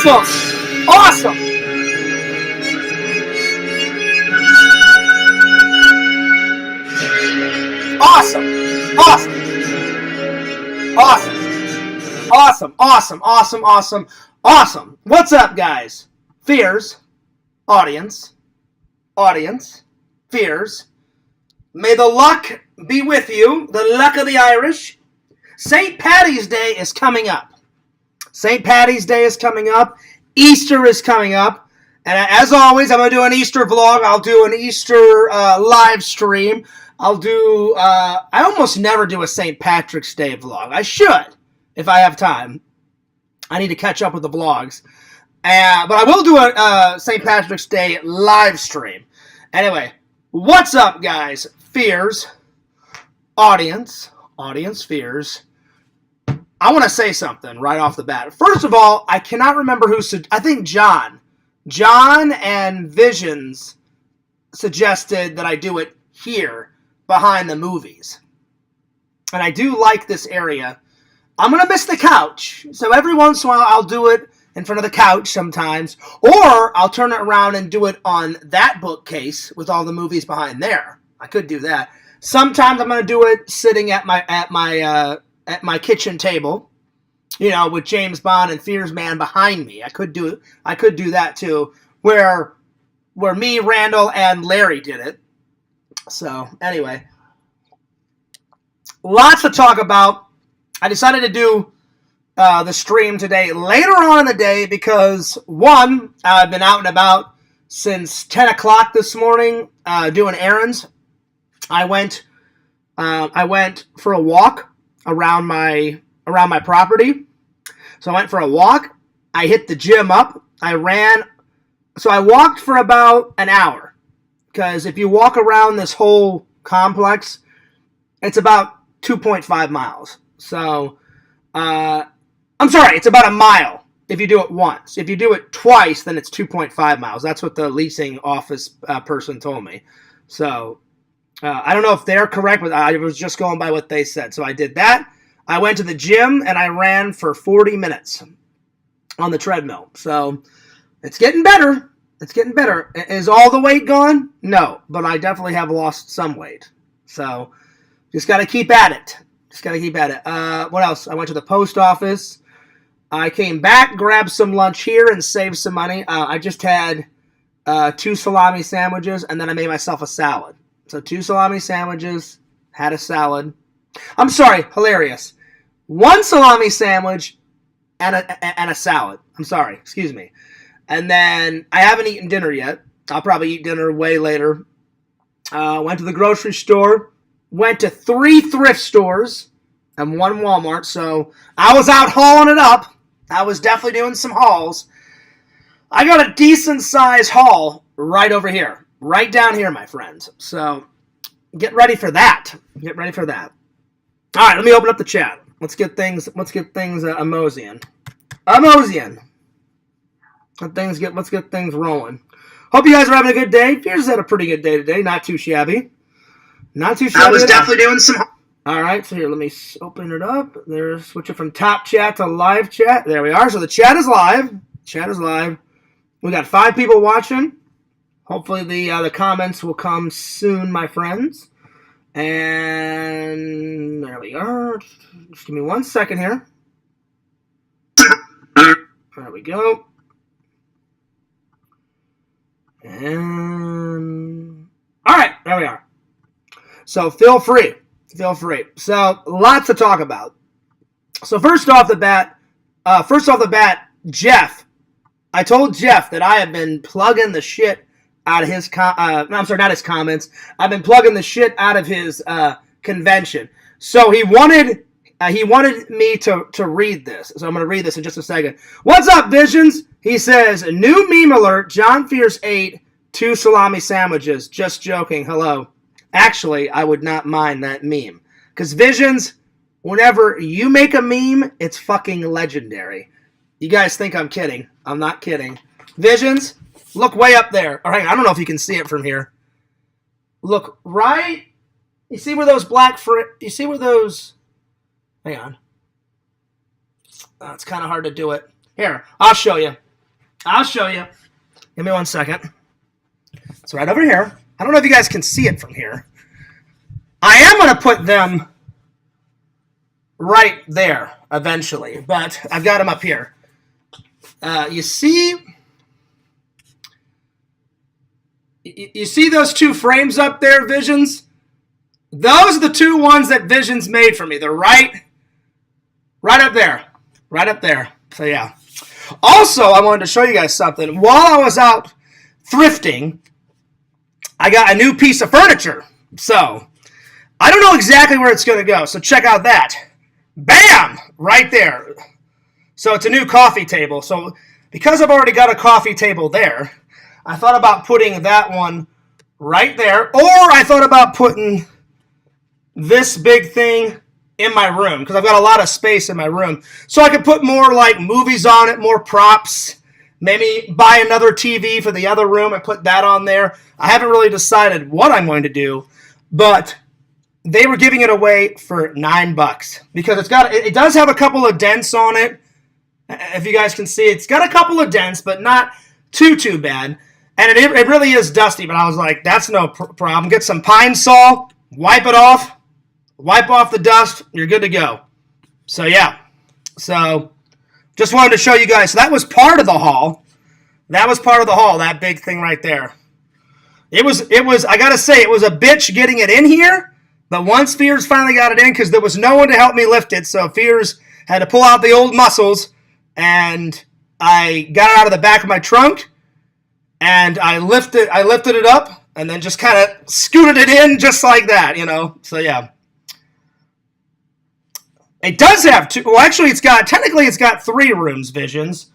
Awesome! Awesome! Awesome! Awesome! Awesome! Awesome! Awesome! Awesome! Awesome! Awesome! What's up, guys? Fears, audience, fears. May the luck be with you, the luck of the Irish. St. Paddy's Day is coming up. St. Paddy's Day is coming up. Easter is coming up. And as always, I'm going to do an Easter vlog. I'll do an Easter live stream. I almost never do a St. Patrick's Day vlog. I should, if I have time. I need to catch up with the vlogs. But I will do a St. Patrick's Day live stream. Anyway, what's up, guys? Fears, audience, fears. I want to say something right off the bat. First of all, I cannot remember who said. I think John and Visions suggested that I do it here behind the movies. And I do like this area. I'm going to miss the couch. So every once in a while, I'll do it in front of the couch sometimes. Or I'll turn it around and do it on that bookcase with all the movies behind there. I could do that. Sometimes I'm going to do it sitting at my kitchen table, with James Bond and Fears Man behind me. I could do that too, where me, Randall, and Larry did it. So anyway, lots to talk about. I decided to do the stream today later on in the day because, one, I've been out and about since 10 o'clock this morning doing errands. I went for a walk around my property. So I went for a walk. I hit the gym up. I ran. So I walked for about an hour. Because if you walk around this whole complex, it's about 2.5 miles. So, I'm sorry, it's about a mile if you do it once. If you do it twice, then it's 2.5 miles. That's what the leasing office person told me. So, I don't know if they're correct, but I was just going by what they said. So I did that. I went to the gym and I ran for 40 minutes on the treadmill. So it's getting better. It's getting better. Is all the weight gone? No, but I definitely have lost some weight. So just got to keep at it. What else? I went to the post office. I came back, grabbed some lunch here, and saved some money. I just had 2 salami sandwiches, and then I made myself a salad. So 2 salami sandwiches, had a salad. I'm sorry, hilarious. 1 salami sandwich and a salad. I'm sorry, excuse me. And then I haven't eaten dinner yet. I'll probably eat dinner way later. Went to the grocery store. Went to 3 thrift stores and 1 Walmart. So I was out hauling it up. I was definitely doing some hauls. I got a decent size haul right over here. Right down here, my friends. So, get ready for that. All right, let me open up the chat. Let's get things a-moseying. Let's get things rolling. Hope you guys are having a good day. Fears had a pretty good day today. Not too shabby. I was definitely doing some. All right, so here, let me open it up. There's switching from top chat to live chat. There we are. So the chat is live. We got 5 people watching. Hopefully the comments will come soon, my friends. And there we are. Just give me 1 second here. There we go. And all right, there we are. So feel free. So lots to talk about. So first off the bat, Jeff. I told Jeff that I have been plugging the shit out of his not his comments. I've been plugging the shit out of his convention. So he wanted me to read this. So I'm going to read this in just a second. What's up, Visions? He says, new meme alert. John Fierce ate 2 salami sandwiches. Just joking. Hello. Actually, I would not mind that meme. Because Visions, whenever you make a meme, it's fucking legendary. You guys think I'm kidding. I'm not kidding. Visions, look way up there. All right, I don't know if you can see it from here. Look right. You see where those hang on. It's kind of hard to do it. Here, I'll show you. I'll show you. Give me 1 second. It's right over here. I don't know if you guys can see it from here. I am going to put them right there eventually, but I've got them up here. You see those 2 frames up there, Visions? Those are the 2 ones that Visions made for me. They're right up there. Right up there. So, yeah. Also, I wanted to show you guys something. While I was out thrifting, I got a new piece of furniture. So, I don't know exactly where it's going to go. So, check out that. Bam! Right there. So, it's a new coffee table. So, because I've already got a coffee table there, I thought about putting that one right there. Or I thought about putting this big thing in my room, because I've got a lot of space in my room. So I could put more like movies on it, more props, maybe buy another TV for the other room and put that on there. I haven't really decided what I'm going to do, but they were giving it away for $9 because it does have a couple of dents on it. If you guys can see, it's got a couple of dents, but not too bad. And it really is dusty, but I was like, that's no problem. Get some Pine Sol, wipe it off. Wipe off the dust, you're good to go. So, yeah. So, just wanted to show you guys. So, that was part of the haul. That big thing right there. It was. I got to say, it was a bitch getting it in here. But once Fears finally got it in, because there was no one to help me lift it, so Fears had to pull out the old muscles, and I got it out of the back of my trunk, and I lifted it up, and then just kind of scooted it in just like that, So, yeah. It does have 2. Well, actually, it's got 3 rooms, Visions.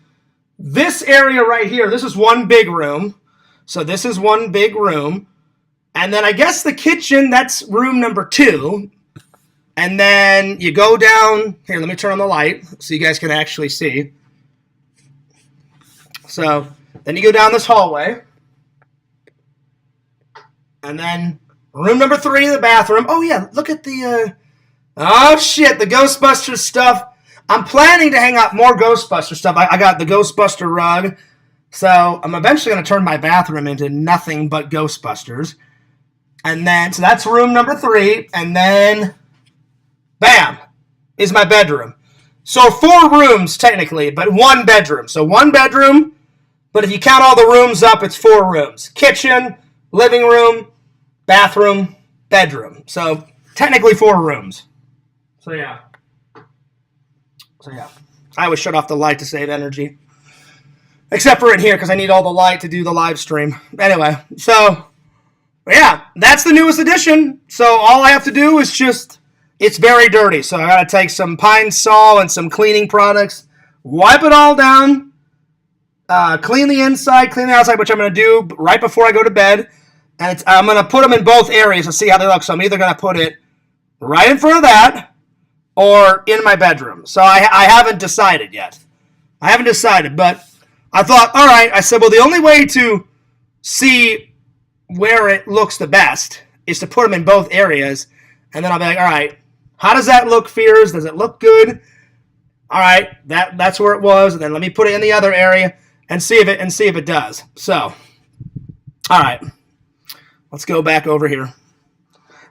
This area right here, this is one big room. So this is one big room. And then I guess the kitchen, that's room number 2. And then you go down. Here, let me turn on the light so you guys can actually see. So then you go down this hallway. And then room number 3, the bathroom. Oh, yeah, look at the... Oh, shit, the Ghostbusters stuff. I'm planning to hang up more Ghostbuster stuff. I got the Ghostbuster rug. So I'm eventually going to turn my bathroom into nothing but Ghostbusters. And then, so that's room number 3. And then, bam, is my bedroom. So 4 rooms, technically, but 1 bedroom. So 1 bedroom, but if you count all the rooms up, it's 4 rooms. Kitchen, living room, bathroom, bedroom. So technically 4 rooms. So, yeah. I always shut off the light to save energy. Except for in here, because I need all the light to do the live stream. Anyway, so, yeah, that's the newest edition. So, all I have to do is just, it's very dirty. So, I got to take some Pine Sol and some cleaning products, wipe it all down, clean the inside, clean the outside, which I'm going to do right before I go to bed. And I'm going to put them in both areas to see how they look. So, I'm either going to put it right in front of that, or in my bedroom. So I haven't decided yet. But I thought, all right, I said, well, the only way to see where it looks the best is to put them in both areas, and then I'll be like, all right, how does that look, Fears? Does it look good? All right, that's where it was, and then let me put it in the other area and see if it does. So, all right, let's go back over here.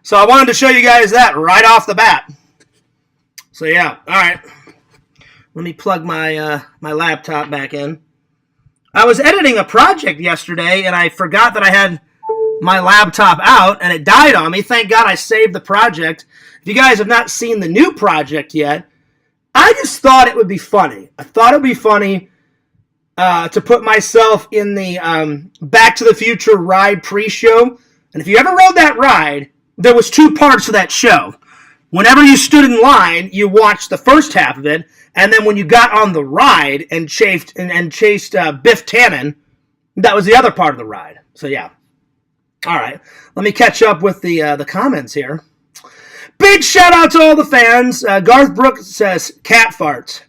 So I wanted to show you guys that right off the bat. So, yeah, all right. Let me plug my my laptop back in. I was editing a project yesterday, and I forgot that I had my laptop out, and it died on me. Thank God I saved the project. If you guys have not seen the new project yet, I just thought it would be funny. I thought it would be funny to put myself in the Back to the Future ride pre-show. And if you ever rode that ride, there was 2 parts to that show. Whenever you stood in line, you watched the first half of it, and then when you got on the ride and chased Biff Tannen, that was the other part of the ride. So, yeah. All right. Let me catch up with the comments here. Big shout-out to all the fans. Garth Brooks says, cat farts.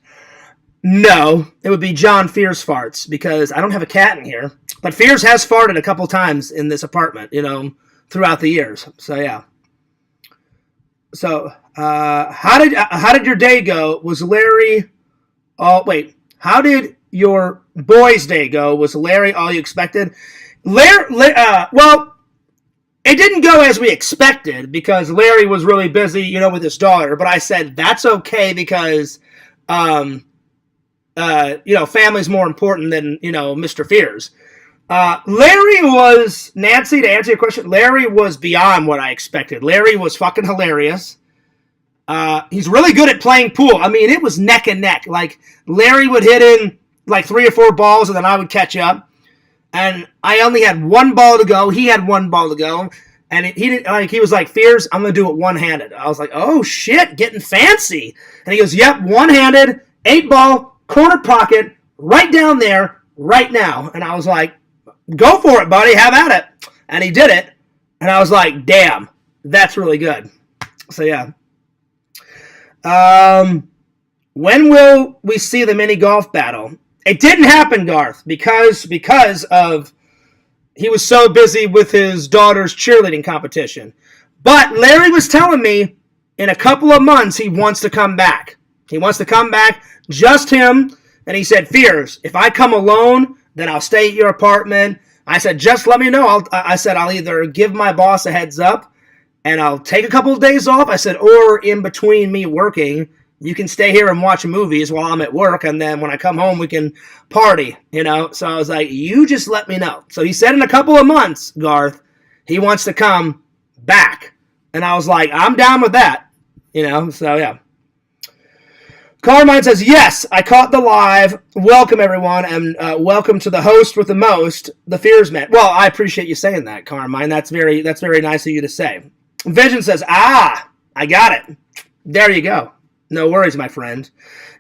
No, it would be John Fears farts, because I don't have a cat in here. But Fears has farted a couple times in this apartment, throughout the years. So, yeah. So, how did your day go? Was Larry... Oh, wait. How did your boys' day go? Was Larry all you expected? Well, it didn't go as we expected because Larry was really busy, with his daughter. But I said that's okay because, family's more important than Mr. Fears. Larry was, Nancy, to answer your question, Larry was beyond what I expected. Larry was fucking hilarious. He's really good at playing pool. I mean, it was neck and neck. Like, Larry would hit in like 3 or 4 balls, and then I would catch up. And I only had 1 ball to go. He had 1 ball to go. And he was like, Fears, I'm going to do it one-handed. I was like, oh, shit, getting fancy. And he goes, yep, one-handed, 8-ball, corner pocket, right down there, right now. And I was like, go for it, buddy. Have at it. And he did it. And I was like, damn, that's really good. So, yeah. When will we see the mini golf battle? It didn't happen, Garth, because of he was so busy with his daughter's cheerleading competition. But Larry was telling me in a couple of months he wants to come back. He wants to come back, just him. And he said, Fears, if I come alone, then I'll stay at your apartment. I said, just let me know. I'll either give my boss a heads up and I'll take a couple of days off. I said, or in between me working, you can stay here and watch movies while I'm at work, and then when I come home, we can party, So I was like, you just let me know. So he said in a couple of months, Garth, he wants to come back. And I was like, I'm down with that, So, yeah. Carmine says, yes, I caught the live. Welcome, everyone, and welcome to the host with the most, the Fears Man. Well, I appreciate you saying that, Carmine. That's very nice of you to say. Vision says, I got it. There you go. No worries, my friend.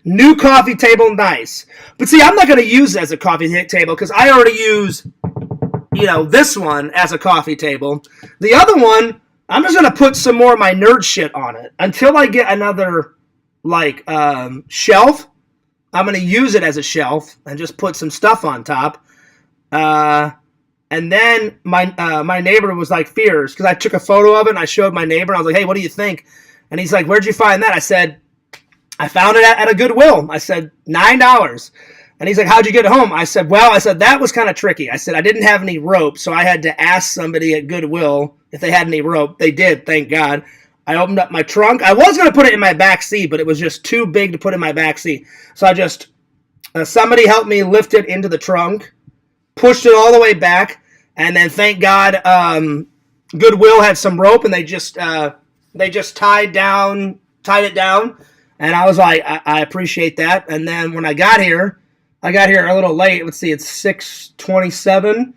New coffee table, nice. But see, I'm not going to use it as a coffee table because I already use, this one as a coffee table. The other one, I'm just going to put some more of my nerd shit on it until I get another, shelf. I'm going to use it as a shelf and just put some stuff on top. And then my neighbor was like, Fears, because I took a photo of it and I showed my neighbor. And I was like, hey, what do you think? And he's like, where'd you find that? I said, I found it at a Goodwill. I said, $9. And he's like, how'd you get it home? I said, that was kind of tricky. I said, I didn't have any rope, so I had to ask somebody at Goodwill if they had any rope. They did, thank God. I opened up my trunk. I was going to put it in my back seat, but it was just too big to put in my back seat. So I just, somebody helped me lift it into the trunk, pushed it all the way back, and then thank God Goodwill had some rope, and they just tied it down. And I was like, I appreciate that. And then when I got here a little late. Let's see, it's 6:27.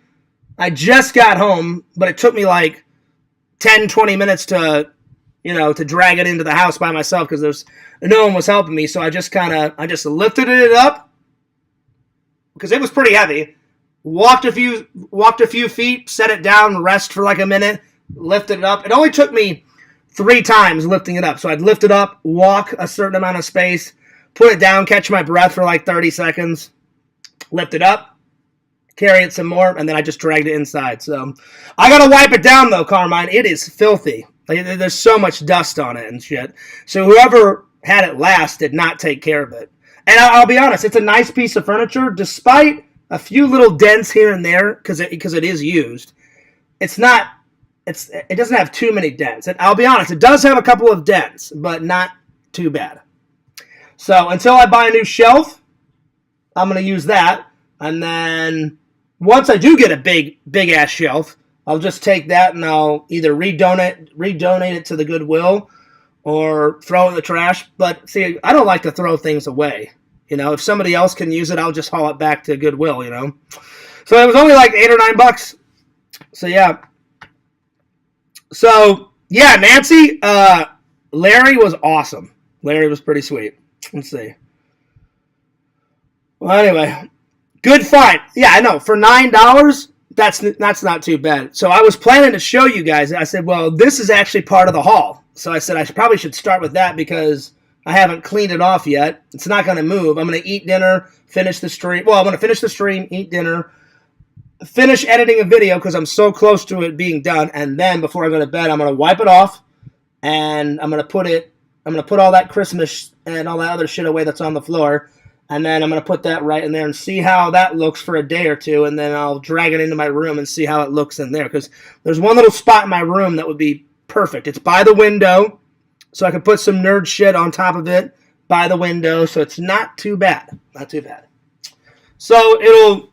I just got home, but it took me like 10, 20 minutes to drag it into the house by myself because no one was helping me. So I just lifted it up because it was pretty heavy. Walked a few feet, set it down, rest for like a minute, lifted it up. It only took me 3 times lifting it up. So I'd lift it up, walk a certain amount of space, put it down, catch my breath for like 30 seconds, lift it up, carry it some more, and then I just dragged it inside. So I got to wipe it down, though, Carmine. It is filthy. Like, there's so much dust on it and shit. So whoever had it last did not take care of it. And I'll be honest, it's a nice piece of furniture, despite a few little dents here and there, because it is used. It doesn't have too many dents. And I'll be honest, it does have a couple of dents, but not too bad. So until I buy a new shelf, I'm going to use that. And then once I do get a big ass shelf, I'll just take that and I'll either redonate it to the Goodwill or throw it in the trash. But see, I don't like to throw things away. If somebody else can use it, I'll just haul it back to Goodwill, So it was only like $8 or $9. So yeah. So yeah, Nancy, Larry was awesome. Larry was pretty sweet. Let's see. Well, anyway, good find. Yeah, I know. For $9, that's not too bad. So I was planning to show you guys. I said, well, this is actually part of the haul. So I said I probably should start with that because I haven't cleaned it off yet. It's not going to move. I'm going to eat dinner, finish the stream. Well, I'm going to finish the stream, eat dinner, finish editing a video because I'm so close to it being done. And then before I go to bed, I'm going to wipe it off and I'm going to put all that Christmas and all that other shit away that's on the floor. And then I'm going to put that right in there and see how that looks for a day or two. And then I'll drag it into my room and see how it looks in there. Because there's one little spot in my room that would be perfect. It's by the window, so I could put some nerd shit on top of it by the window. So it's not too bad. Not too bad. So it'll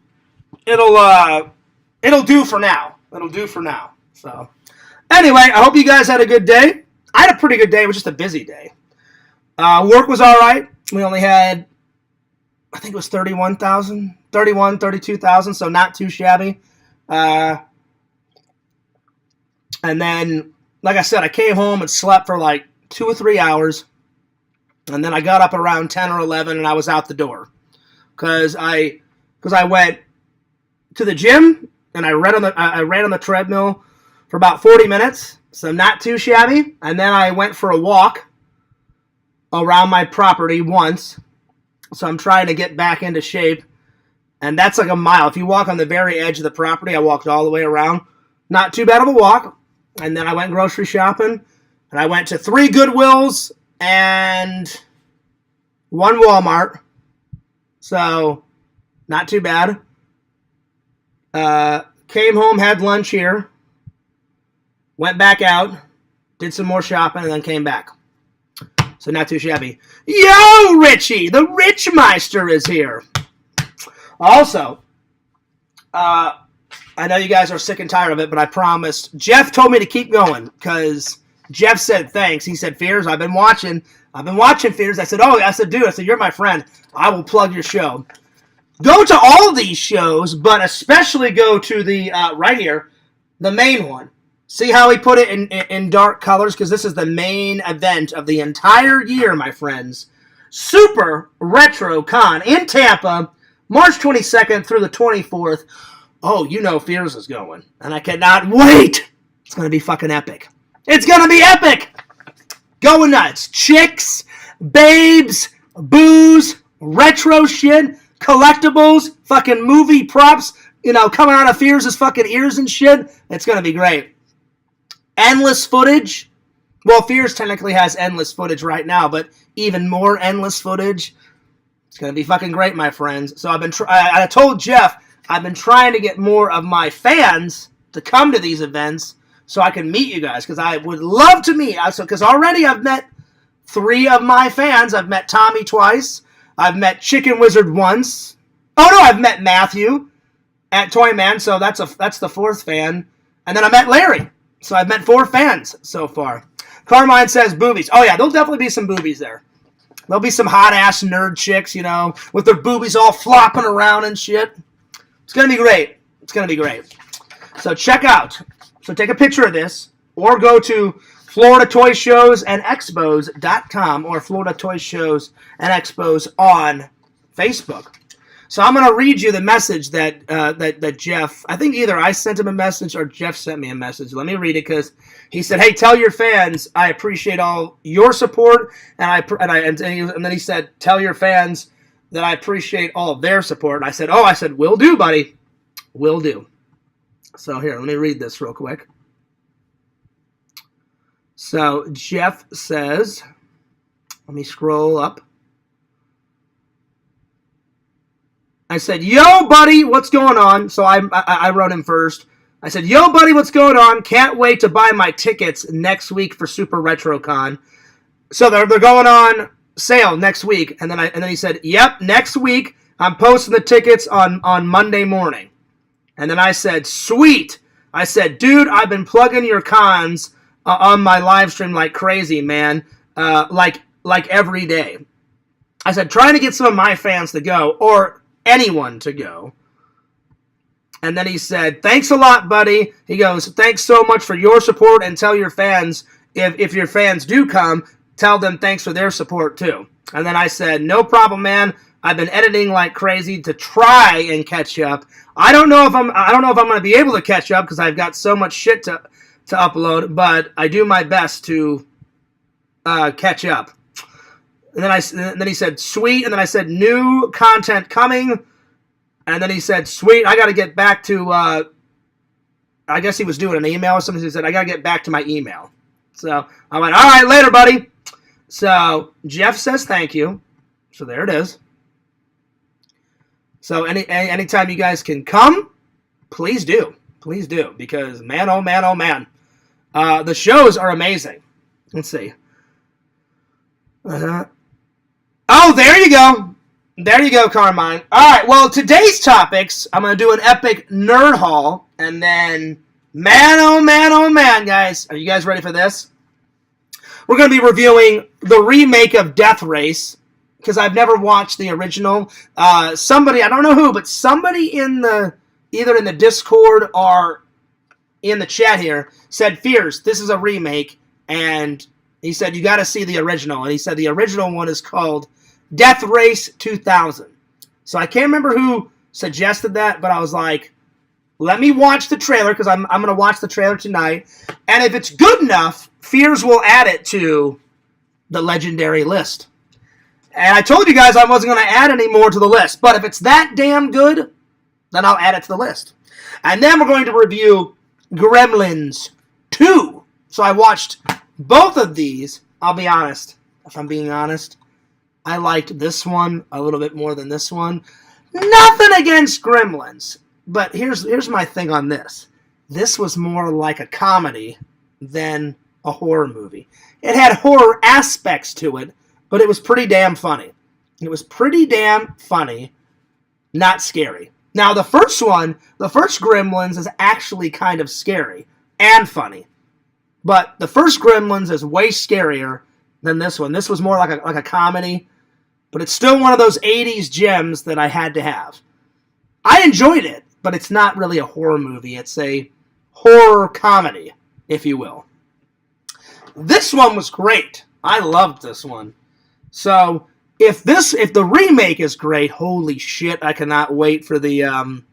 do for now. It'll do for now. So anyway, I hope you guys had a good day. I had a pretty good day. It was just a busy day. Work was all right. We only had, I think it was 32,000, so not too shabby. And then, like I said, I came home and slept for like 2 or 3 hours, and then I got up around 10 or 11, and I was out the door. Because I went to the gym, and I ran on the treadmill for about 40 minutes, so not too shabby. And then I went for a walk around my property once. So I'm trying to get back into shape. And that's like a mile. If you walk on the very edge of the property, I walked all the way around. Not too bad of a walk. And then I went grocery shopping. And I went to 3 Goodwills and 1 Walmart. So, not too bad. Came home, had lunch here. Went back out. Did some more shopping, and then came back. So not too shabby. Yo, Richie! The Rich Meister is here. Also, I know you guys are sick and tired of it, but I promised. Jeff told me to keep going because Jeff said thanks. He said, Fears, I've been watching Fears. I said, dude, you're my friend. I will plug your show. Go to all of these shows, but especially go to the, right here, the main one. See how he put it in dark colors? Because this is the main event of the entire year, my friends. Super Retro Con in Tampa, March 22nd through the 24th. Oh, you know Fears is going. And I cannot wait. It's going to be fucking epic. It's going to be epic. Going nuts. Chicks, babes, booze, retro shit, collectibles, fucking movie props, coming out of Fears' fucking ears and shit. It's going to be great. Endless footage. Well, Fears technically has endless footage right now, but even more endless footage. It's going to be fucking great, my friends. So I told Jeff, I've been trying to get more of my fans to come to these events so I can meet you guys, because I would love to meet. Because already I've met 3 of my fans. I've met Tommy twice. I've met Chicken Wizard once. Oh, no, I've met Matthew at Toyman, so that's the 4th fan. And then I met Larry. So I've met 4 fans so far. Carmine says boobies. Oh, yeah, there'll definitely be some boobies there. There'll be some hot-ass nerd chicks, with their boobies all flopping around and shit. It's going to be great. It's going to be great. So check out. So take a picture of this, or go to FloridaToyShowsAndExpos.com or Florida Toy Shows and Expos on Facebook. So I'm going to read you the message that Jeff, I think either I sent him a message or Jeff sent me a message. Let me read it, because he said, hey, tell your fans I appreciate all your support, and then he said, tell your fans that I appreciate all of their support. And I said, will do, buddy. Will do. So here, let me read this real quick. So Jeff says, let me scroll up. I said, yo, buddy, what's going on? So I wrote him first. I said, yo, buddy, what's going on? Can't wait to buy my tickets next week for Super RetroCon. So they're going on sale next week. And then he said, yep, next week. I'm posting the tickets on Monday morning. And then I said, sweet. I said, dude, I've been plugging your cons on my live stream like crazy, man. Like every day. I said, trying to get some of my fans to go, or anyone to go. And then he said, thanks a lot, buddy. He goes, thanks so much for your support, and tell your fans, if your fans do come, tell them thanks for their support too. And then I said, no problem, man. I've been editing like crazy to try and catch up. I don't know if I'm going to be able to catch up, because I've got so much shit to upload, but I do my best to catch up. And then he said, sweet. And then I said, new content coming. And then he said, sweet. I got to get back to, I guess he was doing an email or something. He said, I got to get back to my email. So I went, all right, later, buddy. So Jeff says thank you. So there it is. So anytime you guys can come, please do. Please do. Because man, oh man, oh man. The shows are amazing. Let's see. Oh, there you go. There you go, Carmine. All right, well, today's topics, I'm going to do an epic nerd haul. And then, man, oh man, guys. Are you guys ready for this? We're going to be reviewing the remake of Death Race, because I've never watched the original. Somebody, I don't know who, but somebody either in the Discord or in the chat here said, Fears, this is a remake, and he said, you got to see the original. And he said the original one is called Death Race 2000. So I can't remember who suggested that, but I was like, let me watch the trailer, because I'm going to watch the trailer tonight. And if it's good enough, Fears will add it to the legendary list. And I told you guys I wasn't going to add any more to the list. But if it's that damn good, then I'll add it to the list. And then we're going to review Gremlins 2. So I watched both of these. I'll be honest. If I'm being honest, I liked this one a little bit more than this one. Nothing against Gremlins. But here's my thing on this. This was more like a comedy than a horror movie. It had horror aspects to it, but it was pretty damn funny. It was pretty damn funny, not scary. Now, the first Gremlins is actually kind of scary and funny. But the first Gremlins is way scarier than this one. This was more like a comedy, but it's still one of those 80s gems that I had to have. I enjoyed it, but it's not really a horror movie. It's a horror comedy, if you will. This one was great. I loved this one. So, if the remake is great, holy shit, I cannot wait for the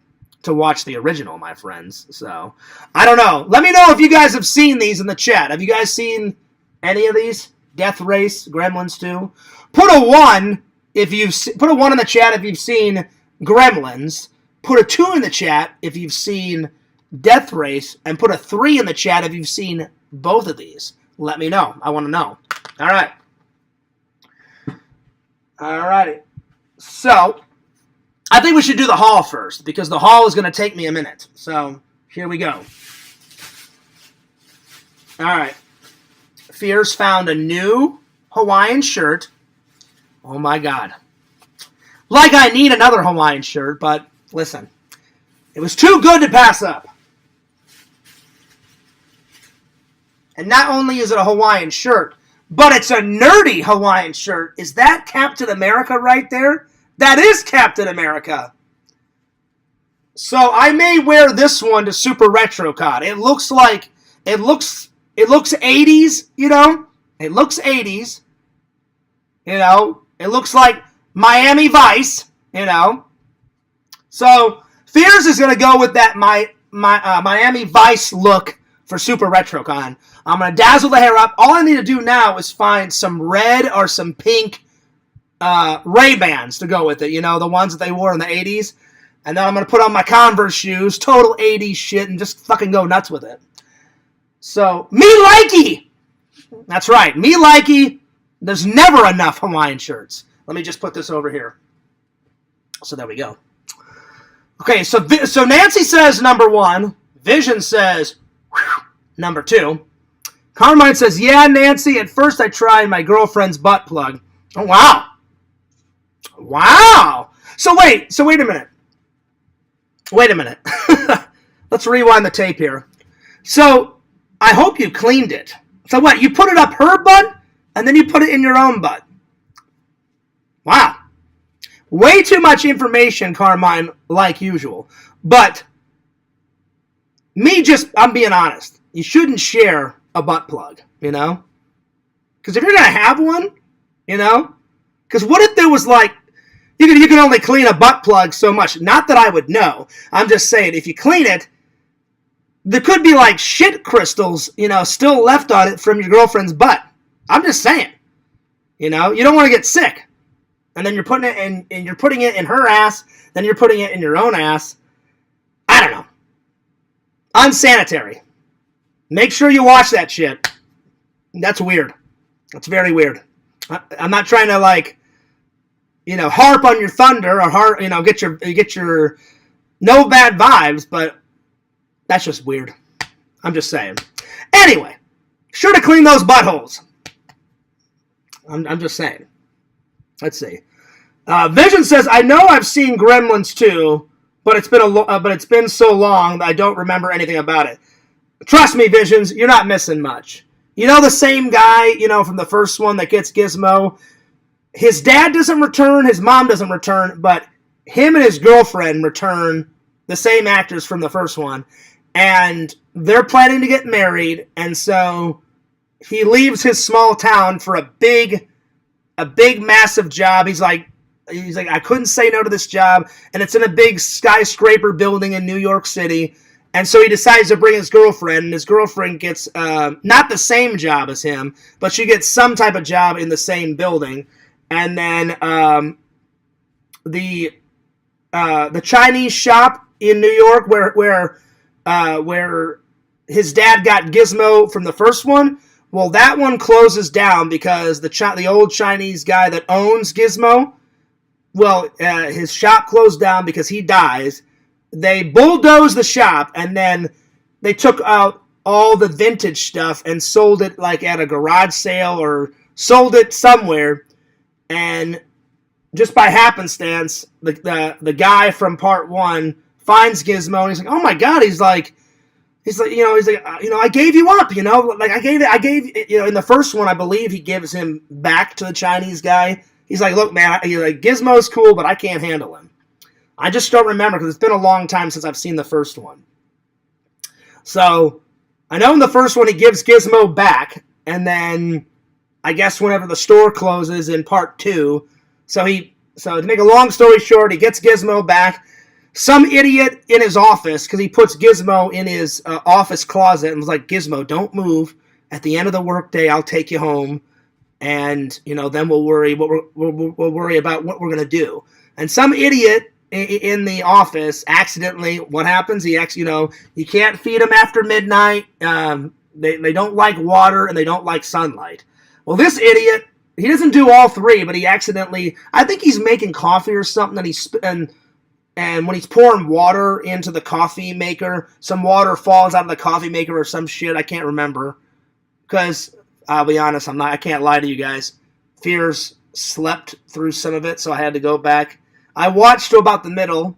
to watch the original, my friends. So, I don't know. Let me know if you guys have seen these in the chat. Have you guys seen any of these? Death Race, Gremlins 2? Put a 1 in the chat if you've seen Gremlins. Put a 2 in the chat if you've seen Death Race, and put a 3 in the chat if you've seen both of these. Let me know. I want to know. All right. Alrighty. So, I think we should do the haul first, because the haul is going to take me a minute. So, here we go. Alright. Fears found a new Hawaiian shirt. Oh my god. Like I need another Hawaiian shirt, but listen. It was too good to pass up. And not only is it a Hawaiian shirt, but it's a nerdy Hawaiian shirt. Is that Captain America right there? That is Captain America. So I may wear this one to Super RetroCon. It looks 80s, you know? It looks 80s. You know? It looks like Miami Vice, you know? So Fears is going to go with that Miami Vice look for Super RetroCon. I'm going to dazzle the hair up. All I need to do now is find some red or some pink Ray-Bans to go with it. You know, the ones that they wore in the 80s. And then I'm going to put on my Converse shoes, total 80s shit, and just fucking go nuts with it. So, me likey! That's right, me likey. There's never enough Hawaiian shirts. Let me just put this over here. So there we go. Okay, so Nancy says number 1. Vision says number 2. Carmine says, yeah, Nancy, at first I tried my girlfriend's butt plug. Oh, wow. Wow. So wait a minute. Wait a minute. Let's rewind the tape here. So, I hope you cleaned it. So what, you put it up her butt, and then you put it in your own butt. Wow. Way too much information, Carmine, like usual. But, I'm being honest. You shouldn't share a butt plug, you know? Because if you're going to have one, you know? Because what if there was like, you can only clean a butt plug so much. Not that I would know. I'm just saying, if you clean it, there could be like shit crystals, you know, still left on it from your girlfriend's butt. I'm just saying. You know, you don't want to get sick. And then you're putting it in, and you're putting it in her ass, then you're putting it in your own ass. I don't know. Unsanitary. Make sure you watch that shit. That's weird. That's very weird. I'm not trying to, like, harp on your thunder or get your no bad vibes, but that's just weird. I'm just saying. Anyway, sure to clean those buttholes. I'm just saying. Let's see. Vision says, I know I've seen Gremlins too, but it's been so long that I don't remember anything about it. Trust me, Visions, you're not missing much. The same guy, from the first one that gets Gizmo. His dad doesn't return, his mom doesn't return, but him and his girlfriend return, the same actors from the first one, and they're planning to get married, and so he leaves his small town for a big, massive job. He's like, I couldn't say no to this job, and it's in a big skyscraper building in New York City, and so he decides to bring his girlfriend, and his girlfriend gets, not the same job as him, but she gets some type of job in the same building. And then the Chinese shop in New York where his dad got Gizmo from the first one, well, that one closes down because the old Chinese guy that owns Gizmo, well, his shop closed down because he dies. They bulldozed the shop, and then they took out all the vintage stuff and sold it like at a garage sale or sold it somewhere. And just by happenstance, the guy from part one finds Gizmo, and he's like, "Oh my god!" He's like, I gave you up, like I gave, in the first one, I believe he gives him back to the Chinese guy. He's like, "Look, man, Gizmo's cool, but I can't handle him." I just don't remember because it's been a long time since I've seen the first one. So I know in the first one he gives Gizmo back, and then I guess whenever the store closes in part two, so to make a long story short, he gets Gizmo back. Some idiot in his office, because he puts Gizmo in his office closet and was like, "Gizmo, don't move. At the end of the workday, I'll take you home, and then we'll worry we'll worry about what we're gonna do." And some idiot in the office accidentally, what happens? You can't feed them after midnight. They don't like water and they don't like sunlight. Well, this idiot, he doesn't do all three, but he accidentally, I think he's making coffee or something, and when he's pouring water into the coffee maker, some water falls out of the coffee maker or some shit. I can't remember. Because, I'll be honest, I can't lie to you guys. Fears slept through some of it, so I had to go back. I watched to about the middle,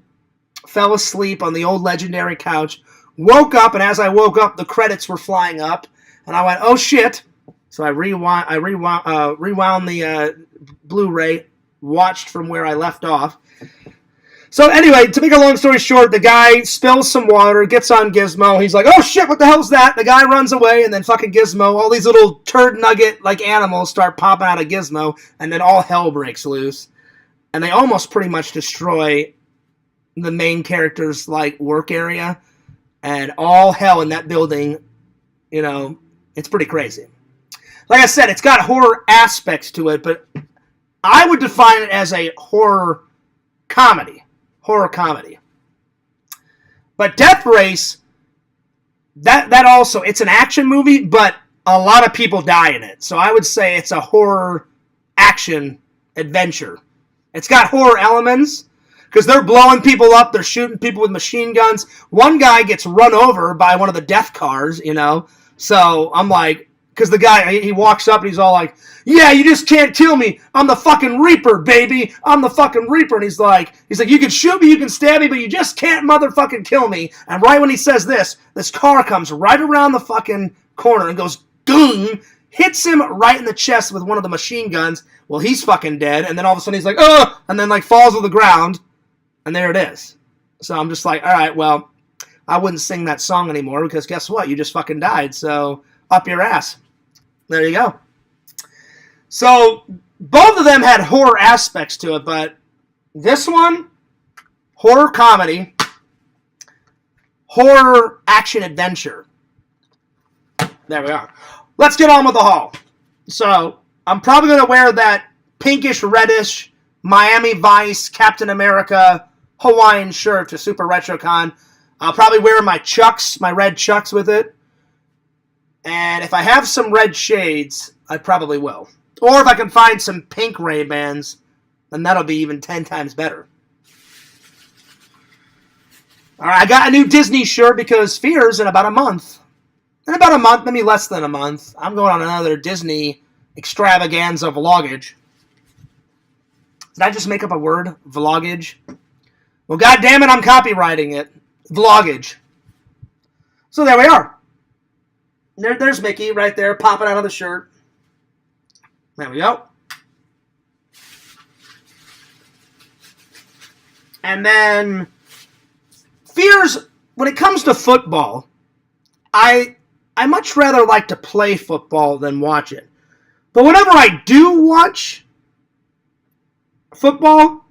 fell asleep on the old legendary couch, woke up, and as I woke up, the credits were flying up, and I went, "Oh shit!" So I rewound the Blu-ray, watched from where I left off. So anyway, to make a long story short, the guy spills some water, gets on Gizmo. He's like, "Oh shit, what the hell's that?" The guy runs away, and then fucking Gizmo, all these little turd nugget like animals start popping out of Gizmo, and then all hell breaks loose. And they almost pretty much destroy the main character's like work area, and all hell in that building. It's pretty crazy. Like I said, it's got horror aspects to it, but I would define it as a horror comedy. But Death Race, that also, it's an action movie, but a lot of people die in it. So I would say it's a horror action adventure. It's got horror elements, because they're blowing people up, they're shooting people with machine guns. One guy gets run over by one of the death cars, So I'm like, because the guy, he walks up and he's all like, "Yeah, you just can't kill me. I'm the fucking Reaper, baby. I'm the fucking Reaper." And he's like, "You can shoot me, you can stab me, but you just can't motherfucking kill me." And right when he says this car comes right around the fucking corner and goes, "Goon," hits him right in the chest with one of the machine guns. Well, he's fucking dead. And then all of a sudden he's like, "Ugh," and then like falls to the ground. And there it is. So I'm just like, all right, well, I wouldn't sing that song anymore because guess what? You just fucking died. So up your ass. There you go. So both of them had horror aspects to it, but this one, horror comedy, horror action adventure. There we are. Let's get on with the haul. So I'm probably going to wear that pinkish reddish Miami Vice Captain America Hawaiian shirt to Super RetroCon. I'll probably wear my Chucks, my red Chucks with it. And if I have some red shades, I probably will. Or if I can find some pink Ray-Bans, then that'll be even 10 times better. All right, I got a new Disney shirt because Fears in about a month. In about a month, maybe less than a month, I'm going on another Disney extravaganza vlogage. Did I just make up a word? Vlogage? Well, goddamn it, I'm copywriting it. Vlogage. So there we are. There's Mickey right there, popping out of the shirt. There we go. And then, Fears, when it comes to football, I much rather like to play football than watch it. But whenever I do watch football,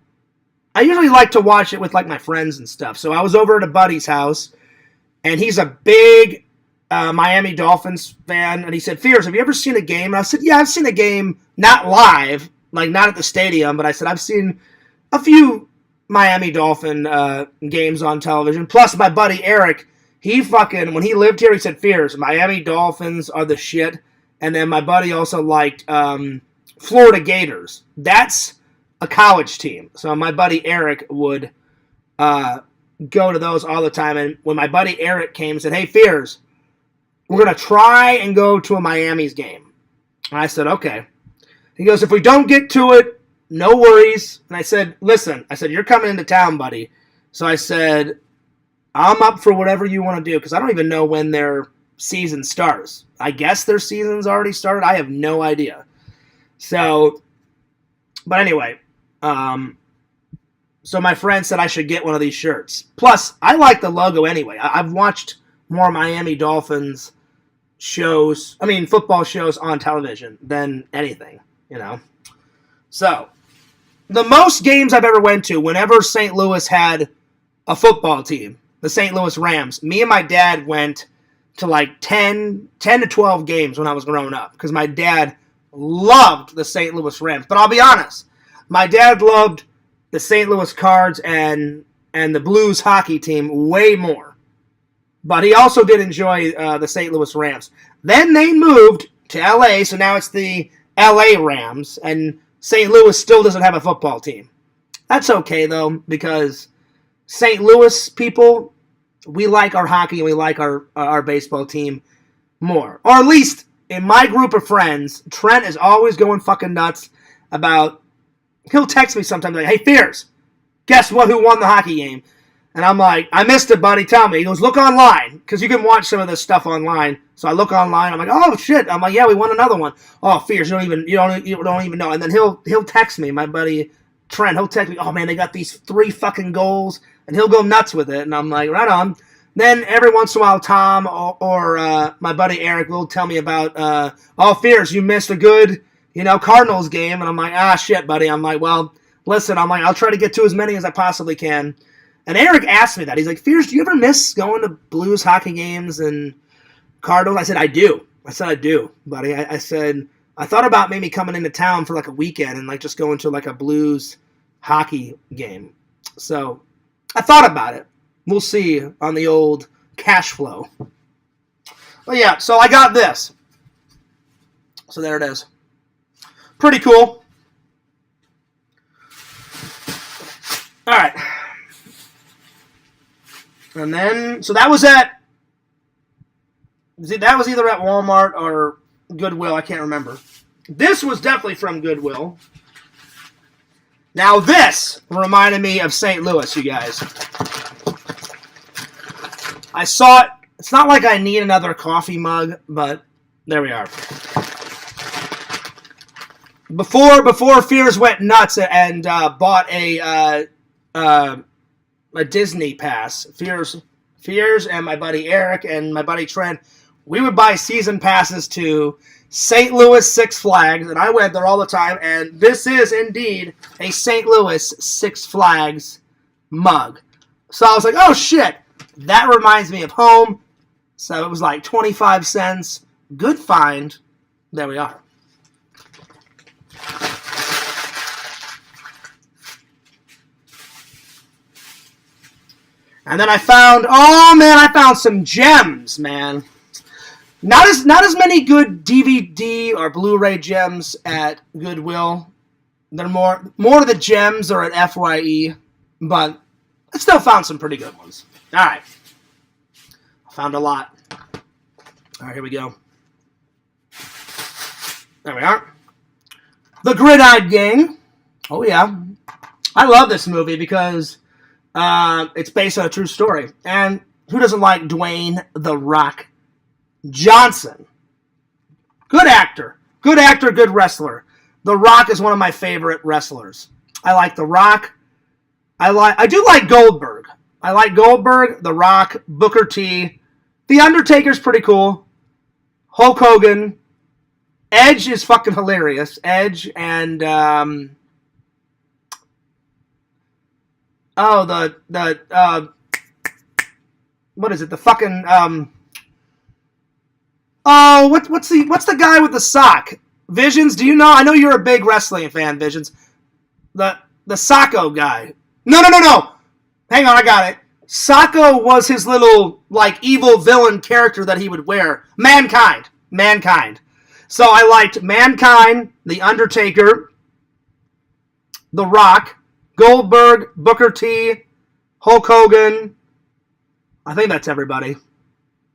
I usually like to watch it with like my friends and stuff. So I was over at a buddy's house, and he's a big Miami Dolphins fan, and he said, Fears, have you ever seen a game? And I said, yeah, I've seen a game, not live, like not at the stadium, but I said, I've seen a few Miami Dolphin games on television. Plus, my buddy Eric, when he lived here, he said, Fears, Miami Dolphins are the shit. And then my buddy also liked Florida Gators. That's a college team. So my buddy Eric would go to those all the time. And when my buddy Eric came and said, hey, Fears, we're going to try and go to a Miami's game. And I said, okay. He goes, if we don't get to it, no worries. And I said, listen, you're coming into town, buddy. So I said, I'm up for whatever you want to do, because I don't even know when their season starts. I guess their season's already started. I have no idea. So, but anyway, so my friend said I should get one of these shirts. Plus, I like the logo anyway. I've watched more Miami Dolphins football shows on television than anything, you know. So, the most games I've ever went to, whenever St. Louis had a football team, the St. Louis Rams, me and my dad went to like 10 to 12 games when I was growing up, because my dad loved the St. Louis Rams. But I'll be honest, my dad loved the St. Louis Cards and the Blues hockey team way more. But he also did enjoy the St. Louis Rams. Then they moved to LA, so now it's the LA Rams, and St. Louis still doesn't have a football team. That's okay, though, because St. Louis people, we like our hockey and we like our baseball team more. Or at least in my group of friends, Trent is always going fucking nuts about, he'll text me sometimes like, hey, Fears, guess what, who won the hockey game? And I'm like, I missed it, buddy, tell me. He goes, look online, because you can watch some of this stuff online. So I look online, I'm like, oh, shit. I'm like, yeah, we won another one. Oh, Fears, you don't even know. And then he'll text me, my buddy Trent, he'll text me, oh, man, they got these 3 fucking goals, and he'll go nuts with it. And I'm like, right on. Then every once in a while, Tom or my buddy Eric will tell me about, oh, Fears, you missed a good, Cardinals game. And I'm like, ah, shit, buddy. I'm like, well, listen, I'll try to get to as many as I possibly can. And Eric asked me that. He's like, Fears, do you ever miss going to Blues hockey games and Cardinals? I said, I do. Buddy. I said, I thought about maybe coming into town for like a weekend and like just going to like a Blues hockey game. So I thought about it. We'll see on the old cash flow. But yeah, so I got this. So there it is. Pretty cool. All right. And then, so that was either at Walmart or Goodwill. I can't remember. This was definitely from Goodwill. Now this reminded me of St. Louis, you guys. I saw it. It's not like I need another coffee mug, but there we are. Before Fears went nuts and bought a Disney pass, Fears and my buddy Eric and my buddy Trent, we would buy season passes to St. Louis Six Flags, and I went there all the time, and this is indeed a St. Louis Six Flags mug. So I was like, oh shit, that reminds me of home. So it was like 25 cents. Good find. There we are. And then I found some gems, man. Not as many good DVD or Blu-ray gems at Goodwill. They're more of the gems are at FYE, but I still found some pretty good ones. All right. I found a lot. All right, here we go. There we are. The Grid-Eyed Gang. Oh, yeah. I love this movie because it's based on a true story. And who doesn't like Dwayne "The Rock" Johnson? Good actor. Good actor, good wrestler. The Rock is one of my favorite wrestlers. I like The Rock. I do like Goldberg. I like Goldberg, The Rock, Booker T. The Undertaker's pretty cool. Hulk Hogan. Edge is fucking hilarious. Edge and what is it? The fucking what's the guy with the sock? Visions, do you know? I know you're a big wrestling fan, Visions. The Sacco guy. No. Hang on, I got it. Sacco was his little, like, evil villain character that he would wear. Mankind. So I liked Mankind, The Undertaker, The Rock, Goldberg, Booker T, Hulk Hogan. I think that's everybody.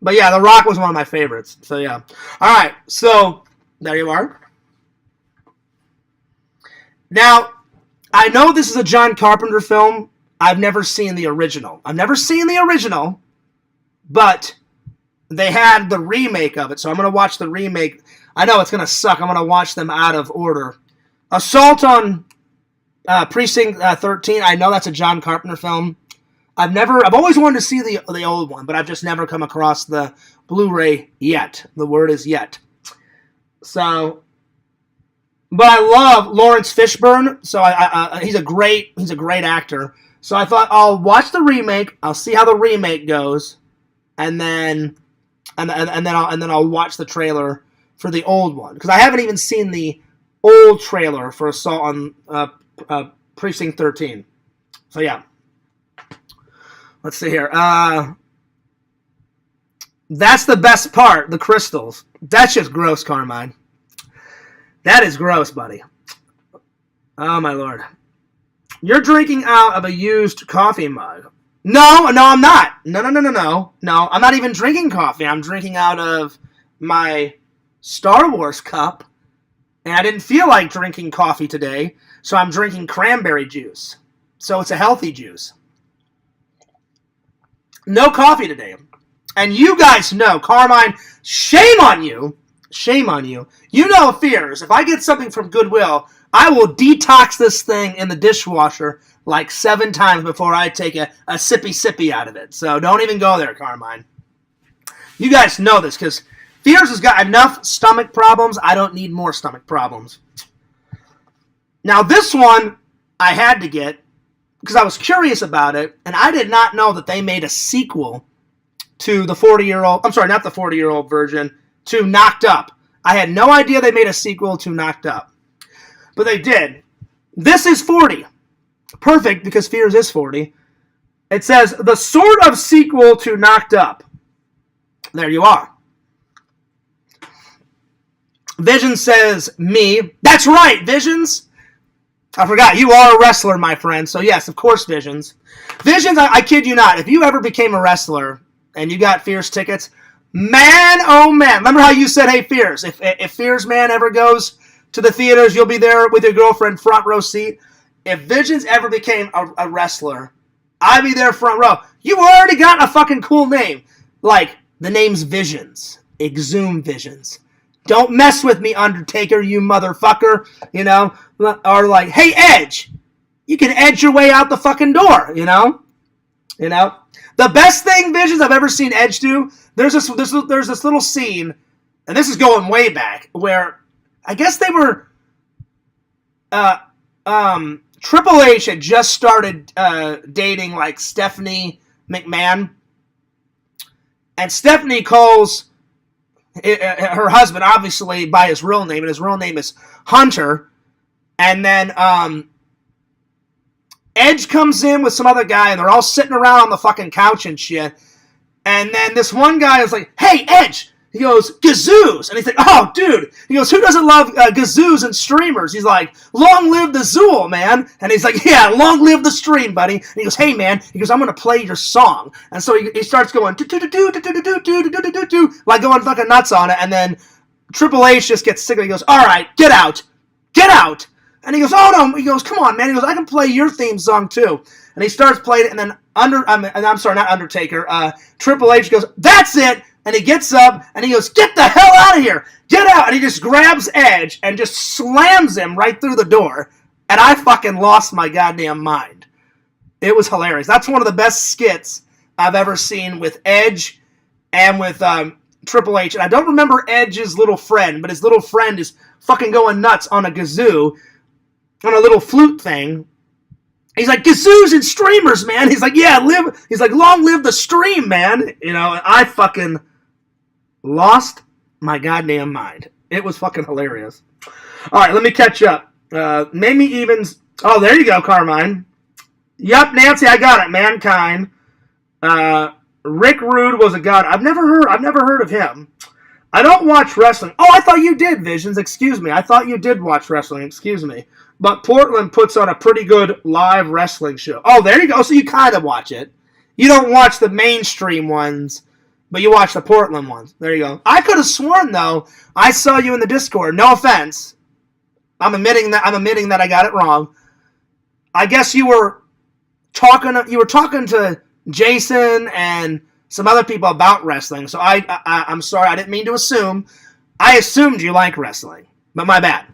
But yeah, The Rock was one of my favorites. So yeah. Alright, so there you are. Now, I know this is a John Carpenter film. I've never seen the original. But they had the remake of it, so I'm going to watch the remake. I know it's going to suck. I'm going to watch them out of order. Assault on Precinct 13. I know that's a John Carpenter film. I've always wanted to see the old one, but I've just never come across the Blu-ray yet. The word is yet. So, but I love Lawrence Fishburne. So he's a great actor. So I thought I'll watch the remake. I'll see how the remake goes, and then I'll watch the trailer for the old one, because I haven't even seen the old trailer for Assault on Precinct 13. So yeah, let's see here. That's the best part. The crystals. That's just gross, Carmine. That is gross, buddy. Oh my lord. You're drinking out of a used coffee mug. No, I'm not. No, I'm not even drinking coffee. I'm drinking out of my Star Wars cup, and I didn't feel like drinking coffee today, so I'm drinking cranberry juice. So it's a healthy juice. No coffee today. And you guys know, Carmine, shame on you. Shame on you. You know, Fears, if I get something from Goodwill, I will detox this thing in the dishwasher like 7 times before I take a sippy out of it. So don't even go there, Carmine. You guys know this, because Fears has got enough stomach problems. I don't need more stomach problems. Now, this one I had to get because I was curious about it, and I did not know that they made a sequel to the 40-year-old... I'm sorry, not the 40-year-old version, to Knocked Up. I had no idea they made a sequel to Knocked Up. But they did. This is 40. Perfect, because Fears is 40. It says, the sort of sequel to Knocked Up. There you are. Visions says, me. That's right, Visions. I forgot, you are a wrestler, my friend. So yes, of course, Visions. Visions, I kid you not, if you ever became a wrestler and you got Fears tickets, man, oh man. Remember how you said, hey, Fears, if Fears Man ever goes to the theaters, you'll be there with your girlfriend, front row seat. If Visions ever became a wrestler, I'd be there front row. You already got a fucking cool name. Like, the name's Visions. Exhume Visions. Don't mess with me, Undertaker, you motherfucker. You know? Or like, hey, Edge. You can edge your way out the fucking door, you know? You know? The best thing, Visions, I've ever seen Edge do, there's this little scene, and this is going way back, where I guess they were... Triple H had just started dating, like, Stephanie McMahon. And Stephanie calls her husband, obviously, by his real name, and his real name is Hunter. And then Edge comes in with some other guy, and they're all sitting around on the fucking couch and shit. And then this one guy is like, hey, Edge, He goes, gazoos. And he's like, oh, dude. He goes, who doesn't love gazoos and streamers? He's like, long live the Zool, man. And he's like, yeah, long live the stream, buddy. And he goes, hey, man. He goes, I'm going to play your song. And so he starts going, like going fucking nuts on it. And then Triple H just gets sick of it. He goes, all right, get out. Get out. And he goes, oh, no. He goes, come on, man. He goes, I can play your theme song, too. And he starts playing it. And then, I'm sorry, not Undertaker. Triple H goes, that's it. And he gets up, and he goes, get the hell out of here! Get out! And he just grabs Edge and just slams him right through the door. And I fucking lost my goddamn mind. It was hilarious. That's one of the best skits I've ever seen with Edge and with Triple H. And I don't remember Edge's little friend, but his little friend is fucking going nuts on a kazoo, on a little flute thing. He's like, gazoos and streamers, man. He's like, yeah, he's like, long live the stream, man. You know, and I fucking lost my goddamn mind. It was fucking hilarious. All right, let me catch up. Mamie Evans. Oh, there you go, Carmine. Yup, Nancy, I got it. Mankind. Rick Rude was a god. I've never heard of him. I don't watch wrestling. Oh, I thought you did, Visions. Excuse me. I thought you did watch wrestling. Excuse me. But Portland puts on a pretty good live wrestling show. Oh, there you go. So you kind of watch it. You don't watch the mainstream ones, but you watch the Portland ones. There you go. I could have sworn, though, I saw you in the Discord. No offense. I'm admitting that I got it wrong. I guess you were talking to Jason and some other people about wrestling. So I'm sorry. I didn't mean to assume. I assumed you like wrestling, but my bad.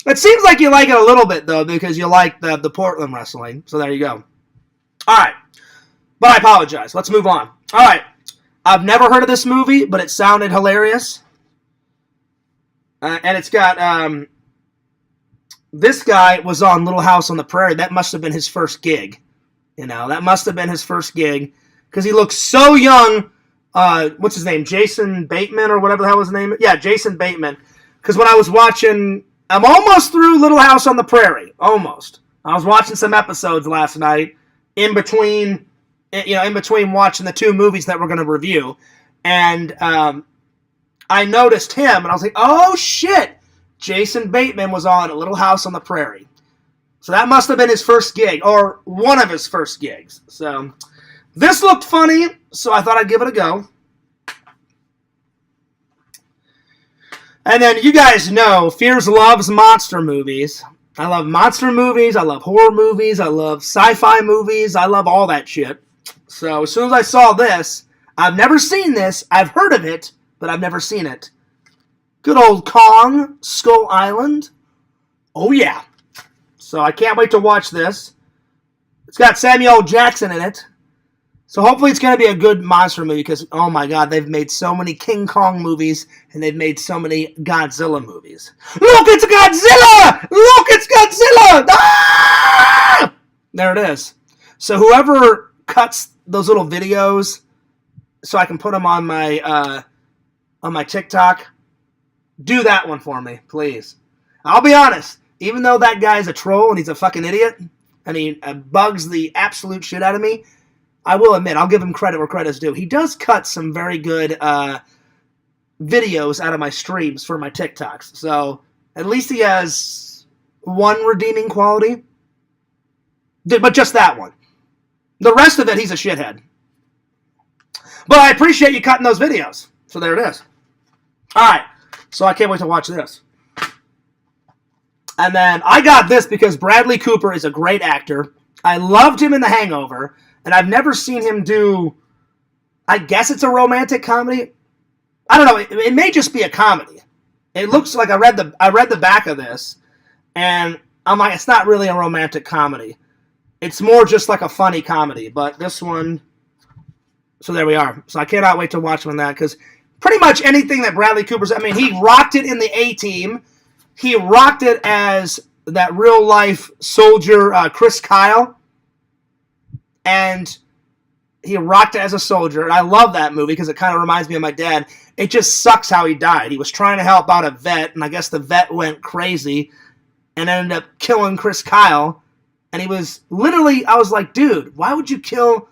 It seems like you like it a little bit, though, because you like the Portland wrestling. So there you go. All right. But I apologize. Let's move on. All right. I've never heard of this movie, but it sounded hilarious. And it's got, this guy was on Little House on the Prairie. That must have been his first gig. You know, that must have been his first gig. Because he looks so young. What's his name? Jason Bateman or whatever the hell his name is? Yeah, Jason Bateman. Because when I was watching, I'm almost through Little House on the Prairie. Almost. I was watching some episodes last night in between watching the two movies that we're going to review. And I noticed him, and I was like, oh, shit. Jason Bateman was on A Little House on the Prairie. So that must have been his first gig, or one of his first gigs. So this looked funny, so I thought I'd give it a go. And then you guys know, Fears loves monster movies. I love monster movies. I love horror movies. I love sci-fi movies. I love all that shit. So as soon as I saw this, I've never seen this. I've heard of it, but I've never seen it. Good old Kong, Skull Island. Oh, yeah. So I can't wait to watch this. It's got Samuel L. Jackson in it. So hopefully it's going to be a good monster movie because, oh my God, they've made so many King Kong movies and they've made so many Godzilla movies. Look, it's Godzilla! Look, it's Godzilla! Ah! There it is. So whoever cuts those little videos so I can put them on my TikTok, do that one for me, please. I'll be honest. Even though that guy's a troll and he's a fucking idiot and he bugs the absolute shit out of me, I will admit, I'll give him credit where credit's due. He does cut some very good videos out of my streams for my TikToks. So at least he has one redeeming quality. But just that one. The rest of it, he's a shithead. But I appreciate you cutting those videos. So there it is. Alright. So I can't wait to watch this. And then I got this because Bradley Cooper is a great actor. I loved him in The Hangover. And I've never seen him do, I guess it's a romantic comedy. I don't know. It may just be a comedy. It looks like I read the back of this. And I'm like, it's not really a romantic comedy. It's more just like a funny comedy. But this one, so there we are. So I cannot wait to watch him on that. Because pretty much anything that Bradley Cooper's, I mean, he rocked it in the A-Team. He rocked it as that real life soldier, Chris Kyle. And he rocked it as a soldier. And I love that movie because it kind of reminds me of my dad. It just sucks how he died. He was trying to help out a vet, and I guess the vet went crazy and ended up killing Chris Kyle. And he was literally, I was like, dude, why would you kill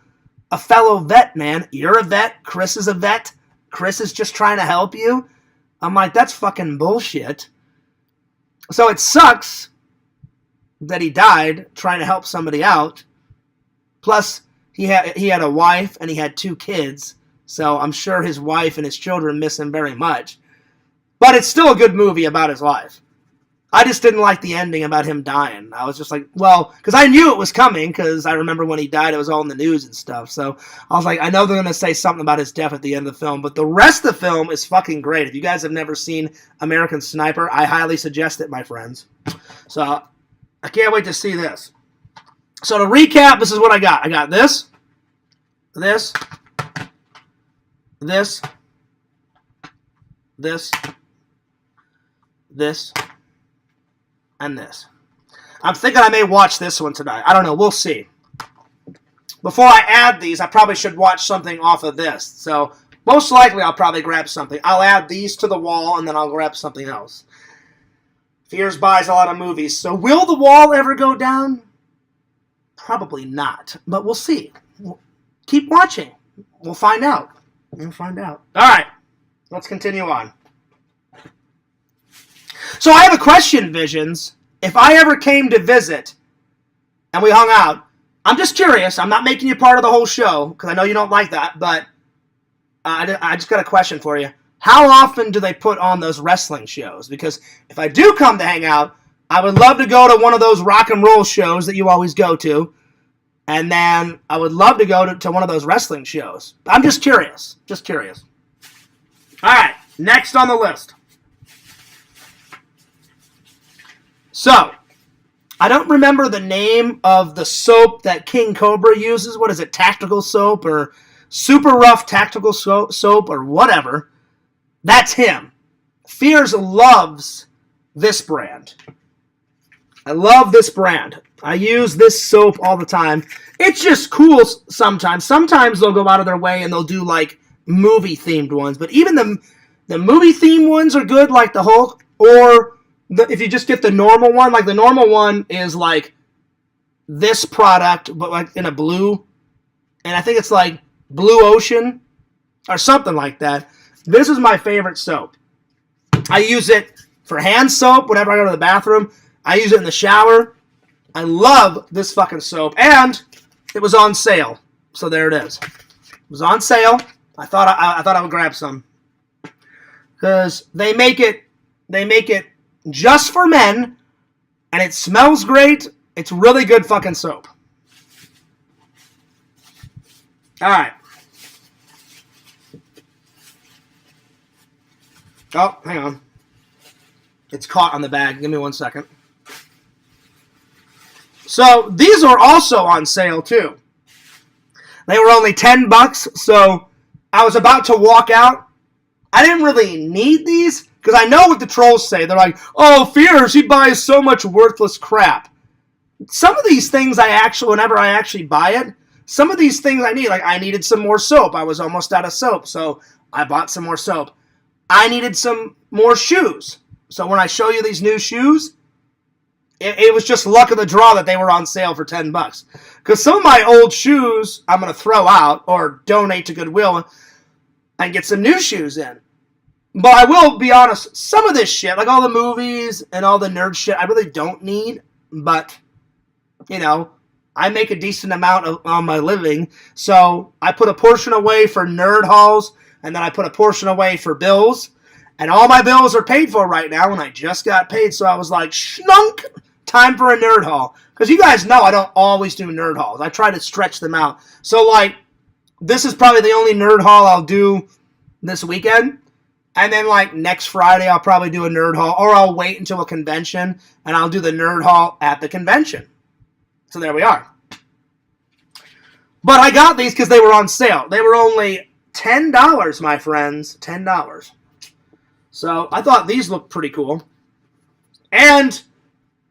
a fellow vet, man? You're a vet. Chris is a vet. Chris is just trying to help you. I'm like, that's fucking bullshit. So it sucks that he died trying to help somebody out. Plus, he had a wife and he had 2 kids. So I'm sure his wife and his children miss him very much. But it's still a good movie about his life. I just didn't like the ending about him dying. I was just like, well, because I knew it was coming, because I remember when he died, it was all in the news and stuff. So I was like, I know they're going to say something about his death at the end of the film, but the rest of the film is fucking great. If you guys have never seen American Sniper, I highly suggest it, my friends. So I can't wait to see this. So to recap, this is what I got. I got this, this, this, this, this, and this. I'm thinking I may watch this one tonight. I don't know. We'll see. Before I add these, I probably should watch something off of this. So most likely I'll probably grab something. I'll add these to the wall, and then I'll grab something else. Fears buys a lot of movies. So will the wall ever go down? Probably not. But we'll see. Keep watching. We'll find out. We'll find out. All right. Let's continue on. So I have a question, Visions. If I ever came to visit and we hung out, I'm just curious. I'm not making you part of the whole show because I know you don't like that, but I just got a question for you. How often do they put on those wrestling shows? Because if I do come to hang out, I would love to go to one of those rock and roll shows that you always go to, and then I would love to go to one of those wrestling shows. I'm just curious. Just curious. All right, next on the list. So, I don't remember the name of the soap that King Cobra uses. What is it, tactical soap or super rough tactical soap or whatever. That's him. Fears loves this brand. I love this brand. I use this soap all the time. It's just cool sometimes. Sometimes they'll go out of their way and they'll do like movie-themed ones. But even the movie-themed ones are good, like the Hulk, or if you just get the normal one, like the normal one is like this product, but like in a blue, and I think it's like Blue Ocean or something like that. This is my favorite soap. I use it for hand soap whenever I go to the bathroom. I use it in the shower. I love this fucking soap, and it was on sale, so there it is. It was on sale. I thought I would grab some because they make it just for men, and it smells great. It's really good fucking soap. All right. Oh, hang on. It's caught on the bag. Give me 1 second. So, these are also on sale, too. They were only $10, so I was about to walk out. I didn't really need these, because I know what the trolls say. They're like, oh, Fears, he buys so much worthless crap. Some of these things whenever I actually buy it, some of these things I need. Like, I needed some more soap. I was almost out of soap, so I bought some more soap. I needed some more shoes. So when I show you these new shoes, it was just luck of the draw that they were on sale for $10. Because some of my old shoes I'm going to throw out or donate to Goodwill and get some new shoes in. But I will be honest, some of this shit, like all the movies and all the nerd shit, I really don't need. But, you know, I make a decent amount on my living. So I put a portion away for nerd hauls, and then I put a portion away for bills. And all my bills are paid for right now, and I just got paid. So I was like, schlunk, time for a nerd haul. Because you guys know I don't always do nerd hauls. I try to stretch them out. So, like, this is probably the only nerd haul I'll do this weekend. And then, like, next Friday, I'll probably do a nerd haul. Or I'll wait until a convention, and I'll do the nerd haul at the convention. So there we are. But I got these because they were on sale. They were only $10, my friends. $10. So I thought these looked pretty cool. And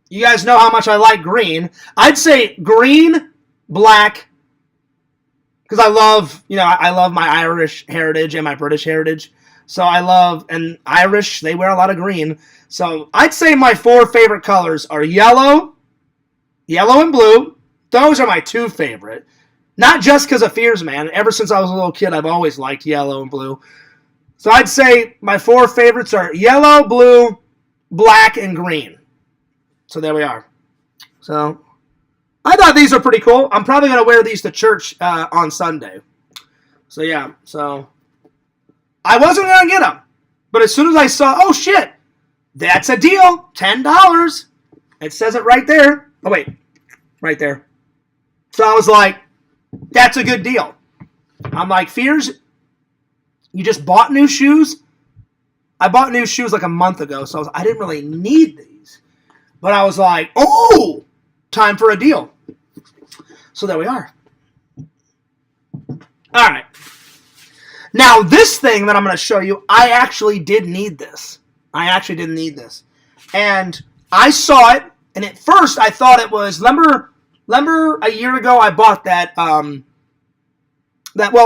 you guys know how much I like green. I'd say green, black, because I love my Irish heritage and my British heritage. So I love, and Irish, they wear a lot of green. So I'd say my 4 favorite colors are yellow and blue. Those are my 2 favorite. Not just because of Fears, man. Ever since I was a little kid, I've always liked yellow and blue. So I'd say my 4 favorites are yellow, blue, black, and green. So there we are. So I thought these are pretty cool. I'm probably going to wear these to church on Sunday. So yeah, so I wasn't going to get them. But as soon as I saw, oh shit, that's a deal, $10. It says it right there. Oh wait, right there. So I was like, that's a good deal. I'm like, Fears, you just bought new shoes? I bought new shoes like a month ago, so I didn't really need these. But I was like, oh, time for a deal. So there we are. All right. Now, this thing that I'm going to show you, I actually did need this. I actually didn't need this. And I saw it, and at first I thought it was, remember a year ago I bought that, well,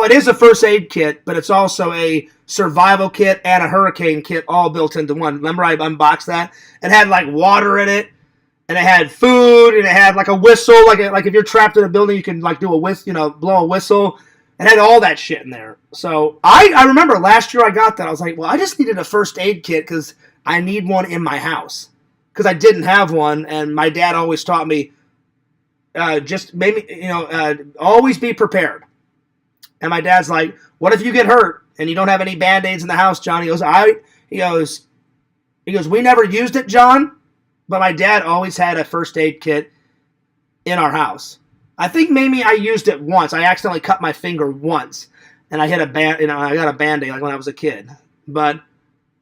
it is a first aid kit, but it's also a survival kit and a hurricane kit all built into one. Remember I unboxed that? It had like water in it, and it had food, and it had like a whistle, like if you're trapped in a building, you can like do a whistle, blow a whistle. It had all that shit in there. So I remember last year I got that. I was like, well, I just needed a first aid kit because I need one in my house. Because I didn't have one, and my dad always taught me, just maybe, always be prepared. And my dad's like, what if you get hurt and you don't have any Band-Aids in the house, John? He goes, we never used it, John, but my dad always had a first aid kit in our house. I think maybe I used it once. I accidentally cut my finger once, and I hit I got a Band-Aid like when I was a kid. And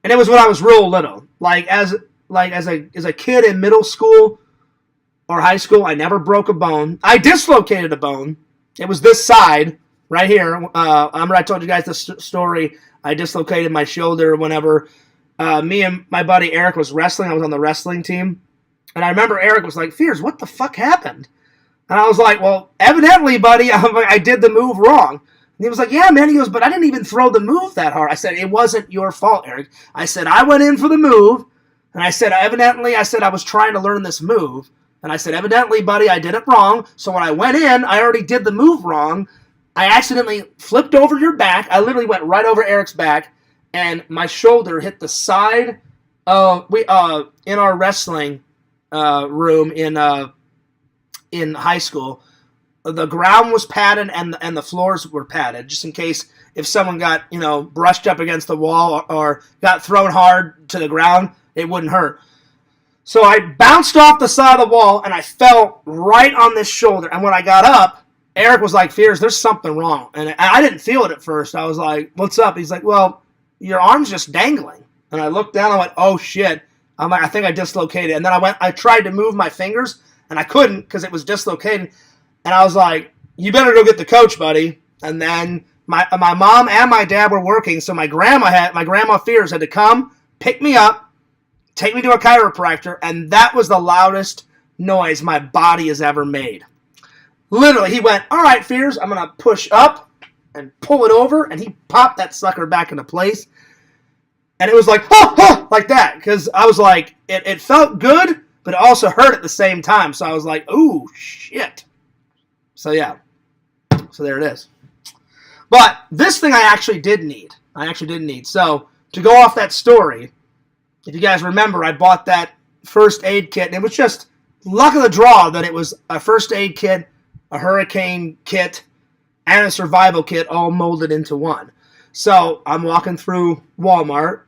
it was when I was real little. As a kid in middle school or high school, I never broke a bone. I dislocated a bone. It was this side right here. Remember I told you guys this story. I dislocated my shoulder whenever me and my buddy Eric was wrestling. I was on the wrestling team. And I remember Eric was like, Fears, what the fuck happened? And I was like, well, evidently, buddy, I did the move wrong. And he was like, yeah, man. He goes, but I didn't even throw the move that hard. I said, it wasn't your fault, Eric. I said, I went in for the move. And I said, evidently, I was trying to learn this move. And I said, evidently, buddy, I did it wrong. So when I went in, I already did the move wrong. I accidentally flipped over your back. I literally went right over Eric's back. And my shoulder hit the side of, in our wrestling room in high school. The ground was padded and the floors were padded, just in case if someone got, brushed up against the wall or got thrown hard to the ground, it wouldn't hurt. So I bounced off the side of the wall and I fell right on this shoulder. And when I got up, Eric was like, Fears, there's something wrong. And I didn't feel it at first. I was like, what's up? He's like, well, your arm's just dangling. And I looked down and I went, oh shit. I'm like, I think I dislocated. And then I tried to move my fingers and I couldn't because it was dislocated. And I was like, you better go get the coach, buddy. And then my mom and my dad were working, so my grandma Fears had to come, pick me up, take me to a chiropractor, and that was the loudest noise my body has ever made. Literally, he went, all right, Fears, I'm going to push up and pull it over, and he popped that sucker back into place. And it was like, like that, because I was like, it felt good, but it also hurt at the same time. So I was like, ooh, shit. So yeah, so there it is. But this thing I actually did need. So to go off that story, if you guys remember, I bought that first aid kit, and it was just luck of the draw that it was a first aid kit, a hurricane kit, and a survival kit all molded into one. So I'm walking through Walmart,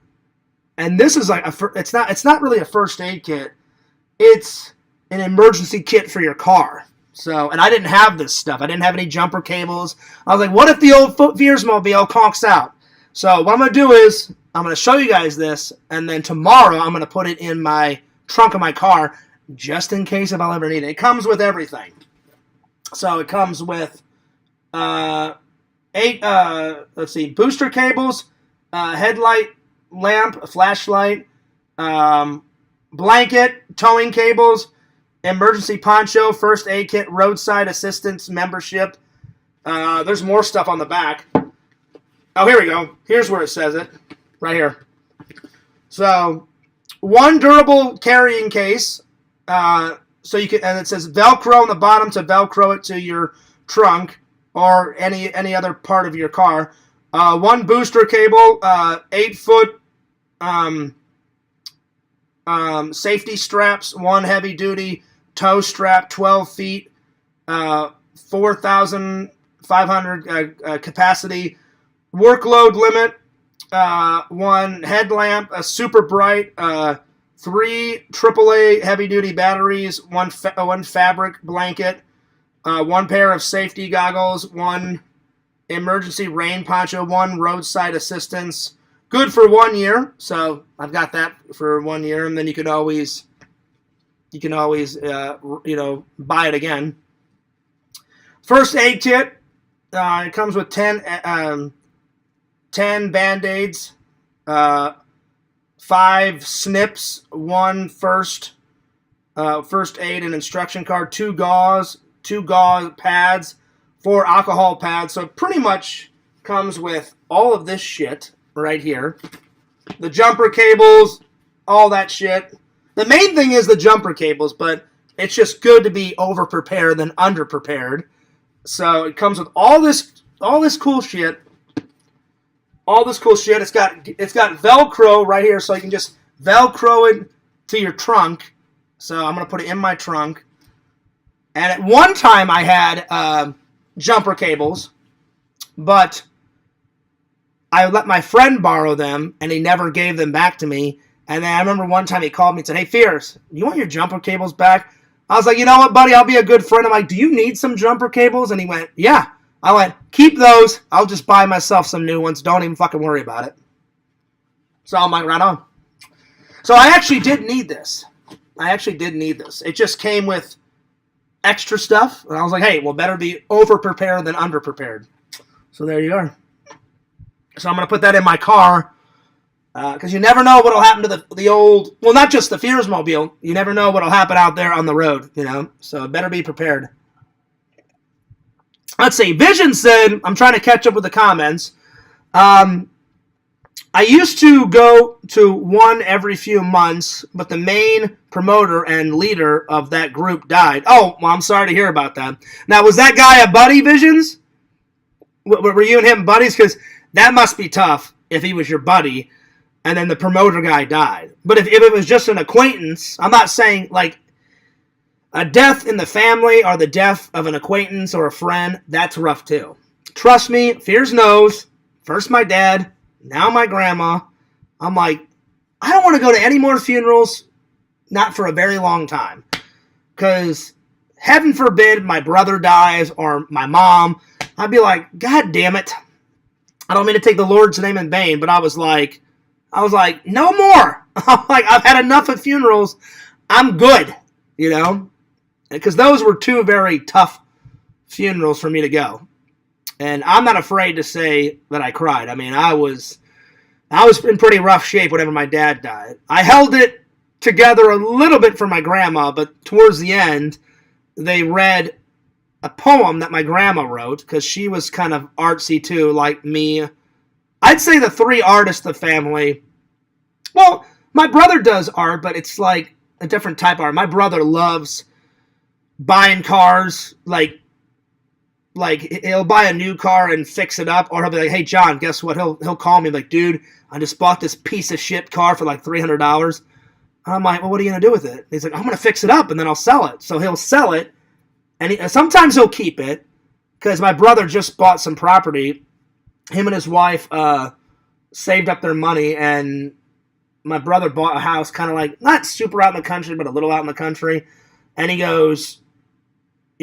and this is like it's not really a first aid kit. It's an emergency kit for your car. So, and I didn't have this stuff. I didn't have any jumper cables. I was like, what if the old Fearsmobile conks out? So what I'm going to do is I'm going to show you guys this, and then tomorrow I'm going to put it in my trunk of my car just in case if I'll ever need it. It comes with everything. So it comes with 8 booster cables, headlight lamp, a flashlight, blanket, towing cables, emergency poncho, first aid kit, roadside assistance membership. There's more stuff on the back. Oh, here we go. Here's where it says it. Right here. So, one durable carrying case. So you can, and it says Velcro on the bottom to Velcro it to your trunk or any other part of your car. One booster cable, 8-foot safety straps, one heavy duty tow strap, 12 feet, 4,500 capacity, workload limit, one headlamp, a super bright, 3 AAA heavy duty batteries, one fabric blanket, one pair of safety goggles, one emergency rain poncho, one roadside assistance. Good for 1 year, so I've got that for 1 year, and then you can always buy it again. First aid kit. It comes with 10 Band-Aids, 5 snips, 1 first aid and instruction card, 2 gauze pads, 4 alcohol pads. So it pretty much comes with all of this shit right here. The jumper cables, all that shit. The main thing is the jumper cables, but it's just good to be over-prepared than under-prepared. So it comes with all this cool shit. All this cool shit. It's got Velcro right here, so you can just Velcro it to your trunk. So I'm going to put it in my trunk. And at one time I had jumper cables, but I let my friend borrow them, and he never gave them back to me. And then I remember one time he called me and said, "Hey, Fierce, you want your jumper cables back?" I was like, "You know what, buddy? I'll be a good friend." I'm like, "Do you need some jumper cables?" And he went, "Yeah." I went, "Keep those. I'll just buy myself some new ones. Don't even fucking worry about it." So I'm like, right on. So I actually did need this. It just came with extra stuff. And I was like, hey, well, better be over-prepared than under-prepared. So there you are. So I'm going to put that in my car. Because you never know what will happen to the old... Well, not just the Fearsmobile. You never know what will happen out there on the road, So better be prepared. Let's see. Vision said... I'm trying to catch up with the comments. I used to go to one every few months, but the main promoter and leader of that group died. Oh, well, I'm sorry to hear about that. Now, was that guy a buddy, Visions? Were you and him buddies? Because that must be tough if he was your buddy and then the promoter guy died. But if it was just an acquaintance, I'm not saying, like, a death in the family or the death of an acquaintance or a friend, that's rough too. Trust me, Fears knows. First my dad, now my grandma. I'm like, I don't want to go to any more funerals, not for a very long time. Because heaven forbid my brother dies or my mom. I'd be like, God damn it. I don't mean to take the Lord's name in vain, but I was like, no more. I'm like, I've had enough of funerals. I'm good, Because those were two very tough funerals for me to go. And I'm not afraid to say that I cried. I mean, I was in pretty rough shape whenever my dad died. I held it together a little bit for my grandma, but towards the end, they read a poem that my grandma wrote, because she was kind of artsy too, like me. I'd say the three artists of the family. Well, my brother does art, but it's like a different type of art. My brother loves buying cars, like he'll buy a new car and fix it up, or he'll be like, hey, John, guess what? He'll call me like, dude, I just bought this piece of shit car for like $300. I'm like, well, what are you going to do with it? He's like, I'm going to fix it up and then I'll sell it. So he'll sell it, and sometimes he'll keep it, because my brother just bought some property. Him and his wife saved up their money, and my brother bought a house kind of like, not super out in the country, but a little out in the country. And he goes...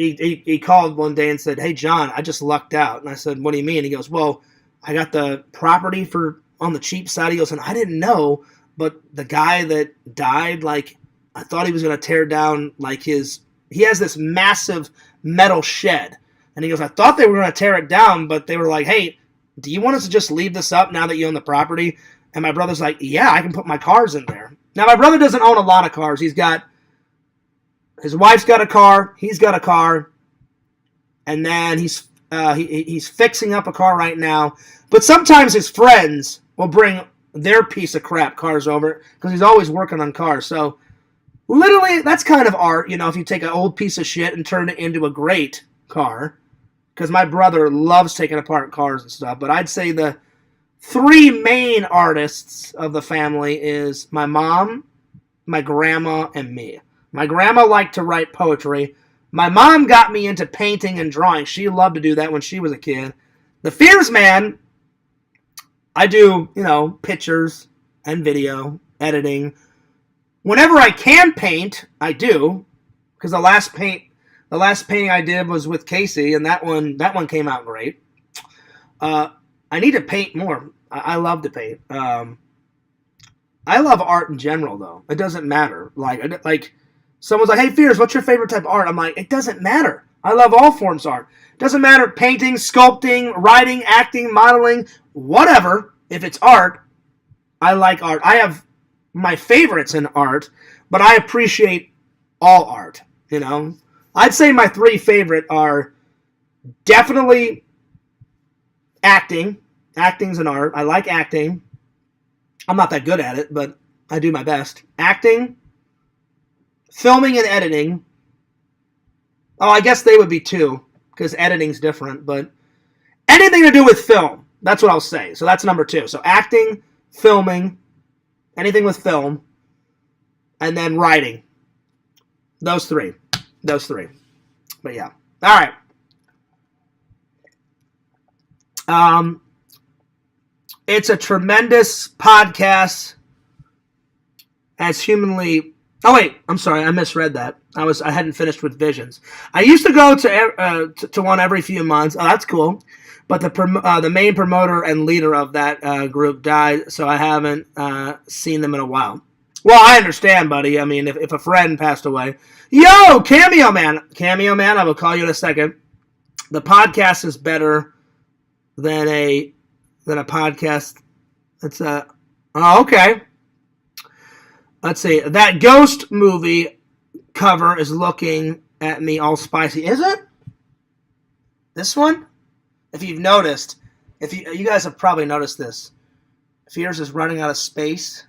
He called one day and said, hey, John, I just lucked out. And I said, what do you mean? He goes, well, I got the property for on the cheap side. He goes, and I didn't know, but the guy that died, like, I thought he was going to tear down, like, he has this massive metal shed. And he goes, I thought they were going to tear it down, but they were like, hey, do you want us to just leave this up now that you own the property? And my brother's like, yeah, I can put my cars in there. Now, my brother doesn't own a lot of cars. His wife's got a car. He's got a car. And then he's fixing up a car right now. But sometimes his friends will bring their piece of crap cars over, because he's always working on cars. So literally, that's kind of art, if you take an old piece of shit and turn it into a great car. because my brother loves taking apart cars and stuff. But I'd say the three main artists of the family is my mom, my grandma, and me. My grandma liked to write poetry. My mom got me into painting and drawing. She loved to do that when she was a kid. The Fears Man, I do, pictures and video, editing. Whenever I can paint, I do, because the last painting I did was with Casey, and that one came out great. I need to paint more. I love to paint. I love art in general, though. It doesn't matter. Like someone's like, "Hey, Fears, what's your favorite type of art?" I'm like, it doesn't matter. I love all forms of art. It doesn't matter, painting, sculpting, writing, acting, modeling, whatever. If it's art, I like art. I have my favorites in art, but I appreciate all art, I'd say my three favorite are definitely acting. Acting's an art. I like acting. I'm not that good at it, but I do my best. Acting, filming, and editing. Oh, I guess they would be two, because editing's different, but anything to do with film. That's what I'll say. So that's number two. So acting, filming, anything with film, and then writing. Those three. But yeah. All right. It's a tremendous podcast as humanly... Oh, wait. I'm sorry. I misread that. I hadn't finished with Visions. I used to go to one every few months. Oh, that's cool. But the main promoter and leader of that group died, so I haven't seen them in a while. Well, I understand, buddy. I mean, if a friend passed away. Yo, Cameo Man, I will call you in a second. The podcast is better than a podcast. It's oh, okay. Let's see. That Ghost movie cover is looking at me all spicy. Is it? This one? If you've noticed, you guys have probably noticed this. Fears is running out of space.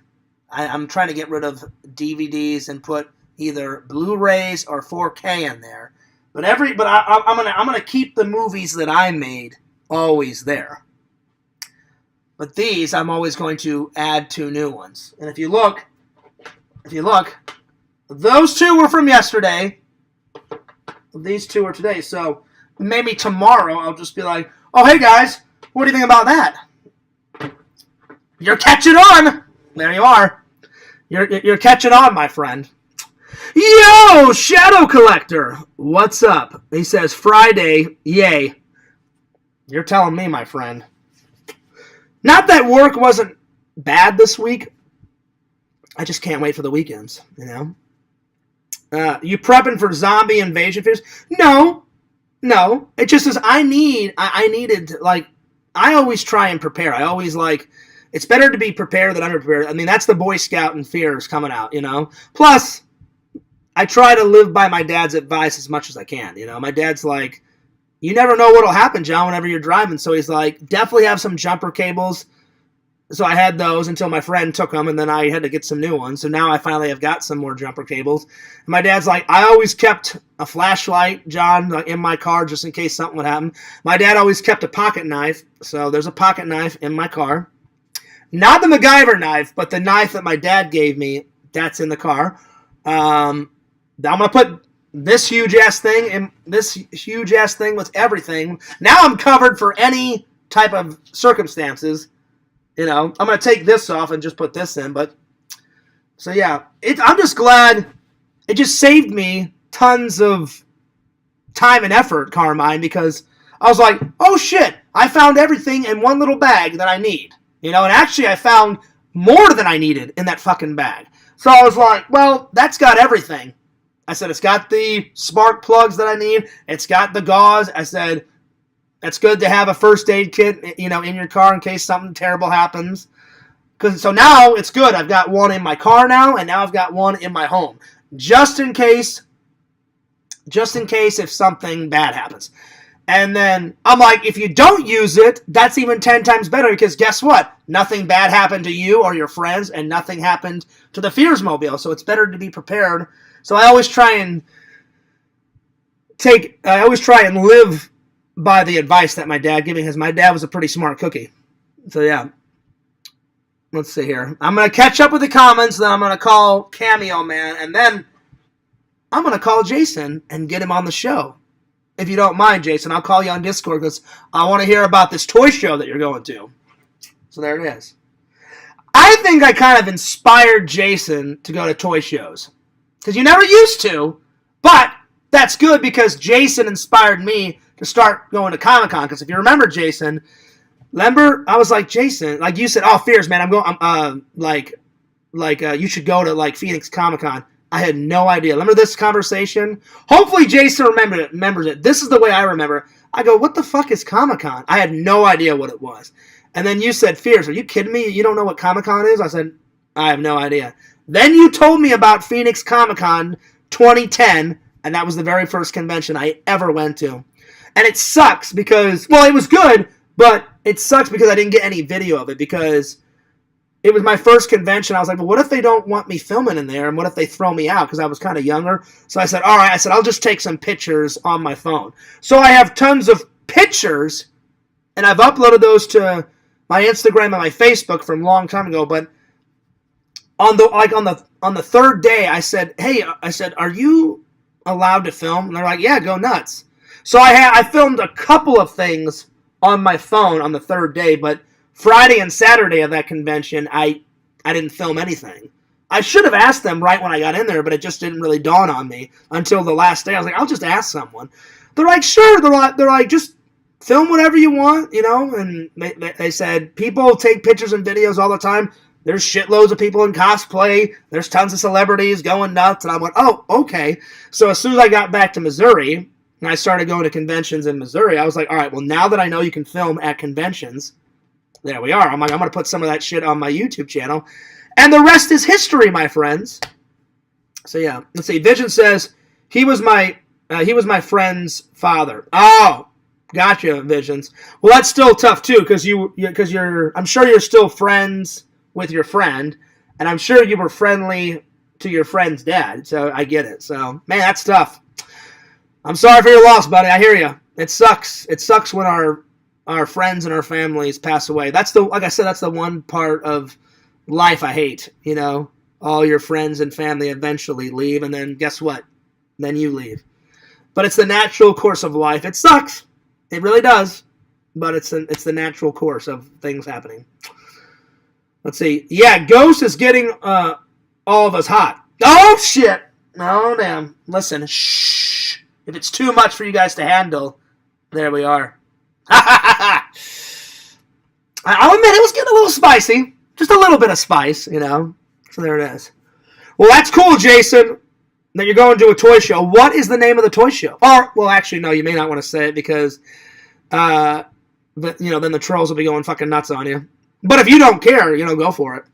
I'm trying to get rid of DVDs and put either Blu-rays or 4K in there. But I'm gonna keep the movies that I made always there. But these I'm always going to add two new ones. And if you look, those two were from yesterday. These two are today. So maybe tomorrow I'll just be like, "Oh, hey guys, what do you think about that?" You're catching on. There you are. You're catching on, my friend. Yo, Shadow Collector, what's up? He says Friday, yay. You're telling me, my friend. Not that work wasn't bad this week. I just can't wait for the weekends, You prepping for zombie invasion fears? No. It just is I always try and prepare. I always it's better to be prepared than underprepared. I mean, that's the Boy Scout and fears coming out, Plus, I try to live by my dad's advice as much as I can, My dad's like, you never know what'll happen, John, whenever you're driving. So he's like, definitely have some jumper cables. So I had those until my friend took them, and then I had to get some new ones. So now I finally have got some more jumper cables. And my dad's like, I always kept a flashlight, John, in my car just in case something would happen. My dad always kept a pocket knife. So there's a pocket knife in my car. Not the MacGyver knife, but the knife that my dad gave me, that's in the car. I'm going to put this huge-ass thing with everything. Now I'm covered for any type of circumstances. I'm going to take this off and just put this in. But so, yeah, I'm just glad it just saved me tons of time and effort, Carmine, because I was like, oh, shit, I found everything in one little bag that I need. And actually I found more than I needed in that fucking bag. So I was like, well, that's got everything. I said, it's got the spark plugs that I need. It's got the gauze. I said, it's good to have a first aid kit, in your car in case something terrible happens. So now it's good. I've got one in my car now, and now I've got one in my home. Just in case if something bad happens. And then I'm like, if you don't use it, that's even 10 times better, because guess what? Nothing bad happened to you or your friends, and nothing happened to the Fears Mobile. So it's better to be prepared. So I always try and live by the advice that my dad gave me, because my dad was a pretty smart cookie. So, yeah. Let's see here. I'm going to catch up with the comments, then I'm going to call Cameo Man, and then I'm going to call Jason and get him on the show. If you don't mind, Jason, I'll call you on Discord because I want to hear about this toy show that you're going to. So there it is. I think I kind of inspired Jason to go to toy shows. Because you never used to, but that's good because Jason inspired me to start going to Comic-Con. Because if you remember, Jason, I was like, Jason, like you said, oh, Fears, man, you should go to, like, Phoenix Comic-Con. I had no idea. Remember this conversation? Hopefully Jason remembers it. This is the way I remember. I go, what the fuck is Comic-Con? I had no idea what it was. And then you said, Fears, are you kidding me? You don't know what Comic-Con is? I said, I have no idea. Then you told me about Phoenix Comic-Con 2010, and that was the very first convention I ever went to. And it sucks because, well, it was good, but it sucks because I didn't get any video of it because it was my first convention. I was like, well, what if they don't want me filming in there? And what if they throw me out? Because I was kind of younger. So I said, all right. I said, I'll just take some pictures on my phone. So I have tons of pictures, and I've uploaded those to my Instagram and my Facebook from a long time ago. But on the third day, I said, hey, are you allowed to film? And they're like, yeah, go nuts. So I filmed a couple of things on my phone on the third day, but Friday and Saturday of that convention, I didn't film anything. I should have asked them right when I got in there, but it just didn't really dawn on me until the last day. I was like, I'll just ask someone. They're like, sure. They're like, just film whatever you want, you know? And they said, people take pictures and videos all the time. There's shitloads of people in cosplay. There's tons of celebrities going nuts. And I went, oh, okay. So as soon as I got back to Missouri, and I started going to conventions in Missouri, I was like, all right, well, now that I know you can film at conventions, there we are. I'm like, I'm going to put some of that shit on my YouTube channel. And the rest is history, my friends. So, yeah. Let's see. Vision says, he was my friend's father. Oh, gotcha, Visions. Well, that's still tough, too, because I'm sure you're still friends with your friend, and I'm sure you were friendly to your friend's dad. So, I get it. So, man, that's tough. I'm sorry for your loss, buddy. I hear you. It sucks. It sucks when our friends and our families pass away. Like I said, that's the one part of life I hate, you know. All your friends and family eventually leave, and then guess what? Then you leave. But it's the natural course of life. It sucks. It really does. But it's the natural course of things happening. Let's see. Yeah, Ghost is getting all of us hot. Oh, shit. Oh, damn. Listen. Shh. If it's too much for you guys to handle, there we are. I'll admit it was getting a little spicy. Just a little bit of spice, you know. So there it is. Well, that's cool, Jason, that you're going to a toy show. What is the name of the toy show? Or, well, actually, no, you may not want to say it because, then the trolls will be going fucking nuts on you. But if you don't care, go for it.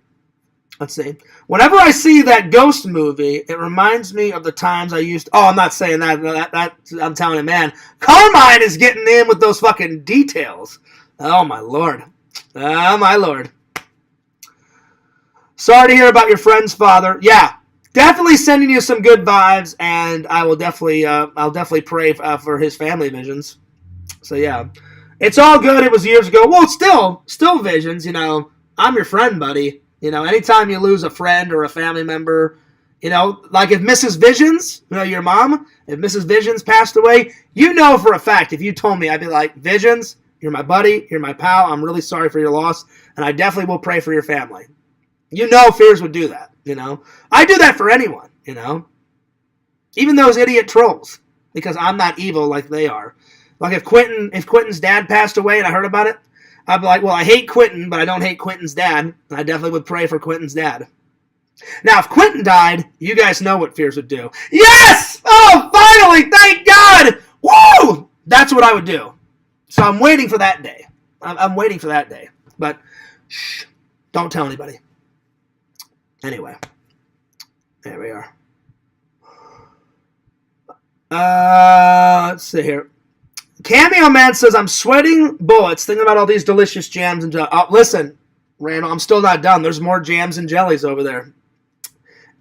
Let's see. Whenever I see that Ghost movie, it reminds me of the times I used... Oh, I'm not saying that. I'm telling you, man. Carmine is getting in with those fucking details. Oh, my Lord. Oh, my Lord. Sorry to hear about your friend's father. Yeah, definitely sending you some good vibes, and I will definitely pray for his family, Visions. So, yeah. It's all good. It was years ago. Well, still Visions, I'm your friend, buddy. Anytime you lose a friend or a family member, like if Mrs. Visions, your mom, if Mrs. Visions passed away, for a fact, if you told me, I'd be like, Visions, you're my buddy, you're my pal, I'm really sorry for your loss, and I definitely will pray for your family. Fears would do that, I do that for anyone, even those idiot trolls, because I'm not evil like they are. Like if Quentin's dad passed away and I heard about it, I'd be like, well, I hate Quentin, but I don't hate Quentin's dad. I definitely would pray for Quentin's dad. Now, if Quentin died, you guys know what Fears would do. Yes! Oh, finally! Thank God! Woo! That's what I would do. So I'm waiting for that day. I'm waiting for that day. But, shh, don't tell anybody. Anyway, there we are. Let's see here. Cameo Man says, I'm sweating bullets thinking about all these delicious jams and jellies. Oh, listen, Randall, I'm still not done. There's more jams and jellies over there.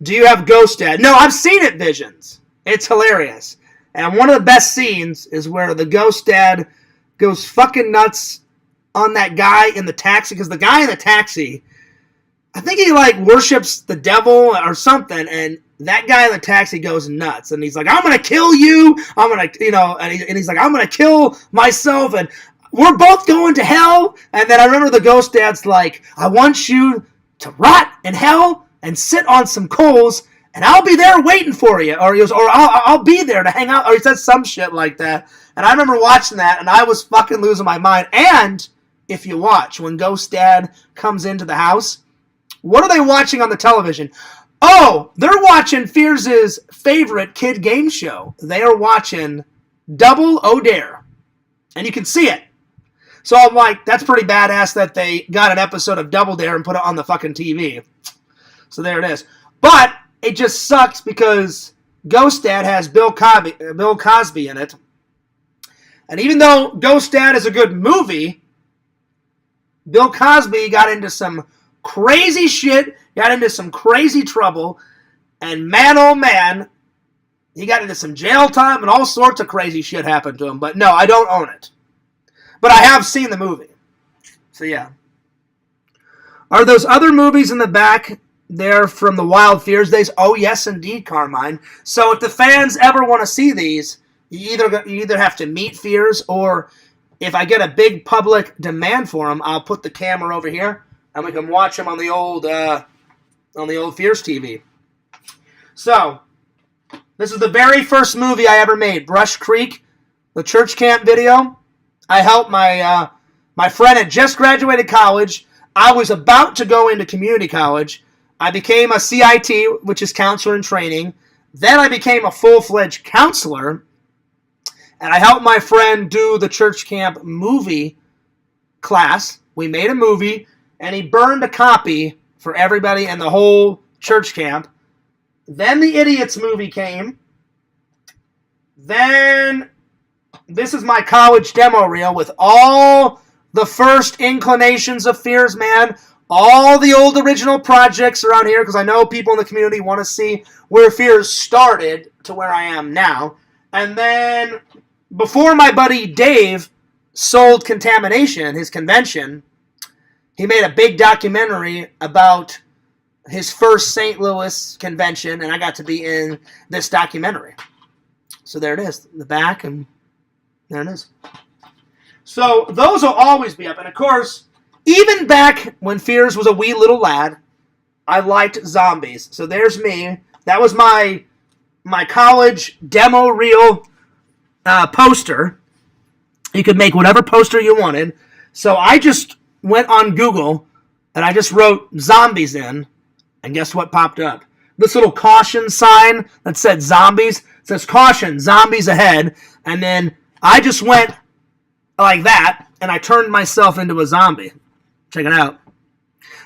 Do you have Ghost Dad? No, I've seen it, Visions. It's hilarious. And one of the best scenes is where the Ghost Dad goes fucking nuts on that guy in the taxi, because the guy in the taxi, I think he like worships the devil or something, and that guy in the taxi goes nuts, and he's like, I'm gonna kill you, I'm gonna, and he's like, I'm gonna kill myself, and we're both going to hell. And then I remember the ghost dad's like, I want you to rot in hell and sit on some coals, and I'll be there waiting for you, or he goes, or I'll be there to hang out, or he said some shit like that. And I remember watching that, and I was fucking losing my mind. And if you watch, when Ghost Dad comes into the house, what are they watching on the television? Oh, they're watching Fears' favorite kid game show. They are watching Double O Dare. And you can see it. So I'm like, that's pretty badass that they got an episode of Double Dare and put it on the fucking TV. So there it is. But it just sucks because Ghost Dad has Bill Cosby in it. And even though Ghost Dad is a good movie, Bill Cosby got into some crazy shit, got into some crazy trouble, and man, oh man, he got into some jail time and all sorts of crazy shit happened to him. But no, I don't own it. But I have seen the movie. So yeah. Are those other movies in the back there from the Wild Fears days? Oh yes, indeed, Carmine. So if the fans ever want to see these, you either have to meet Fears, or if I get a big public demand for them, I'll put the camera over here and we can watch them on the old Fears TV. So this is the very first movie I ever made, Brush Creek, the church camp video. I helped my friend had just graduated college. I was about to go into community college. I became a CIT, which is counselor in training. Then I became a full-fledged counselor. And I helped my friend do the church camp movie class. We made a movie, and he burned a copy for everybody in the whole church camp. Then the Idiots movie came. Then this is my college demo reel with all the first inclinations of Fears, man. All the old original projects around here, because I know people in the community want to see where Fears started to where I am now. And then before my buddy Dave sold Contamination, his convention, he made a big documentary about his first St. Louis convention, and I got to be in this documentary. So there it is, the back, and there it is. So those will always be up. And of course, even back when Fears was a wee little lad, I liked zombies. So there's me. That was my college demo reel poster. You could make whatever poster you wanted. So I just went on Google and I just wrote zombies in, and guess what popped up? This little caution sign that said zombies. It says caution, zombies ahead. And then I just went like that, and I turned myself into a zombie. Check it out.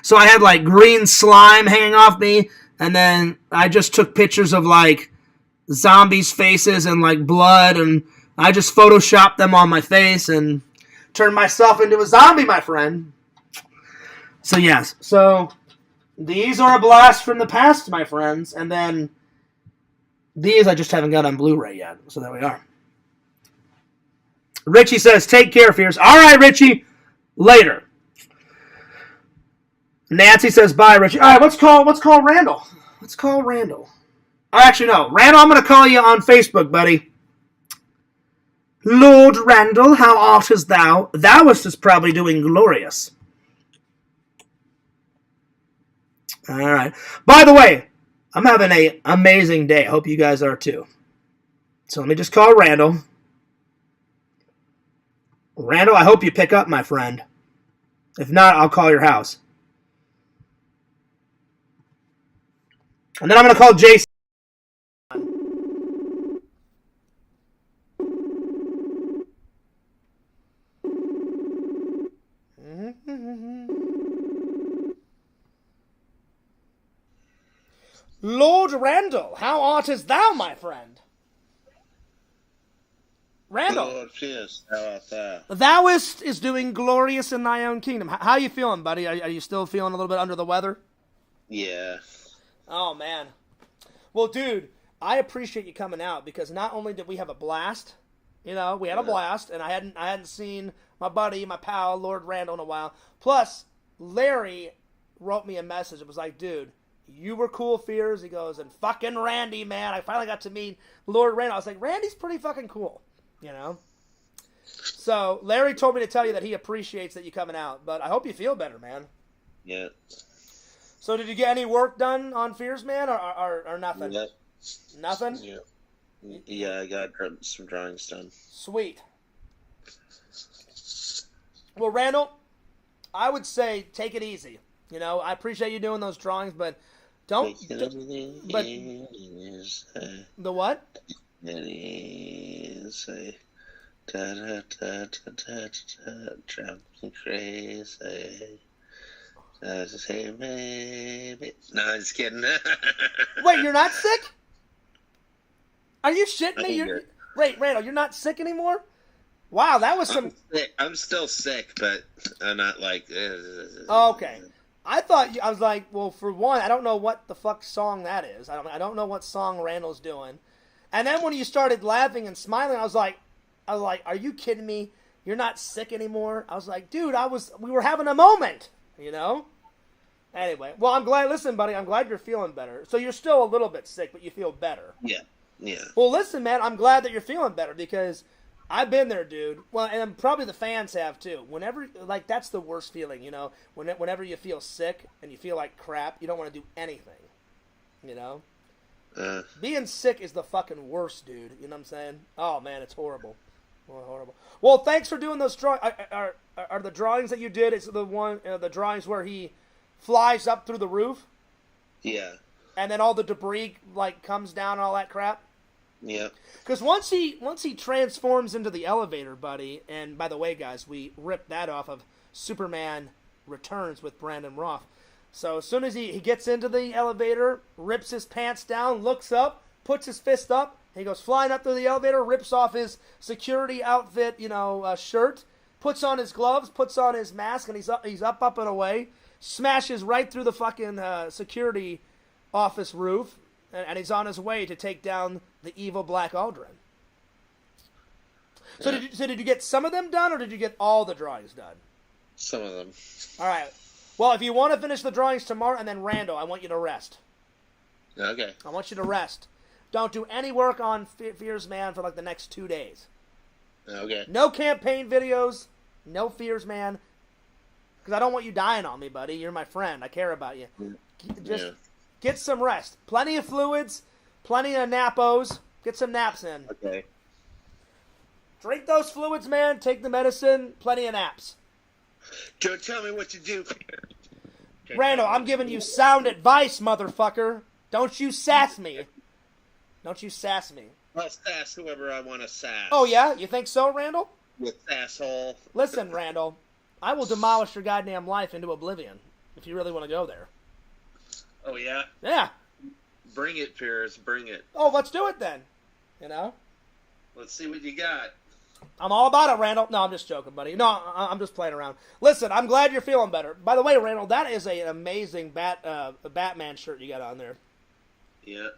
So I had like green slime hanging off me, and then I just took pictures of like zombies' faces and like blood, and I just photoshopped them on my face and turned myself into a zombie, my friend. So yes, so these are a blast from the past, my friends, and then these I just haven't got on Blu-ray yet, so there we are. Richie says, take care, Fears. All right, Richie, later. Nancy says, bye, Richie. All right, let's call Randall. Let's call Randall. Actually, no. Randall, I'm going to call you on Facebook, buddy. Lord Randall, how art is thou? Thou wast probably doing glorious. All right. By the way, I'm having an amazing day. I hope you guys are too. So let me just call Randall. Randall, I hope you pick up, my friend. If not, I'll call your house. And then I'm going to call Jason. Lord Randall, how art is thou, my friend? Randall. Lord Fierce, how art thou? Thou is doing glorious in thy own kingdom. How you feeling, buddy? Are you still feeling a little bit under the weather? Yeah. Oh, man. Well, dude, I appreciate you coming out because not only did we have a blast, You know, we had a blast, and I hadn't seen my buddy, my pal, Lord Randall, in a while. Plus, Larry wrote me a message. It was like, dude, you were cool, Fears. He goes, and fucking Randy, man. I finally got to meet Lord Randall. I was like, Randy's pretty fucking cool, you know? So, Larry told me to tell you that he appreciates that you coming out, but I hope you feel better, man. Yeah. So, did you get any work done on Fears, man, or nothing? Yep. Nothing? Yeah. Yeah, I got some drawings done. Sweet. Well, Randall, I would say take it easy. You know, I appreciate you doing those drawings, but don't. But the what? Crazy. Say maybe. No, I'm just kidding. Wait, you're not sick? Are you shitting me? Wait, Randall, you're not sick anymore? Wow, that was some. I'm still sick, but I'm not like. Okay. I was like, well, for one, I don't know what the fuck song that is. I don't know what song Randall's doing. And then when you started laughing and smiling, I was like, are you kidding me? You're not sick anymore? I was like, dude, we were having a moment, you know? Anyway, well, I'm glad, listen, buddy, I'm glad you're feeling better. So you're still a little bit sick, but you feel better. Yeah, yeah. Well, listen, man, I'm glad that you're feeling better because I've been there, dude. Well, and probably the fans have, too. Whenever, like, that's the worst feeling, you know? Whenever you feel sick and you feel like crap, you don't want to do anything, you know? Being sick is the fucking worst, dude. You know what I'm saying? Oh, man, it's horrible. Oh, horrible. Well, thanks for doing those drawings. Are the drawings that you did, it's the drawings where he flies up through the roof? Yeah. And then all the debris, like, comes down and all that crap? Yeah. Because once he transforms into the elevator, buddy, and by the way, guys, we ripped that off of Superman Returns with Brandon Roth. So as soon as he gets into the elevator, rips his pants down, looks up, puts his fist up, he goes flying up through the elevator, rips off his security outfit, shirt, puts on his gloves, puts on his mask, and he's up and away, smashes right through the fucking security office roof, and he's on his way to take down the evil Black Aldrin. So did you get some of them done, or did you get all the drawings done? Some of them. All right. Well, if you want to finish the drawings tomorrow, and then Randall, I want you to rest. Okay. I want you to rest. Don't do any work on Fears Man for like the next 2 days. Okay. No campaign videos. No Fears Man. Because I don't want you dying on me, buddy. You're my friend. I care about you. Just get some rest. Plenty of fluids. Plenty of nappos. Get some naps in. Okay. Drink those fluids, man. Take the medicine. Plenty of naps. Don't tell me what to do. Randall, I'm giving you sound advice, motherfucker. Don't you sass me. Don't you sass me. I'll sass whoever I want to sass. Oh, yeah? You think so, Randall? With asshole. Listen, Randall, I will demolish your goddamn life into oblivion if you really want to go there. Oh, yeah? Yeah. Bring it, Piers. Bring it. Oh, let's do it then. You know? Let's see what you got. I'm all about it, Randall. No, I'm just joking, buddy. No, I'm just playing around. Listen, I'm glad you're feeling better. By the way, Randall, that is an amazing Batman shirt you got on there. Yeah.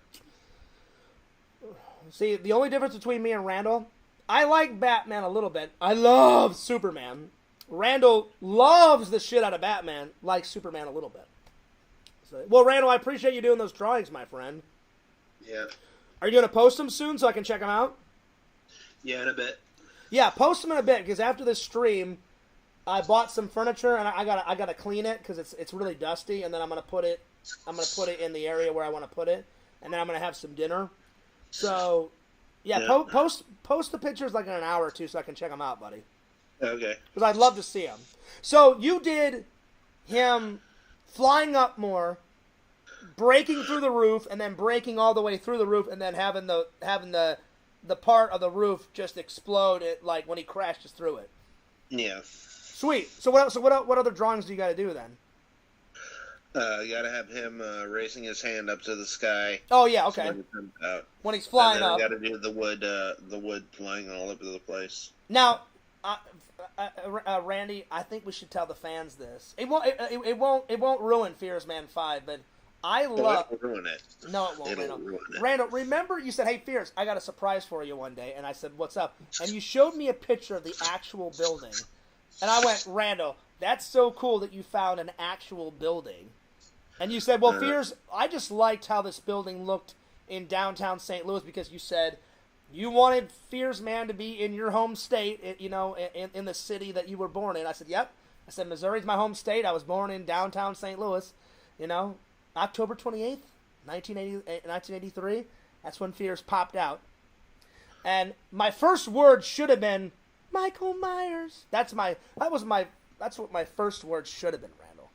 See, the only difference between me and Randall, I like Batman a little bit. I love Superman. Randall loves the shit out of Batman, likes Superman a little bit. So, well, Randall, I appreciate you doing those drawings, my friend. Yeah. Are you going to post them soon so I can check them out? Yeah, in a bit. Yeah, post them in a bit, because after this stream, I bought some furniture, and I gotta clean it, because it's really dusty, and then I'm gonna put it in the area where I want to put it, and then I'm gonna have some dinner. So, yeah. Post the pictures like in an hour or two so I can check them out, buddy. Okay. Because I'd love to see them. So, you did him flying up more, breaking through the roof, and then breaking all the way through the roof, and then having the part of the roof just explode like when he crashes through it. Yeah. Sweet. So what other drawings do you got to do then? You gotta have him raising his hand up to the sky. Oh yeah, okay. When he's flying up. You gotta do the wood flying all over the place. Now, Randy, I think we should tell the fans this. It won't ruin Fears Man 5, but I love... It'll ruin it. No, it won't, It'll Randall. ruin it. Randall, remember you said, hey, Fierce, I got a surprise for you one day. And I said, what's up? And you showed me a picture of the actual building. And I went, Randall, that's so cool that you found an actual building. And you said, well, Fierce, I just liked how this building looked in downtown St. Louis because you said you wanted Fierce, man, to be in your home state, in the city that you were born in. I said, yep. I said, Missouri's my home state. I was born in downtown St. Louis, October 28th, 1983. That's when Fierce popped out. And my first word should have been Michael Myers. That's what my first word should have been, Randall.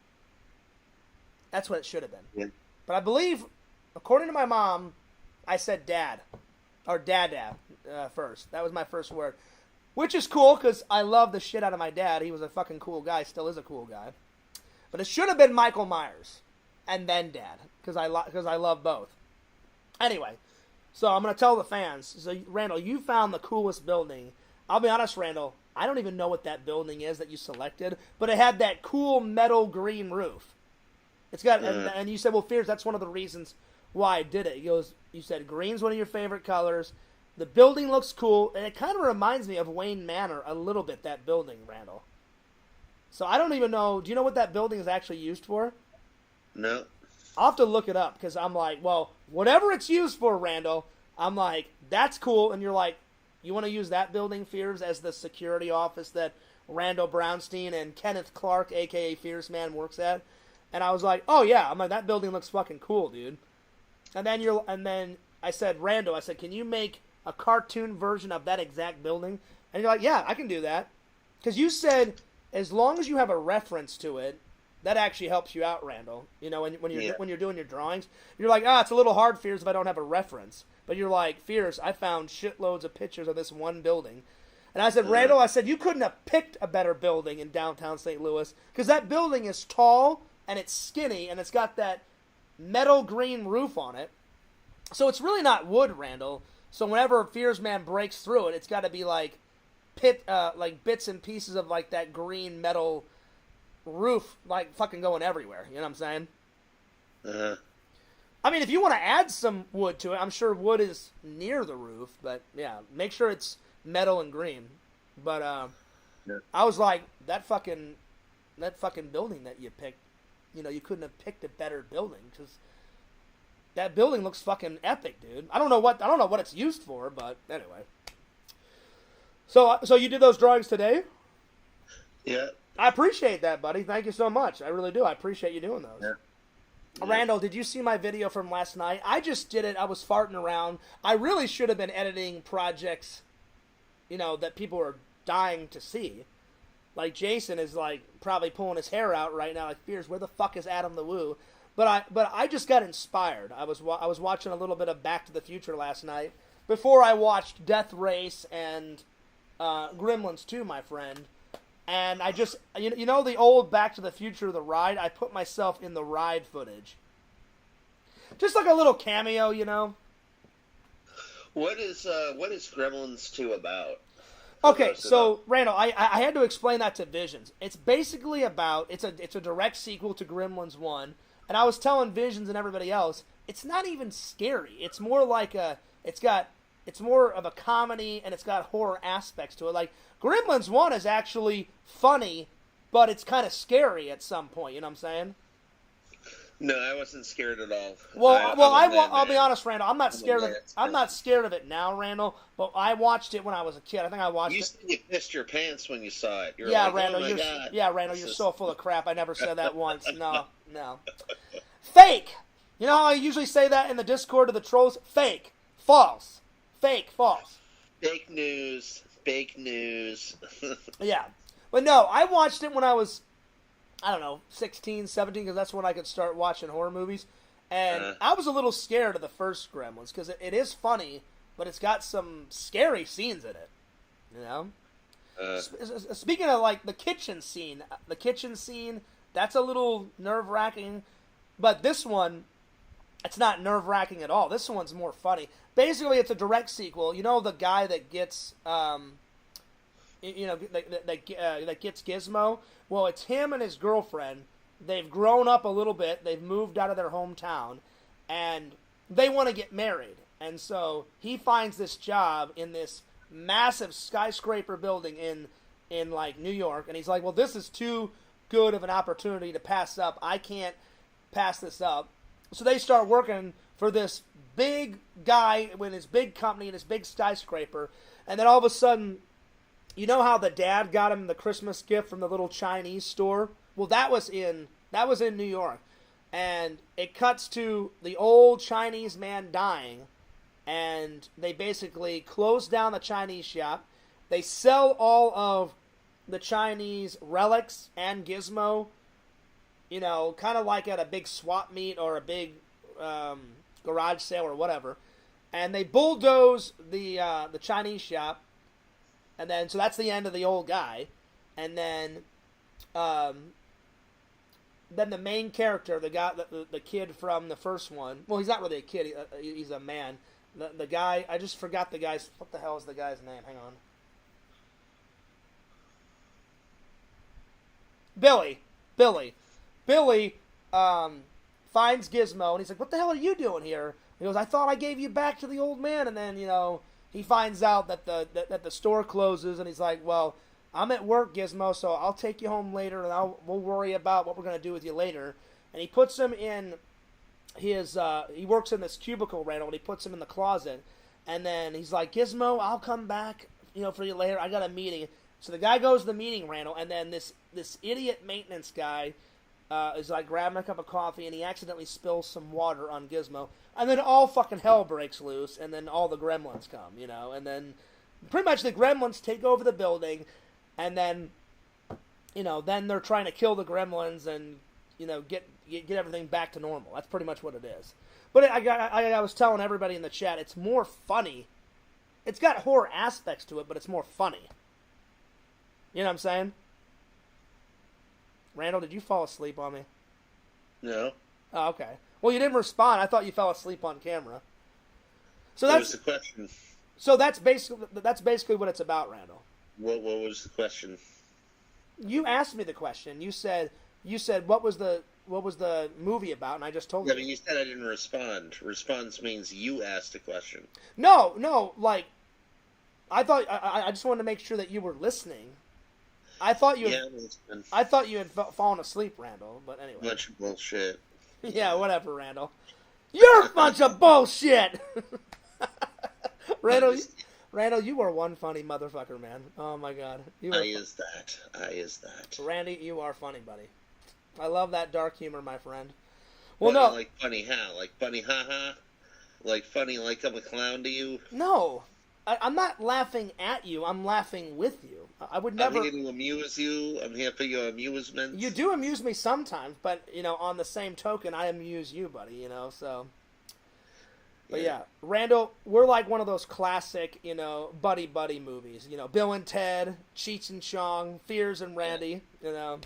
That's what it should have been. Yeah. But I believe, according to my mom, I said dad. Or dada first. That was my first word. Which is cool, because I love the shit out of my dad. He was a fucking cool guy. Still is a cool guy. But it should have been Michael Myers. And then dad. Because I love both. Anyway. So I'm going to tell the fans. So, Randall, you found the coolest building. I'll be honest, Randall. I don't even know what that building is that you selected. But it had that cool metal green roof. It's got, and you said, well, Fierce, that's one of the reasons why I did it. You said green's one of your favorite colors. The building looks cool, and it kind of reminds me of Wayne Manor a little bit, that building, Randall. So I don't even know, do you know what that building is actually used for? No. I'll have to look it up, because I'm like, well, whatever it's used for, Randall, I'm like, that's cool, and you're like, you want to use that building, Fierce, as the security office that Randall Brownstein and Kenneth Clark, a.k.a. Fierce Man, works at? And I was like, oh yeah, I'm like, that building looks fucking cool, dude. And then I said, Randall, can you make a cartoon version of that exact building? And you're like, yeah, I can do that. Because you said, as long as you have a reference to it, that actually helps you out, Randall. When you're doing your drawings, you're like, it's a little hard, Fierce, if I don't have a reference. But you're like, Fierce, I found shitloads of pictures of this one building. And I said, Randall, you couldn't have picked a better building in downtown St. Louis, because that building is tall, and it's skinny, and it's got that metal green roof on it. So it's really not wood, Randall. So whenever Fierce Man breaks through it, it's got to be like bits and pieces of like that green metal roof, like fucking going everywhere. You know what I'm saying? Uh-huh. I mean, if you want to add some wood to it, I'm sure wood is near the roof. But yeah, make sure it's metal and green. But yeah. I was like, that fucking building that you picked, you couldn't have picked a better building, because that building looks fucking epic, dude. I don't know what it's used for, but anyway. So you did those drawings today? Yeah. I appreciate that, buddy. Thank you so much. I really do. I appreciate you doing those. Yeah. Randall, did you see my video from last night? I just did it. I was farting around. I really should have been editing projects, that people are dying to see. Like, Jason is, like, probably pulling his hair out right now. Like, Fierce, where the fuck is Adam the Woo? But I just got inspired. I was watching a little bit of Back to the Future last night before I watched Death Race and Gremlins 2, my friend. And I just, the old Back to the Future, the ride? I put myself in the ride footage. Just like a little cameo, What is Gremlins 2 about? Okay, so Randall, I had to explain that to Visions. It's basically about it's a direct sequel to Gremlins 1, and I was telling Visions and everybody else, it's not even scary. It's more like it's more of a comedy, and it's got horror aspects to it. Like, Gremlins 1 is actually funny, but it's kind of scary at some point, you know what I'm saying? No, I wasn't scared at all. I'll be honest, Randall. I'm not scared of it. I'm not scared of it now, Randall. But I watched it when I was a kid. I think I watched it. You pissed your pants when you saw it. You're yeah, like, Randall. oh my God. Yeah, Randall. You're so full of crap. I never said that once. No. Fake. You know how I usually say that in the Discord of the trolls? Fake. False. Fake. False. Fake news. Fake news. Yeah. But no, I watched it when I was, 16, 17, because that's when I could start watching horror movies. And I was a little scared of the first Gremlins, because it is funny, but it's got some scary scenes in it. Speaking of, like, the kitchen scene, that's a little nerve-wracking. But this one, it's not nerve-wracking at all. This one's more funny. Basically, it's a direct sequel. You know the guy that gets, that gets Gizmo? Well, it's him and his girlfriend, they've grown up a little bit. They've moved out of their hometown, and they want to get married. And so he finds this job in this massive skyscraper building in like New York, and he's like, well, this is too good of an opportunity to pass up. I can't pass this up. So they start working for this big guy with his big company and his big skyscraper, and then all of a sudden, you know how the dad got him the Christmas gift from the little Chinese store? Well, that was in New York. And it cuts to the old Chinese man dying, and they basically close down the Chinese shop. They sell all of the Chinese relics and Gizmo, you know, kind of like at a big swap meet or a big garage sale or whatever. And they bulldoze the Chinese shop, and then so that's the end of the old guy. And then the main character, the guy, the kid from the first one. Well, he's not really a kid. He's a man. The guy, I just forgot the guy's. What the hell is the guy's name? Hang on. Billy finds Gizmo, and he's like, what the hell are you doing here? He goes, I thought I gave you back to the old man. And then, you know, he finds out that the store closes, and he's like, well, I'm at work, Gizmo, so I'll take you home later, and we'll worry about what we're going to do with you later. And he puts him in his, he works in this cubicle rental, and he puts him in the closet. And then he's like, Gizmo, I'll come back, you know, for you later. I got a meeting. So the guy goes to the meeting, Randall, and then this idiot maintenance guy is like grabbing a cup of coffee, and he accidentally spills some water on Gizmo, and then all fucking hell breaks loose, and then all the Gremlins come, you know, and then pretty much the Gremlins take over the building, and then, you know, then they're trying to kill the Gremlins and, you know, get everything back to normal. That's pretty much what it is. But I was telling everybody in the chat, it's more funny. It's got horror aspects to it, but it's more funny. You know what I'm saying? Randall, did you fall asleep on me? No. Oh, okay. Well, you didn't respond. I thought you fell asleep on camera. So What that's was the question? So that's basically what it's about, Randall. What was the question? You asked me the question. You said what was the movie about, and I just told Yeah, you. but you said I didn't respond. Response means you asked a question. No, like I thought I just wanted to make sure that you were listening. I thought you had fallen asleep, Randall, but anyway. Bunch of bullshit. Yeah, whatever, Randall. You're a bunch of bullshit! Randall, you are one funny motherfucker, man. Oh my god. I is that. Randy, you are funny, buddy. I love that dark humor, my friend. Well, no. Like funny how? Like funny ha-ha? Like funny like I'm a clown to you? No. I'm not laughing at you. I'm laughing with you. I would never... I'm here to amuse you. I'm here for your amusement. You do amuse me sometimes, but, you know, on the same token, I amuse you, buddy, you know, so... But yeah, Randall, we're like one of those classic, you know, buddy movies. You know, Bill and Ted, Cheech and Chong, Fears and Randy, you know.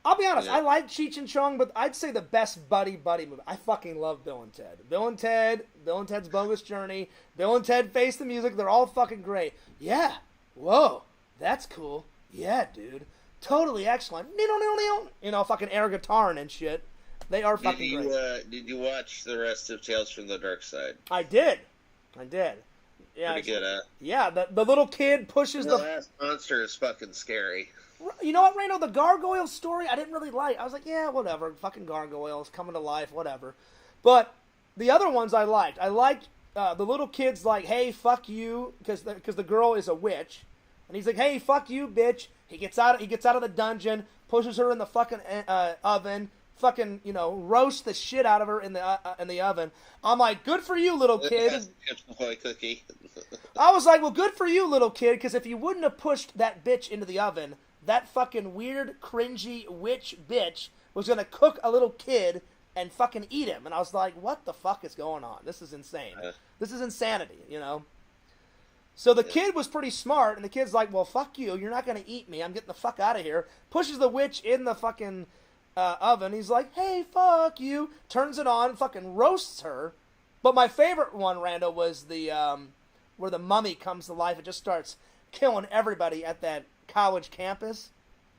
I'll be honest, I like Cheech and Chong, but I'd say the best buddy movie. I fucking love Bill and Ted. Bill and Ted's Bogus Journey, Bill and Ted Face the Music, they're all fucking great. Yeah, whoa, that's cool. Yeah, dude, totally excellent. You know, fucking air guitaring and shit. They are fucking great. Did you watch the rest of Tales from the Dark Side? I did. Yeah, pretty good, huh? Yeah, the little kid pushes the last monster is fucking scary. You know what, Randall? The gargoyle story I didn't really like. I was like, yeah, whatever. Fucking gargoyles coming to life, whatever. But the other ones I liked. I liked the little kid's like, hey, fuck you, because the girl is a witch, and he's like, hey, fuck you, bitch. He gets out of the dungeon, pushes her in the fucking oven. Fucking, you know, roast the shit out of her in the oven. I'm like, good for you, little kid. Cookie. I was like, well, good for you, little kid, because if you wouldn't have pushed that bitch into the oven, that fucking weird, cringy witch bitch was going to cook a little kid and fucking eat him. And I was like, what the fuck is going on? This is insane. This is insanity, you know? So the kid was pretty smart, and the kid's like, well, fuck you. You're not going to eat me. I'm getting the fuck out of here. Pushes the witch in the fucking... oven. He's like, hey, fuck you. Turns it on, fucking roasts her. But my favorite one, Randall, was the where the mummy comes to life. It just starts killing everybody at that college campus.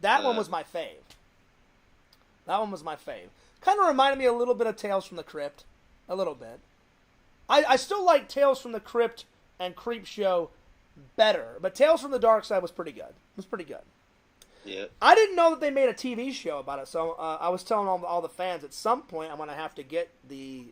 That one was my fave. That one was my fave. Kind of reminded me a little bit of Tales from the Crypt. A little bit. I still like Tales from the Crypt and Creepshow better, but Tales from the Dark Side was pretty good. It was pretty good. Yeah. I didn't know that they made a TV show about it, so I was telling all the fans at some point I'm going to have to get the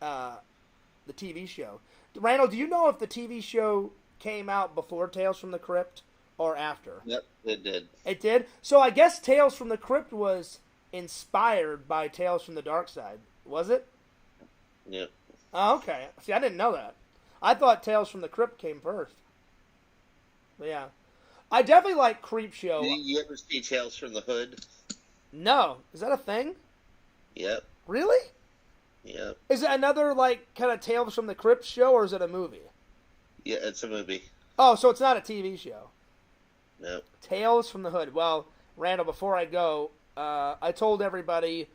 TV show. Randall, do you know if the TV show came out before Tales from the Crypt or after? Yep, it did. It did? So I guess Tales from the Crypt was inspired by Tales from the Dark Side. Was it? Yep. Oh, okay. See, I didn't know that. I thought Tales from the Crypt came first. But yeah. I definitely like Creepshow. Did you ever see Tales from the Hood? No. Is that a thing? Yep. Really? Yep. Is it another, like, kind of Tales from the Crypt show, or is it a movie? Yeah, it's a movie. Oh, so it's not a TV show. No. Tales from the Hood. Well, Randall, before I go, I told everybody...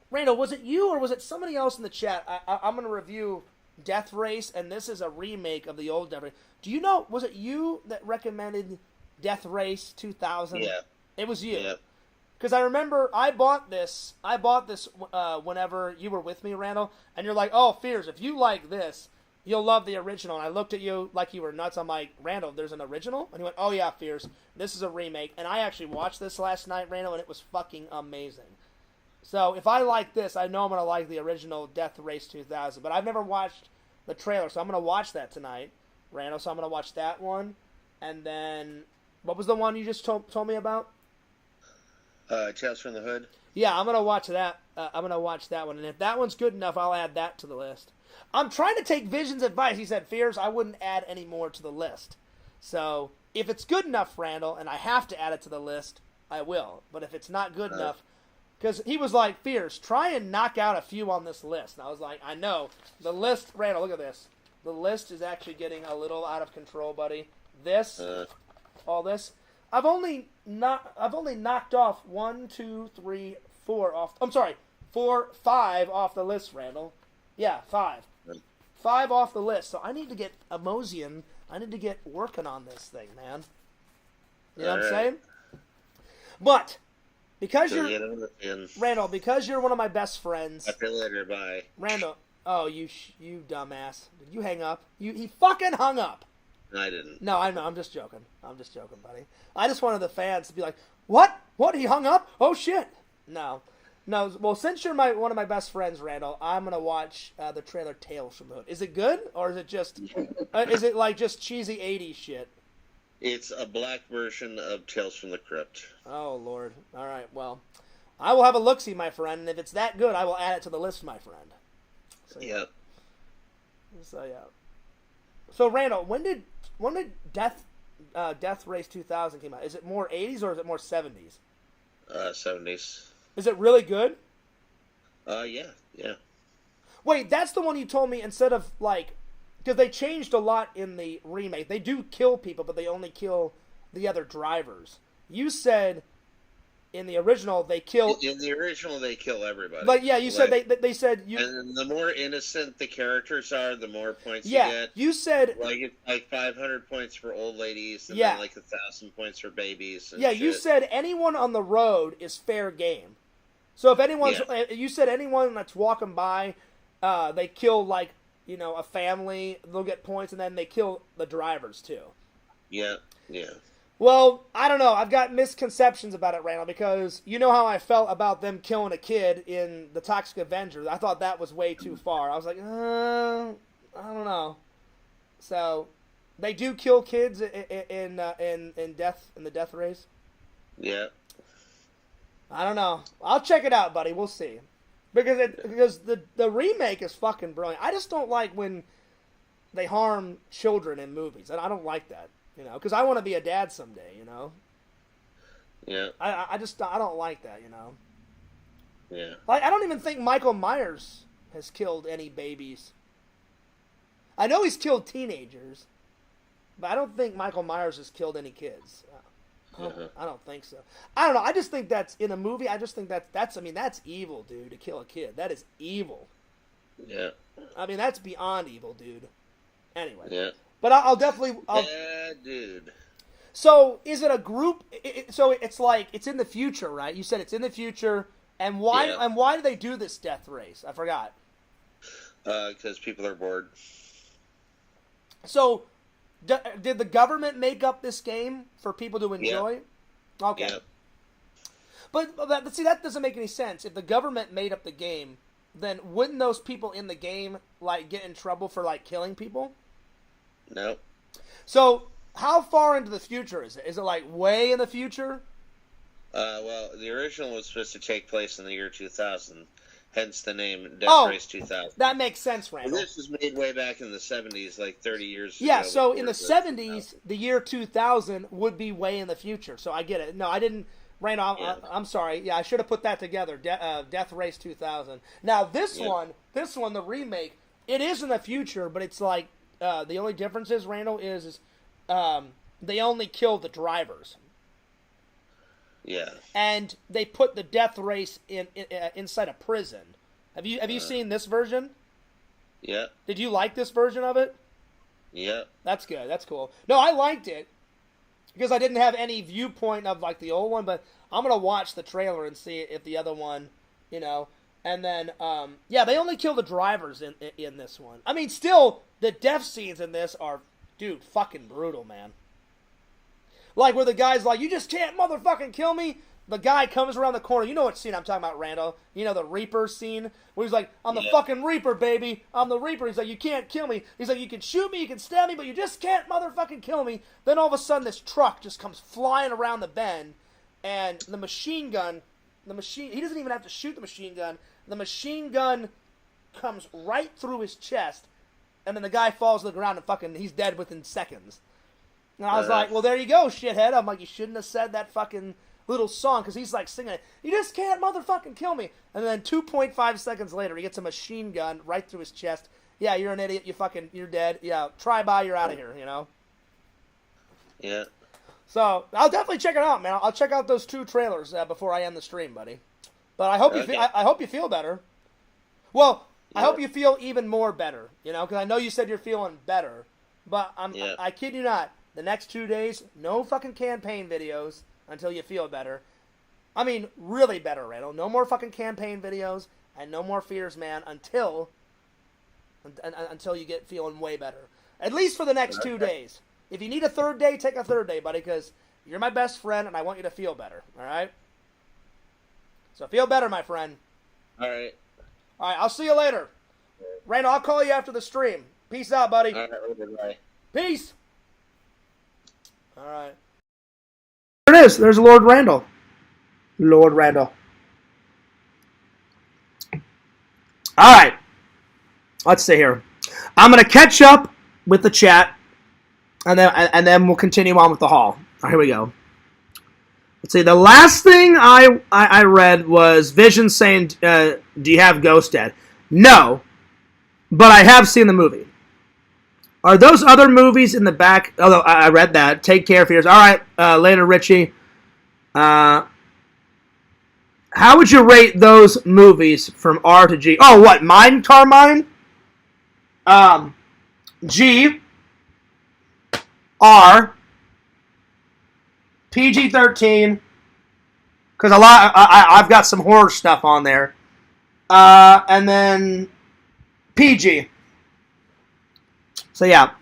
Randall, was it you or was it somebody else in the chat? I'm going to review Death Race, and this is a remake of the old Death Race. Do you know, was it you that recommended Death Race 2000? Yeah. It was you. Yeah. Because I remember I bought this whenever you were with me, Randall, and you're like, oh, Fears, if you like this, you'll love the original. And I looked at you like you were nuts. I'm like, Randall, there's an original? And he went, oh, yeah, Fears, this is a remake. And I actually watched this last night, Randall, and it was fucking amazing. So if I like this, I know I'm going to like the original Death Race 2000. But I've never watched the trailer, so I'm going to watch that tonight, Randall. So I'm going to watch that one. And then, what was the one you just told me about? Tales from the Hood. Yeah, I'm going to watch that. I'm going to watch that one. And if that one's good enough, I'll add that to the list. I'm trying to take Vision's advice. He said, Fears, I wouldn't add any more to the list. So if it's good enough, Randall, and I have to add it to the list, I will. But if it's not good enough... Because he was like, Fears, try and knock out a few on this list. And I was like, I know. The list, Randall, look at this. The list is actually getting a little out of control, buddy. This, all this. I've only knocked off 1, 2, 3, 4 off. I'm sorry, 5 off the list, Randall. Yeah, 5. 5 off the list. So I need to get Emosian. I need to get working on this thing, man. You know what I'm saying? But... Because Randall, because you're one of my best friends. After later, bye. Randall, oh, you dumbass. Did you hang up? He fucking hung up. No, I didn't. No, I know. I'm just joking. Buddy. I just wanted the fans to be like, what? What? He hung up? Oh, shit. No. Well, since you're one of my best friends, Randall, I'm going to watch the trailer Tales from the Hood. Is it good? Or is it just, is it like just cheesy 80s shit? It's a black version of Tales from the Crypt. Oh, Lord. All right, well, I will have a look-see, my friend, and if it's that good, I will add it to the list, my friend. So, yep. So, Randall, when did Death Race 2000 came out? Is it more 80s or is it more 70s? 70s. Is it really good? Yeah. Wait, that's the one you told me instead of, like... Because they changed a lot in the remake. They do kill people, but they only kill the other drivers. You said in the original they kill... In the original they kill everybody. Like, yeah, you said they said... And the more innocent the characters are, the more points you get. Yeah, you said... Like, it's like 500 points for old ladies, and then like 1,000 points for babies. And you said anyone on the road is fair game. So if anyone's... Yeah. You said anyone that's walking by, they kill, like... You know, a family, they'll get points, and then they kill the drivers, too. Yeah. Well, I don't know. I've got misconceptions about it, Randall, because you know how I felt about them killing a kid in The Toxic Avenger. I thought that was way too far. I was like, I don't know. So, they do kill kids in the Death Race? Yeah. I don't know. I'll check it out, buddy. We'll see. Because the remake is fucking brilliant. I just don't like when they harm children in movies, and I don't like that, you know. Because I want to be a dad someday, you know. Yeah. I don't like that, you know. Yeah. Like, I don't even think Michael Myers has killed any babies. I know he's killed teenagers, but I don't think Michael Myers has killed any kids. I don't think so. I don't know. I just think that's in a movie. I just think that's evil, dude. To kill a kid, that is evil. Yeah. I mean, that's beyond evil, dude. Anyway. Yeah. But I'll definitely. Yeah, dude. So is it a group? So it's like it's in the future, right? You said it's in the future, and why? Yeah. And why do they do this death race? I forgot. Because people are bored. So, did the government make up this game for people to enjoy? Yeah. Okay. Yeah. But see, that doesn't make any sense. If the government made up the game, then wouldn't those people in the game like get in trouble for like killing people? No. So, how far into the future is it? Is it like way in the future? Well, the original was supposed to take place in the year 2000, hence the name Death Race 2000. That makes sense, Randall. And this was made way back in the 70s, like 30 years ago. Yeah, so in the 70s, the year 2000 would be way in the future. So I get it. No, I didn't. Randall, I'm sorry. Yeah, I should have put that together. Death Race 2000. Now, this one, the remake, it is in the future, but it's like, the only difference is, Randall, is they only kill the drivers. Yeah. And they put the death race inside a prison. Have you seen this version? Yeah. Did you like this version of it? Yeah. That's good. That's cool. No, I liked it because I didn't have any viewpoint of like the old one, but I'm gonna watch the trailer and see if the other one, you know. And then, they only kill the drivers in this one. I mean, still, the death scenes in this are, dude, fucking brutal, man. Like, where the guy's like, you just can't motherfucking kill me. The guy comes around the corner. You know what scene I'm talking about, Randall. You know the Reaper scene? Where he's like, I'm the fucking Reaper, baby. I'm the Reaper. He's like, you can't kill me. He's like, you can shoot me, you can stab me, but you just can't motherfucking kill me. Then all of a sudden, this truck just comes flying around the bend. And the machine gun, he doesn't even have to shoot the machine gun. The machine gun comes right through his chest. And then the guy falls to the ground and he's dead within seconds. And I was like, well, there you go, shithead. I'm like, you shouldn't have said that fucking little song, because he's like singing it. You just can't motherfucking kill me. And then 2.5 seconds later, he gets a machine gun right through his chest. Yeah, you're an idiot. You're dead. Yeah, try-by, you're out of here, you know? Yeah. So, I'll definitely check it out, man. I'll check out those 2 trailers before I end the stream, buddy. But I hope I hope you feel better. Well, I hope you feel even more better, you know, because I know you said you're feeling better. But I kid you not. The next 2 days, no fucking campaign videos until you feel better. I mean, really better, Randall. No more fucking campaign videos and no more fears, man, until you get feeling way better. At least for the next 2 days. If you need a third day, take a third day, buddy, because you're my best friend and I want you to feel better, all right? So feel better, my friend. All right. All right, I'll see you later. Randall, I'll call you after the stream. Peace out, buddy. All right, bye. Peace. All right. There it is. There's Lord Randall. Lord Randall. All right. Let's see here. I'm going to catch up with the chat, and then we'll continue on with the haul. All right, here we go. Let's see. The last thing I read was Vision saying, do you have Ghost Dad? No, but I have seen the movie. Are those other movies in the back? Although I read that. Take care, fears. All right, later, Richie. How would you rate those movies from R to G? Oh, what? Mine, Carmine? G. R. PG-13. Because I've got some horror stuff on there. And then PG. So, yeah.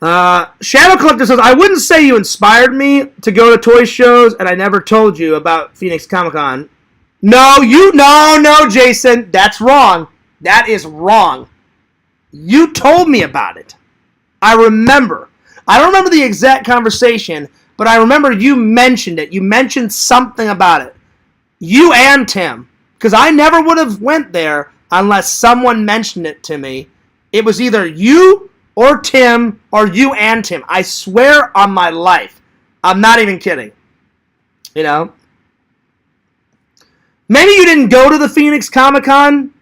Shadow Collector says, I wouldn't say you inspired me to go to toy shows, and I never told you about Phoenix Comic-Con. No, Jason. That's wrong. That is wrong. You told me about it. I remember. I don't remember the exact conversation, but I remember you mentioned it. You mentioned something about it. You and Tim. Because I never would have went there unless someone mentioned it to me. It was either you or Tim or you and Tim. I swear on my life. I'm not even kidding. You know? Maybe you didn't go to the Phoenix Comic-Con,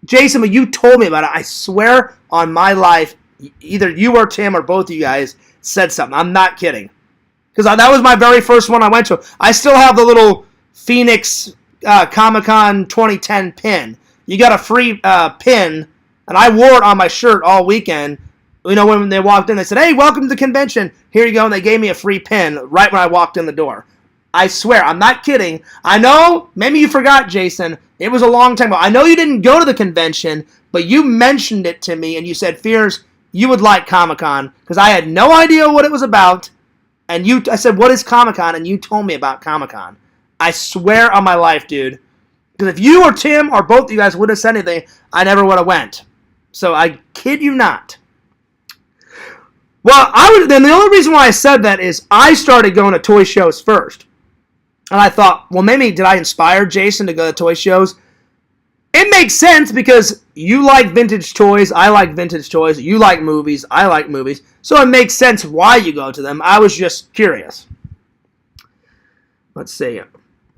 Jason, but you told me about it. I swear on my life, either you or Tim or both of you guys said something. I'm not kidding. Because that was my very first one I went to. I still have the little Phoenix Comic-Con 2010 pin. You got a free pin, and I wore it on my shirt all weekend when they walked in, they said, "Hey, welcome to the convention. Here you go," and they gave me a free pin right when I walked in the door. I swear, I'm not kidding. I know, maybe you forgot, Jason. It was a long time ago. I know you didn't go to the convention, but you mentioned it to me, and you said, Fears, you would like Comic-Con, because I had no idea what it was about, and I said, what is Comic-Con, and you told me about Comic-Con. I swear on my life, dude. Because if you or Tim or both of you guys would have said anything, I never would have went. So I kid you not. Well, then the only reason why I said that is I started going to toy shows first. And I thought, well, maybe did I inspire Jason to go to toy shows? It makes sense because you like vintage toys, I like vintage toys, you like movies, I like movies. So it makes sense why you go to them. I was just curious. Let's see.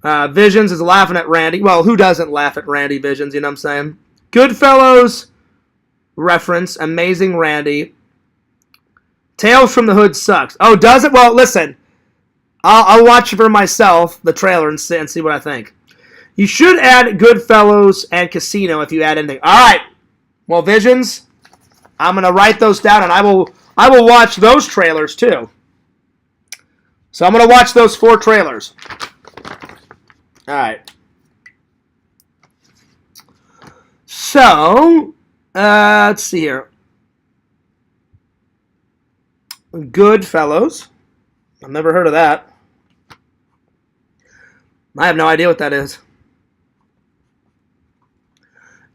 Visions is laughing at Randy. Well, who doesn't laugh at Randy Visions, you know what I'm saying? Goodfellas reference, amazing Randy. Tales from the Hood sucks. Oh, does it? Well, listen. I'll watch it for myself, the trailer, and see what I think. You should add Goodfellas and Casino if you add anything. All right. Well, Visions, I'm going to write those down, and I will watch those trailers, too. So I'm going to watch those 4 trailers. All right. So, let's see here. Goodfellas. I've never heard of that. I have no idea what that is.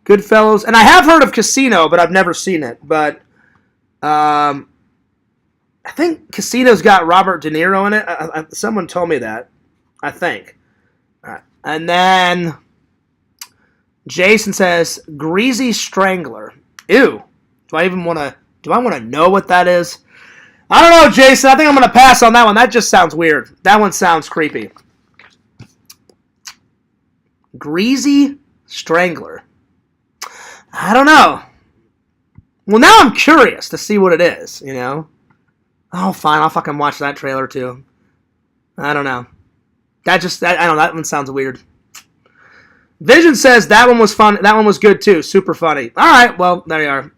Goodfellas. And I have heard of Casino, but I've never seen it. But I think Casino's got Robert De Niro in it. Someone told me that. I think. All right. And then Jason says, Greasy Strangler. Ew. Do I want to know what that is? I don't know, Jason. I think I'm going to pass on that one. That just sounds weird. That one sounds creepy. Greasy Strangler. I don't know. Well, now I'm curious to see what it is, you know? Oh, fine. I'll fucking watch that trailer, too. I don't know. I don't know. That one sounds weird. Vision says that one was fun. That one was good, too. Super funny. All right. Well, there you are.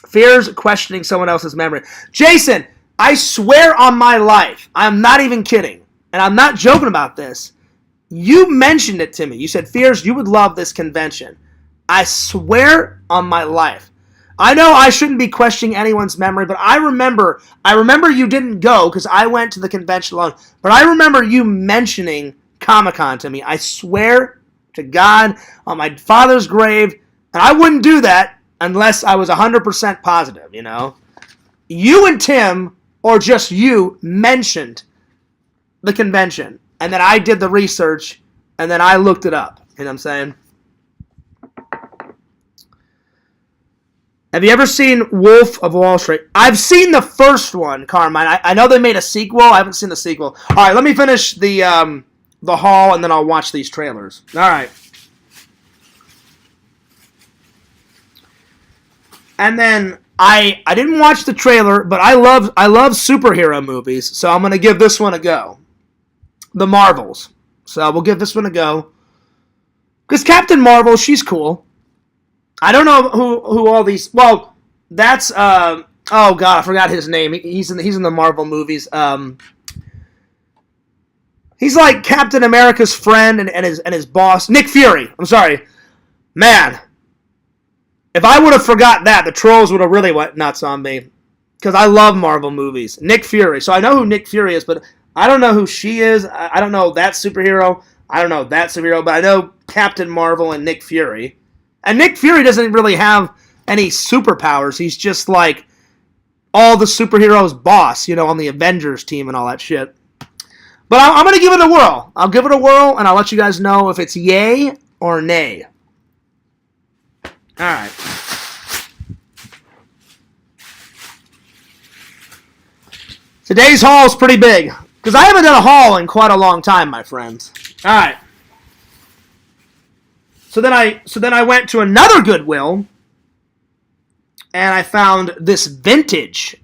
Fears questioning someone else's memory. Jason, I swear on my life, I'm not even kidding, and I'm not joking about this. You mentioned it to me. You said, Fears, you would love this convention. I swear on my life. I know I shouldn't be questioning anyone's memory, but I remember you didn't go because I went to the convention alone, but I remember you mentioning Comic-Con to me. I swear to God on my father's grave, and I wouldn't do that unless I was 100% positive, you know. You and Tim, or just you, mentioned the convention. And then I did the research, and then I looked it up. You know what I'm saying? Have you ever seen Wolf of Wall Street? I've seen the first one, Carmine. I know they made a sequel. I haven't seen the sequel. All right, let me finish the haul, and then I'll watch these trailers. All right. And then I didn't watch the trailer, but I love superhero movies, so I'm gonna give this one a go. The Marvels. So we'll give this one a go. Because Captain Marvel, she's cool. I don't know who all these. Well, that's oh god, I forgot his name. He's in the Marvel movies. He's like Captain America's friend and his boss, Nick Fury. I'm sorry, man. If I would have forgot that, the trolls would have really went nuts on me. Because I love Marvel movies. Nick Fury. So I know who Nick Fury is, but I don't know who she is. I don't know that superhero. I don't know that superhero, but I know Captain Marvel and Nick Fury. And Nick Fury doesn't really have any superpowers. He's just like all the superheroes' boss, you know, on the Avengers team and all that shit. But I'm going to give it a whirl. I'll give it a whirl, and I'll let you guys know if it's yay or nay. All right. Today's haul is pretty big because I haven't done a haul in quite a long time, my friends. All right. So then I went to another Goodwill and I found this vintage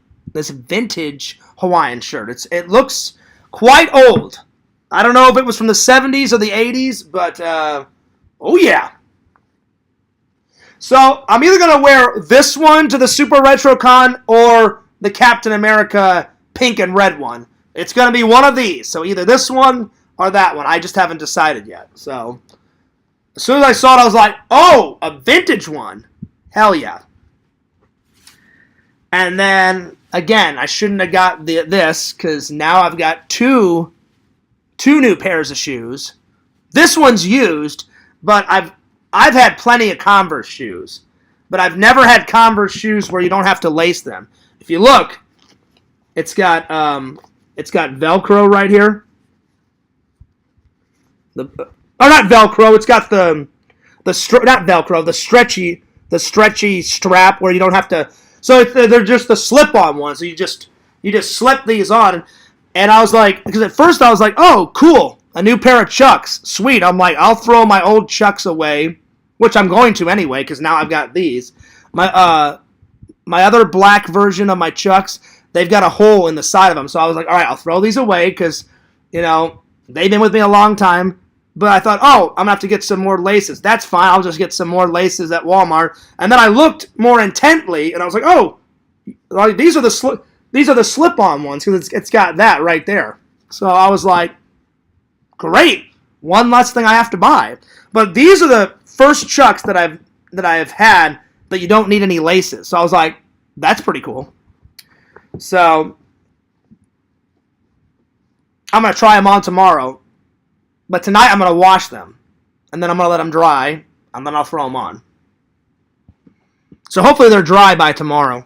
Hawaiian shirt. It looks quite old. I don't know if it was from the 70s or the 80s, but oh yeah. So I'm either going to wear this one to the Super RetroCon or the Captain America pink and red one. It's going to be one of these. So either this one or that one. I just haven't decided yet. So as soon as I saw it, I was like, oh, a vintage one. Hell yeah. And then, again, I shouldn't have got this because now I've got two new pairs of shoes. This one's used, but I've had plenty of Converse shoes. But I've never had Converse shoes where you don't have to lace them. If you look, it's got Velcro right here. Not Velcro. It's got the stretchy strap where you don't have to. So they're just the slip-on ones. So you just slip these on, and I was like, because at first I was like, oh, cool, a new pair of Chucks, sweet. I'm like, I'll throw my old Chucks away, which I'm going to anyway, because now I've got these. My other black version of my Chucks, they've got a hole in the side of them. So I was like, all right, I'll throw these away because, they've been with me a long time. But I thought, oh, I'm going to have to get some more laces. That's fine. I'll just get some more laces at Walmart. And then I looked more intently, and I was like, oh, these are the slip-on ones because it's got that right there. So I was like, great. One less thing I have to buy. But these are the first Chucks that I've had that you don't need any laces. So I was like, that's pretty cool. So I'm going to try them on tomorrow. But tonight I'm going to wash them. And then I'm going to let them dry. And then I'll throw them on. So hopefully they're dry by tomorrow.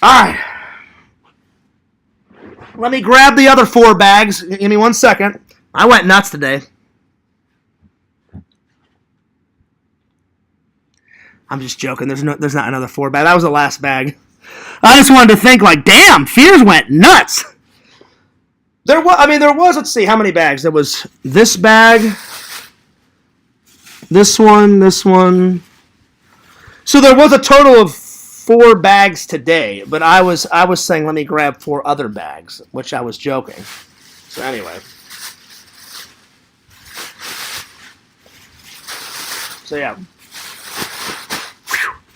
Alright. Let me grab the other 4 bags. Give me 1 second. I went nuts today. I'm just joking. There's not another 4 bag. That was the last bag. I just wanted to think like, damn, Fears went nuts. There was, let's see, how many bags? There was this bag, this one. So there was a total of 4 bags today, but I was saying let me grab 4 other bags, which I was joking. So anyway. So yeah.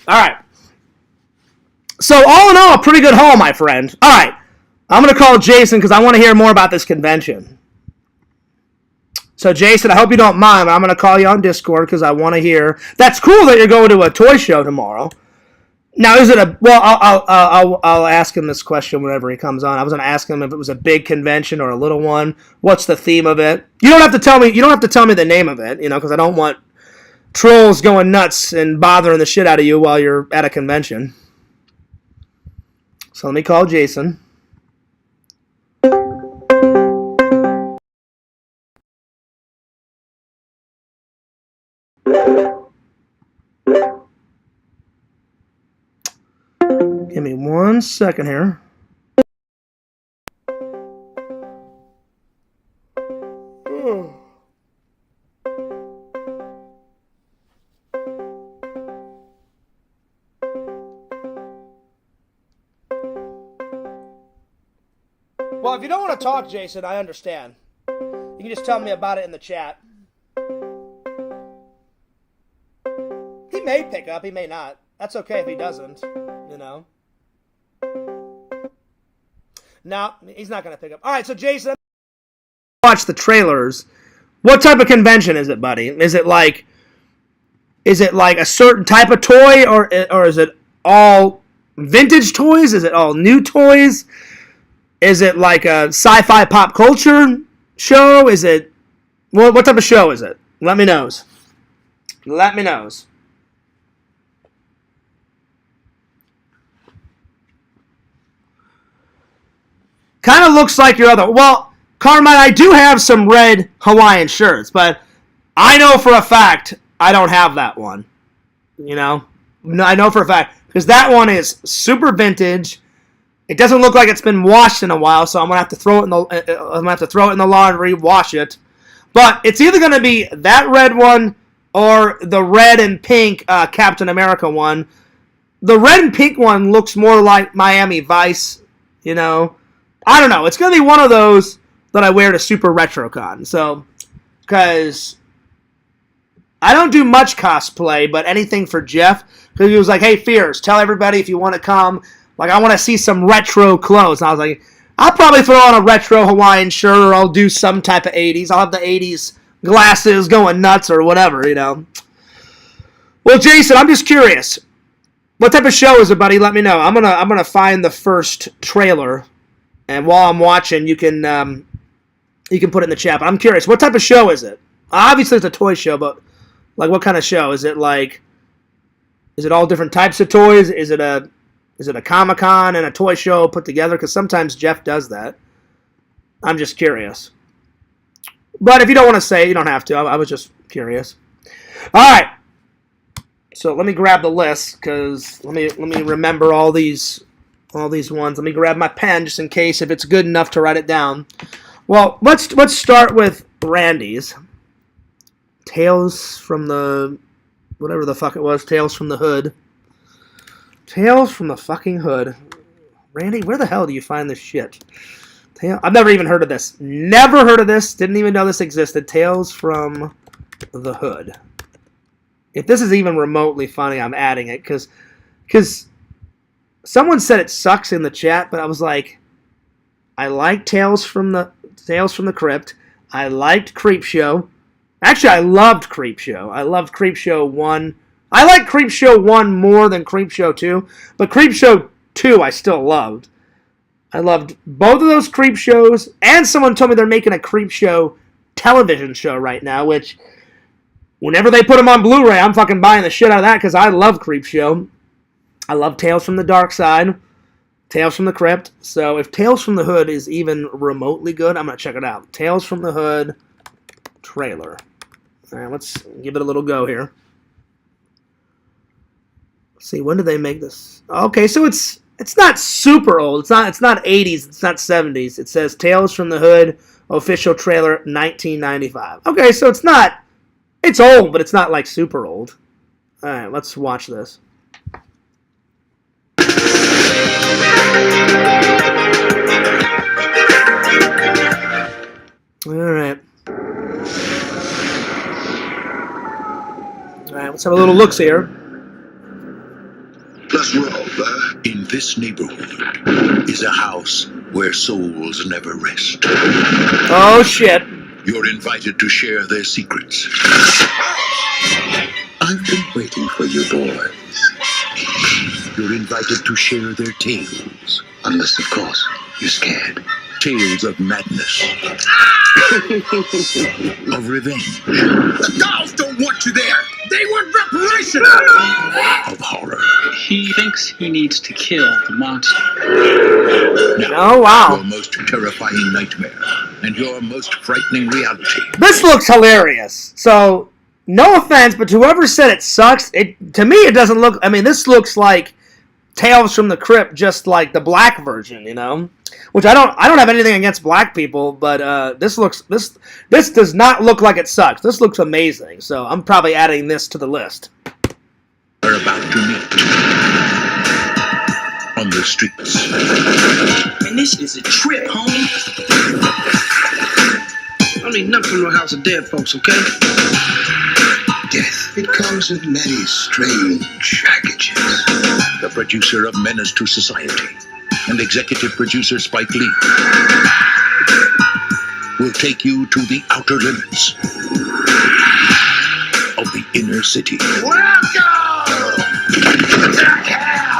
All right. So all in all, a pretty good haul, my friend. All right. I'm going to call Jason because I want to hear more about this convention. So, Jason, I hope you don't mind, but I'm going to call you on Discord because I want to hear. That's cool that you're going to a toy show tomorrow. Now, is it a... Well, I'll ask him this question whenever he comes on. I was going to ask him if it was a big convention or a little one. What's the theme of it? You don't have to tell me. You don't have to tell me the name of it, because I don't want trolls going nuts and bothering the shit out of you while you're at a convention. So let me call Jason. Give me 1 second here. Well, if you don't want to talk, Jason, I understand. You can just tell me about it in the chat. He may pick up, he may not. That's okay if he doesn't, No, he's not going to pick up. All right, so Jason, watch the trailers. What type of convention is it, buddy? Is it like a certain type of toy, or is it all vintage toys? Is it all new toys? Is it like a sci-fi pop culture show? Is it... Well, what type of show is it? Let me know. Let me know. Kind of looks like your other... Well, Carmine, I do have some red Hawaiian shirts, but I know for a fact I don't have that one. No, I know for a fact. Because that one is super vintage. It doesn't look like it's been washed in a while, so I'm gonna have to throw it in the laundry, wash it. But it's either gonna be that red one or the red and pink Captain America one. The red and pink one looks more like Miami Vice, I don't know. It's gonna be one of those that I wear to Super RetroCon. So, because I don't do much cosplay, but anything for Jeff. Because he was like, hey, Fears, tell everybody if you want to come. Like, I want to see some retro clothes. And I was like, I'll probably throw on a retro Hawaiian shirt, or I'll do some type of 80s. I'll have the 80s glasses going nuts or whatever, you know. Well, Jason, I'm just curious. What type of show is it, buddy? Let me know. I'm gonna find the first trailer, and while I'm watching, you can put it in the chat. But I'm curious, what type of show is it? Obviously, it's a toy show, but like, what kind of show is it? Like, is it all different types of toys? Is it a Comic-Con and a toy show put together? Because sometimes Jeff does that. I'm just curious. But if you don't want to say, you don't have to. I was just curious. All right. So let me grab the list, because let me remember all these ones. Let me grab my pen just in case if it's good enough to write it down. Well, let's start with Randy's. Tales from the whatever the fuck it was. Tales from the Hood. Tales from the fucking Hood. Randy, where the hell do you find this shit? I've never even heard of this. Never heard of this. Didn't even know this existed. Tales from the Hood. If this is even remotely funny, I'm adding it, because someone said it sucks in the chat, but I was like, I like Tales from the Crypt. I liked Creepshow. Actually, I loved Creepshow. I loved Creepshow 1. I like Creepshow 1 more than Creepshow 2, but Creepshow 2 I still loved. I loved both of those Creepshows, and someone told me they're making a Creepshow television show right now, which, whenever they put them on Blu-ray, I'm fucking buying the shit out of that, because I love Creepshow. I love Tales from the Dark Side, Tales from the Crypt. So if Tales from the Hood is even remotely good, I'm going to check it out. Tales from the Hood trailer. All right, let's give it a little go here. Let's see, when did they make this? Okay, so it's not super old. It's not 80s. It's not 70s. It says Tales from the Hood official trailer 1995. Okay, so it's not... It's old, but it's not, like, super old. Alright, let's watch this. Alright. Alright, let's have a little look here. Let's roll, In this neighborhood is a house where souls never rest. Oh, shit. You're invited to share their secrets. I've been waiting for you, boys. You're invited to share their tales. Unless, of course, you're scared. Tales of madness. Of revenge. The dolls don't want you there! They want reparation! Of horror. He thinks he needs to kill the monster. Now, oh, wow. Your most terrifying nightmare and your most frightening reality. This looks hilarious. So, no offense, but whoever said it sucks, to me it doesn't look... I mean, this looks like Tales from the Crypt, just like the black version, you know? Which I don't have anything against black people, but this does not look like it sucks. This looks amazing, so I'm probably adding this to the list. We're about to meet on the streets. And this is a trip, homie. I need nothing from no house of dead folks, okay? Death. It comes in many strange packages. The producer of Menace to Society and executive producer Spike Lee will take you to the outer limits of the inner city. Welcome to hell!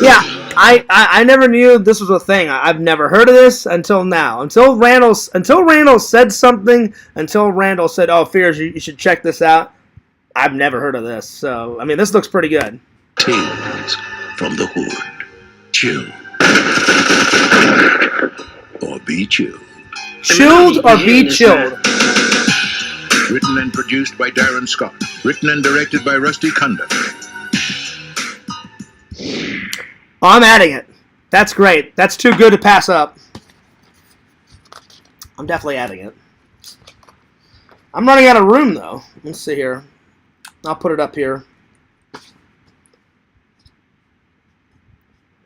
Yeah, I never knew this was a thing. I've never heard of this until now. Until Randall said something. Until Randall said, "Oh, Fears, you should check this out." I've never heard of this. So, I mean, this looks pretty good. Tales from the Hood. Chill. Or be chilled. Chilled or be chilled. Written and produced by Darren Scott. Written and directed by Rusty Kunda. Oh, I'm adding it. That's great. That's too good to pass up. I'm definitely adding it. I'm running out of room, though. Let's see here. I'll put it up here.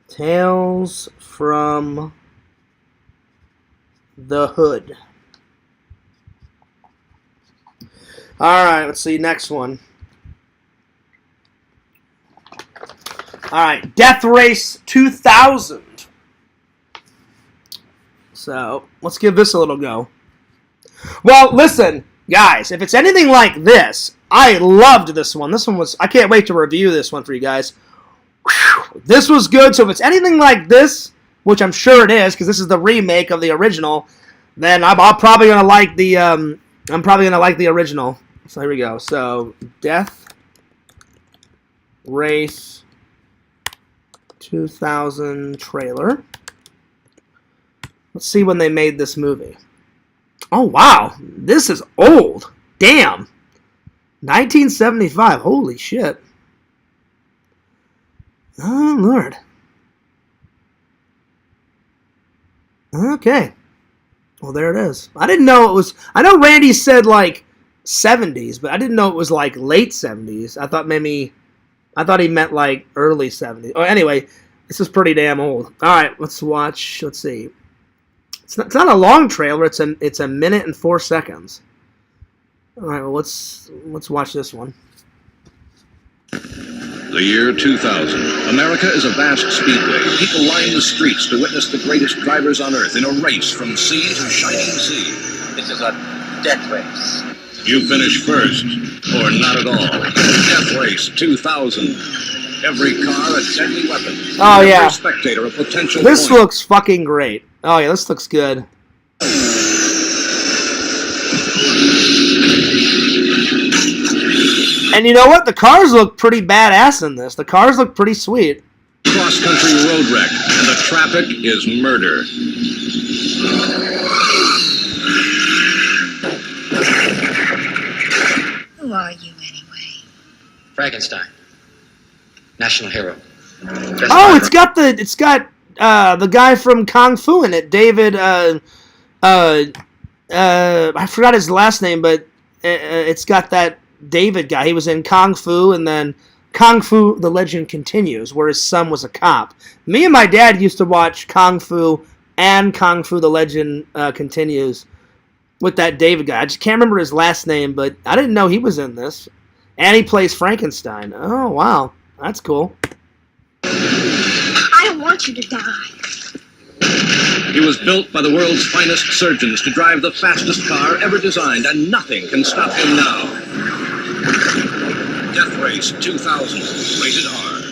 Tales from the Hood. All right, let's see next one. All right, Death Race 2000. So let's give this a little go. Well, listen, guys, if it's anything like this, I loved this one. This one was, I can't wait to review this one for you guys. Whew, this was good. So if it's anything like this, which I'm sure it is, because this is the remake of the original, then I'm probably gonna like the original. So here we go. So Death Race 2000 trailer. Let's see when they made this movie. Oh, wow. This is old. Damn. 1975. Holy shit. Oh, Lord. Okay. Well, there it is. I didn't know it was... I know Randy said, like, 70s, but I didn't know it was, like, late 70s. I thought he meant, like, early 70s. Oh, anyway, this is pretty damn old. All right, let's watch. Let's see. It's not a long trailer. It's a minute and 4 seconds. All right, well, let's watch this one. The year 2000. America is a vast speedway. People line the streets to witness the greatest drivers on Earth in a race from sea to shining sea. This is a death race. You finish first, or not at all. Death Race 2000. Every car a deadly weapon. Oh, yeah. Every spectator a potential This point. looks fucking great. Oh, yeah, this looks good. And you know what? The cars look pretty badass in this. The cars look pretty sweet. Cross-country road wreck, and the traffic is murder. Who are you, anyway? Frankenstein. National hero. Oh, it's got the guy from Kung Fu in it, David. I forgot his last name, but it's got that David guy. He was in Kung Fu, and then Kung Fu: The Legend Continues, where his son was a cop. Me and my dad used to watch Kung Fu and Kung Fu: The Legend Continues with that David guy. I just can't remember his last name, but I didn't know he was in this. And he plays Frankenstein. Oh, wow. That's cool. I don't want you to die. He was built by the world's finest surgeons to drive the fastest car ever designed, and nothing can stop him now. Death Race 2000, rated R.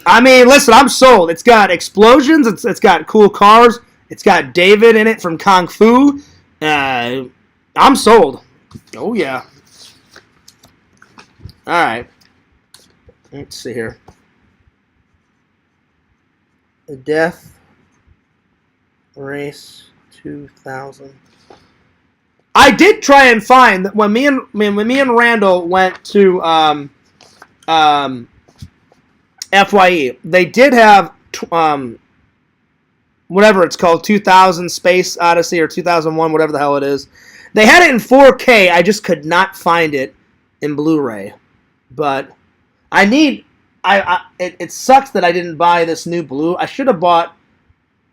I mean, listen, I'm sold. It's got explosions. It's got cool cars. It's got David in it from Kung Fu. I'm sold. Oh, yeah. All right. Let's see here. The Death Race 2000. I did try and find that when me and Randall went to FYE, they did have whatever it's called, 2000 Space Odyssey or 2001, whatever the hell it is. They had it in 4K. I just could not find it in Blu-ray. But it sucks that I didn't buy this new Blu. I should have bought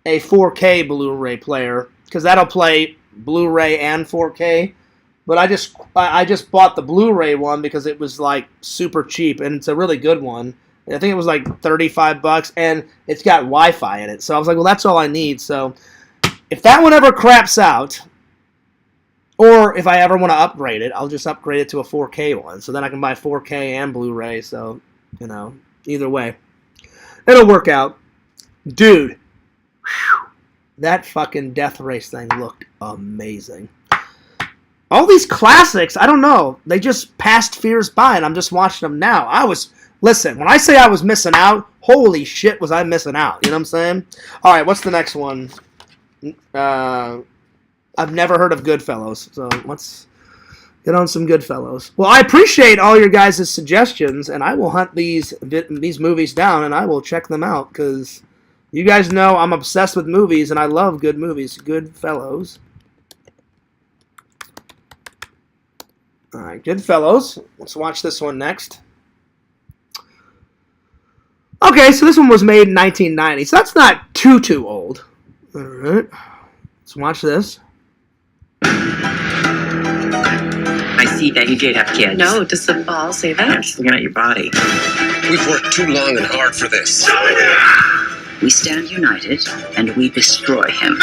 a 4K Blu-ray player because that'll play Blu-ray and 4K. But I just bought the Blu-ray one because it was like super cheap and it's a really good one. I think it was like $35 and it's got Wi-Fi in it. So I was like, well, that's all I need. So if that one ever craps out, or if I ever want to upgrade it, I'll just upgrade it to a 4K one. So then I can buy 4K and Blu-ray. So, either way, it'll work out. Dude, whew, that fucking Death Race thing looked amazing. All these classics, I don't know. They just passed fears by, and I'm just watching them now. Listen, when I say I was missing out, holy shit was I missing out. You know what I'm saying? All right, what's the next one? I've never heard of Goodfellas, so let's get on some Goodfellas. Well, I appreciate all your guys' suggestions, and I will hunt these movies down, and I will check them out, because you guys know I'm obsessed with movies, and I love good movies. Goodfellas. All right, Goodfellas. Let's watch this one next. Okay, so this one was made in 1990, so that's not too old. All right, let's watch this. I see that you did have kids. No, does the ball say that? I'm just looking at your body. We've worked too long and hard for this. We stand united, and we destroy him.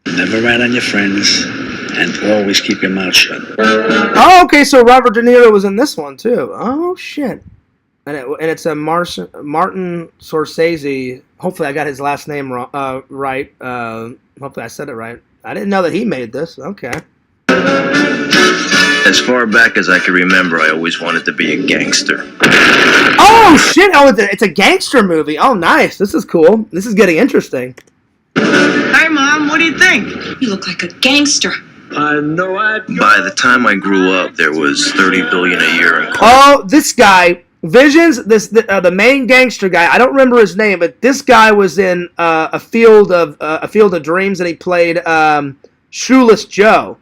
Never rat on your friends, and always keep your mouth shut. Oh, okay, so Robert De Niro was in this one, too. Oh, shit. And it's a Martin Scorsese. Hopefully I got his last name right. Hopefully I said it right. I didn't know that he made this. Okay. As far back as I can remember, I always wanted to be a gangster. Oh, shit. Oh, it's a gangster movie. Oh, nice. This is cool. This is getting interesting. Hey, Mom, what do you think? You look like a gangster. I know I... By the time I grew up, there was $30 billion a year in Oh, this guy, Visions, the main gangster guy. I don't remember his name, but this guy was in a Field of Dreams, and he played Shoeless Joe.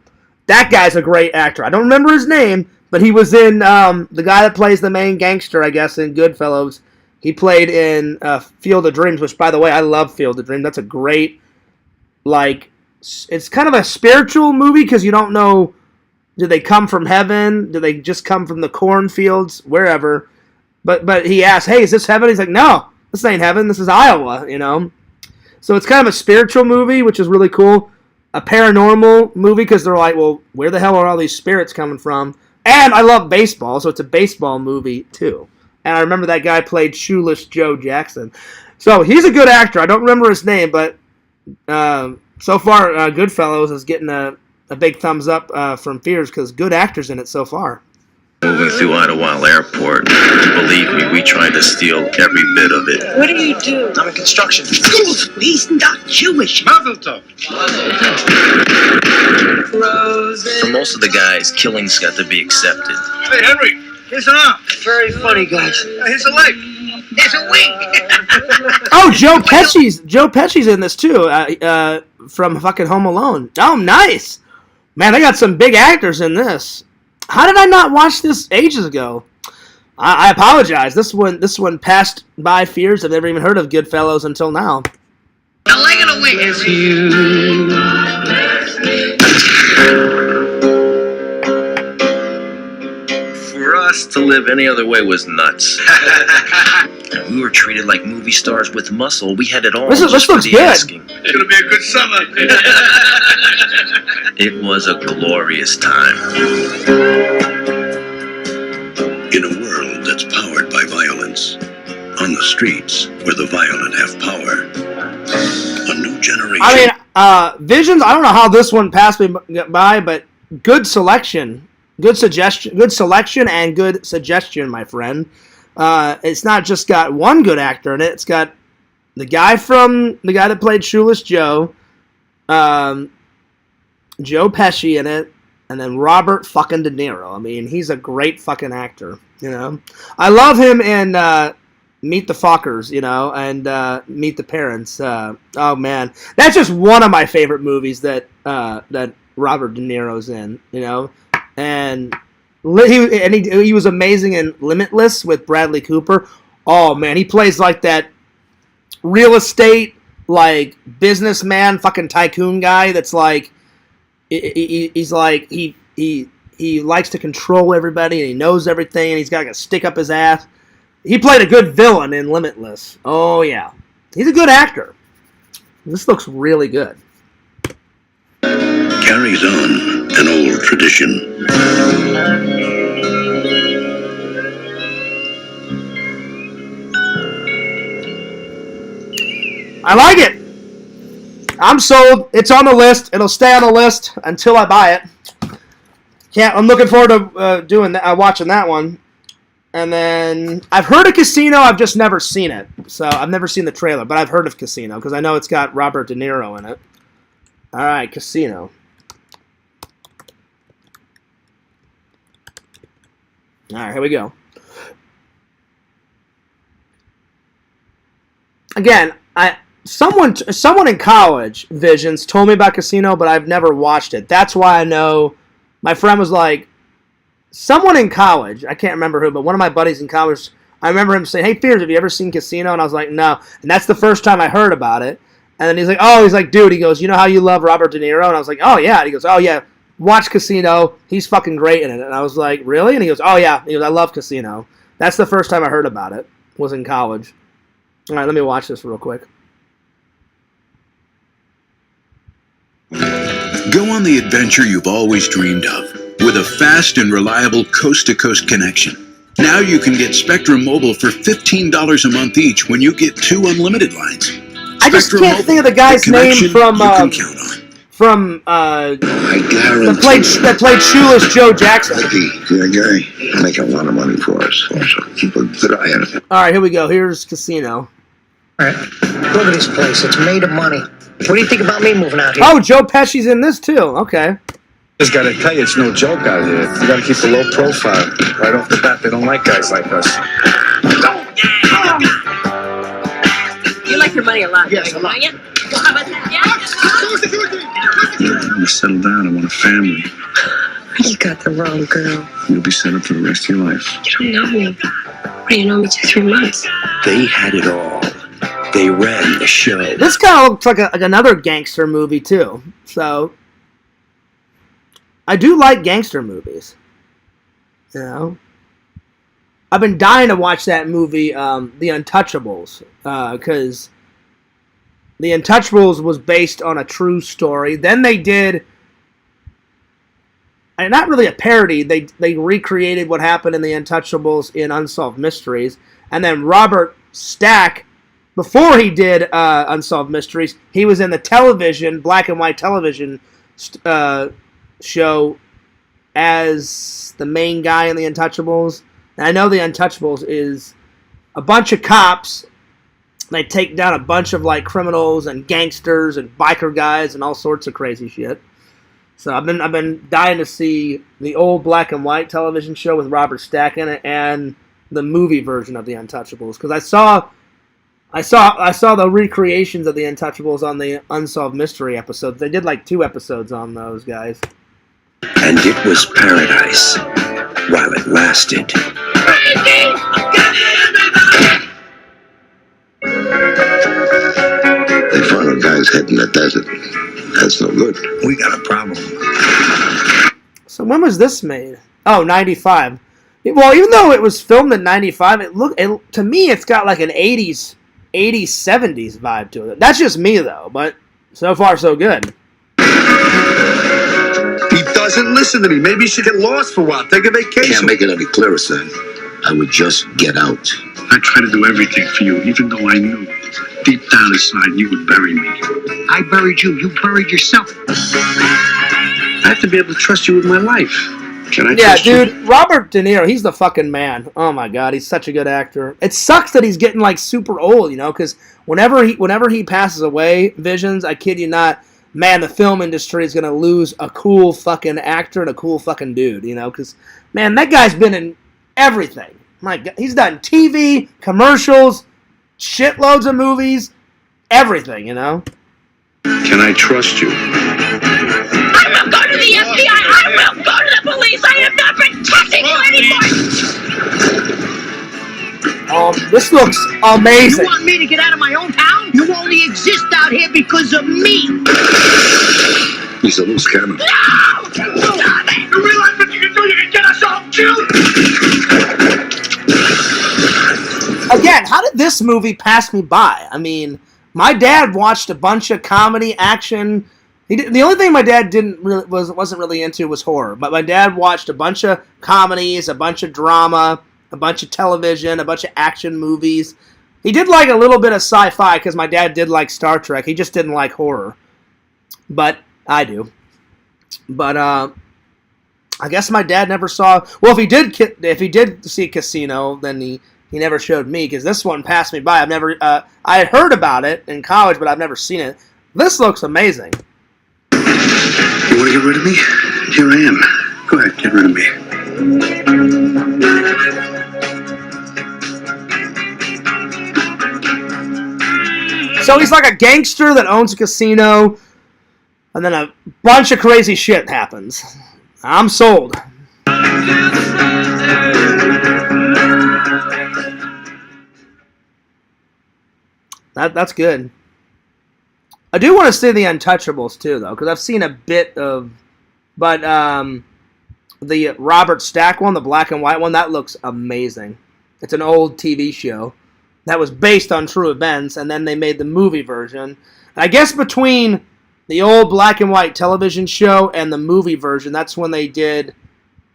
That guy's a great actor. I don't remember his name, but he was in the guy that plays the main gangster, I guess, in Goodfellas. He played in Field of Dreams, which, by the way, I love Field of Dreams. That's a great, it's kind of a spiritual movie because you don't know, did they come from heaven? Did they just come from the cornfields? Wherever. But he asked, hey, is this heaven? He's like, no, this ain't heaven. This is Iowa, you know. So it's kind of a spiritual movie, which is really cool. A paranormal movie because they're like, well, where the hell are all these spirits coming from? And I love baseball, so it's a baseball movie, too. And I remember that guy played Shoeless Joe Jackson. So he's a good actor. I don't remember his name, but so far, Goodfellas is getting a big thumbs up from Fears because good actors in it so far. moving through Idlewild Airport. Believe me, we tried to steal every bit of it. What do you do? I'm in construction. He's not Jewish. Mazel tov. For most of the guys, killing's got to be accepted. Hey, Henry, here's an arm. Very funny, guys. Here's a leg. Here's a wing. Oh, Joe Pesci's in this too, from fucking Home Alone. Oh, nice. Man, they got some big actors in this. How did I not watch this ages ago? I apologize. This one passed by Fears. I've never even heard of Goodfellas until now. A leg and a wing. It's you. For us to live any other way was nuts. We were treated like movie stars with muscle. We had it all. This looks good. Asking. It's gonna be a good summer. It was a glorious time. In a world that's powered by violence, on the streets where the violent have power, a new generation. I mean, Visions. I don't know how this one passed me by, but good selection, good selection, and good suggestion, my friend. It's not just got one good actor in it. It's got the guy that played Shoeless Joe, Joe Pesci in it, and then Robert fucking De Niro. I mean, he's a great fucking actor, you know. I love him in Meet the Fockers, you know, and Meet the Parents. Oh man, that's just one of my favorite movies that Robert De Niro's in, you know, and he was amazing in Limitless with Bradley Cooper. Oh man, he plays like that real estate, like businessman, fucking tycoon guy. That's like he's like he likes to control everybody and he knows everything and he's got to stick up his ass. He played a good villain in Limitless. Oh yeah, he's a good actor. This looks really good. Carries on an old tradition. I like it. I'm sold. It's on the list. It'll stay on the list until I buy it. I'm looking forward to watching that one. And then I've heard of Casino. I've just never seen it. So I've never seen the trailer, but I've heard of Casino because I know it's got Robert De Niro in it. All right, Casino. All right, here we go. Again, someone in college, Visions, told me about Casino, but I've never watched it. That's why I know. My friend was like, someone in college, I can't remember who, but one of my buddies in college, I remember him saying, hey, Fears, have you ever seen Casino? And I was like, no. And that's the first time I heard about it. And then he's like, dude, he goes, you know how you love Robert De Niro? And I was like, oh, yeah. And he goes, oh, yeah, watch Casino. He's fucking great in it. And I was like, really? And he goes, oh, yeah. He goes, I love Casino. That's the first time I heard about it, was in college. All right, let me watch this real quick. Go on the adventure you've always dreamed of with a fast and reliable coast-to-coast connection. Now you can get Spectrum Mobile for $15 a month each when you get 2 unlimited lines. I just Spectrum can't Mobile, think of the guy's name from that played Shoeless Joe Jackson. That guy make a lot of money for us. Also, keep a good eye on it. All right, here we go. Here's Casino. All right, look at this place. It's made of money. What do you think about me moving out here? Oh, Joe Pesci's in this too. Okay. Just gotta tell you, it's no joke out here. You gotta keep a low profile. Right off the bat, they don't like guys like us. You like your money a lot. Yes, a lot. Don't you? Well, how about that? Yeah, I want to settle down. I want a family. You got the wrong girl. You'll be set up for the rest of your life. You don't know me. What do you know me 2-3 months? They had it all. They ran the show. This kind of looks like another gangster movie too. So I do like gangster movies. You know, I've been dying to watch that movie, The Untouchables, because The Untouchables was based on a true story. Then they did, and not really a parody. They recreated what happened in The Untouchables in Unsolved Mysteries, and then Robert Stack, before he did Unsolved Mysteries, he was in the television, black and white television show as the main guy in The Untouchables. And I know The Untouchables is a bunch of cops. They take down a bunch of like criminals and gangsters and biker guys and all sorts of crazy shit. So I've been dying to see the old black and white television show with Robert Stack in it and the movie version of The Untouchables, because I saw the recreations of The Untouchables on the Unsolved Mystery episodes. They did like 2 episodes on those guys. And it was paradise while it lasted. They found a guy's head in the desert. That's no good. We got a problem. So when was this made? Oh, 95. Well, even though it was filmed in 95, to me it's got like an 80s, 70s vibe to it. That's just me though, but so far so good. He doesn't listen to me. Maybe you should get lost for a while. Take a vacation. Can't make it any clearer, son. I would just get out. I tried to do everything for you, even though I knew deep down inside you would bury me. I buried you. You buried yourself. I have to be able to trust you with my life. Can I trust dude, you? Robert De Niro, he's the fucking man. Oh my god, he's such a good actor. It sucks that he's getting like super old, you know, because whenever he passes away, Visions, I kid you not, man, the film industry is gonna lose a cool fucking actor and a cool fucking dude, you know, because man, that guy's been in everything. My god, he's done TV, commercials, shitloads of movies, everything, you know. Can I trust you? I will go to the FBI. I will go to the police. I am not protecting you anymore. This looks amazing. You want me to get out of my own town? You only exist out here because of me. He's a loose cannon. No! Stop it! You realize what you can do? You can get us all killed. Again, how did this movie pass me by? I mean, my dad watched a bunch of comedy, action. The only thing my dad wasn't really into was horror. But my dad watched a bunch of comedies, a bunch of drama, a bunch of television, a bunch of action movies. He did like a little bit of sci-fi because my dad did like Star Trek. He just didn't like horror. But I do. But I guess my dad never saw. Well, if he did see Casino, then he never showed me, because this one passed me by. I had heard about it in college, but I've never seen it. This looks amazing. You want to get rid of me? Here I am. Go ahead, get rid of me. So he's like a gangster that owns a casino, and then a bunch of crazy shit happens. I'm sold. That's good. I do want to see the Untouchables too, though, because I've seen a bit of, but the Robert Stack one, the black and white one, that looks amazing. It's an old TV show that was based on true events, and then they made the movie version. And I guess between the old black and white television show and the movie version, that's when they did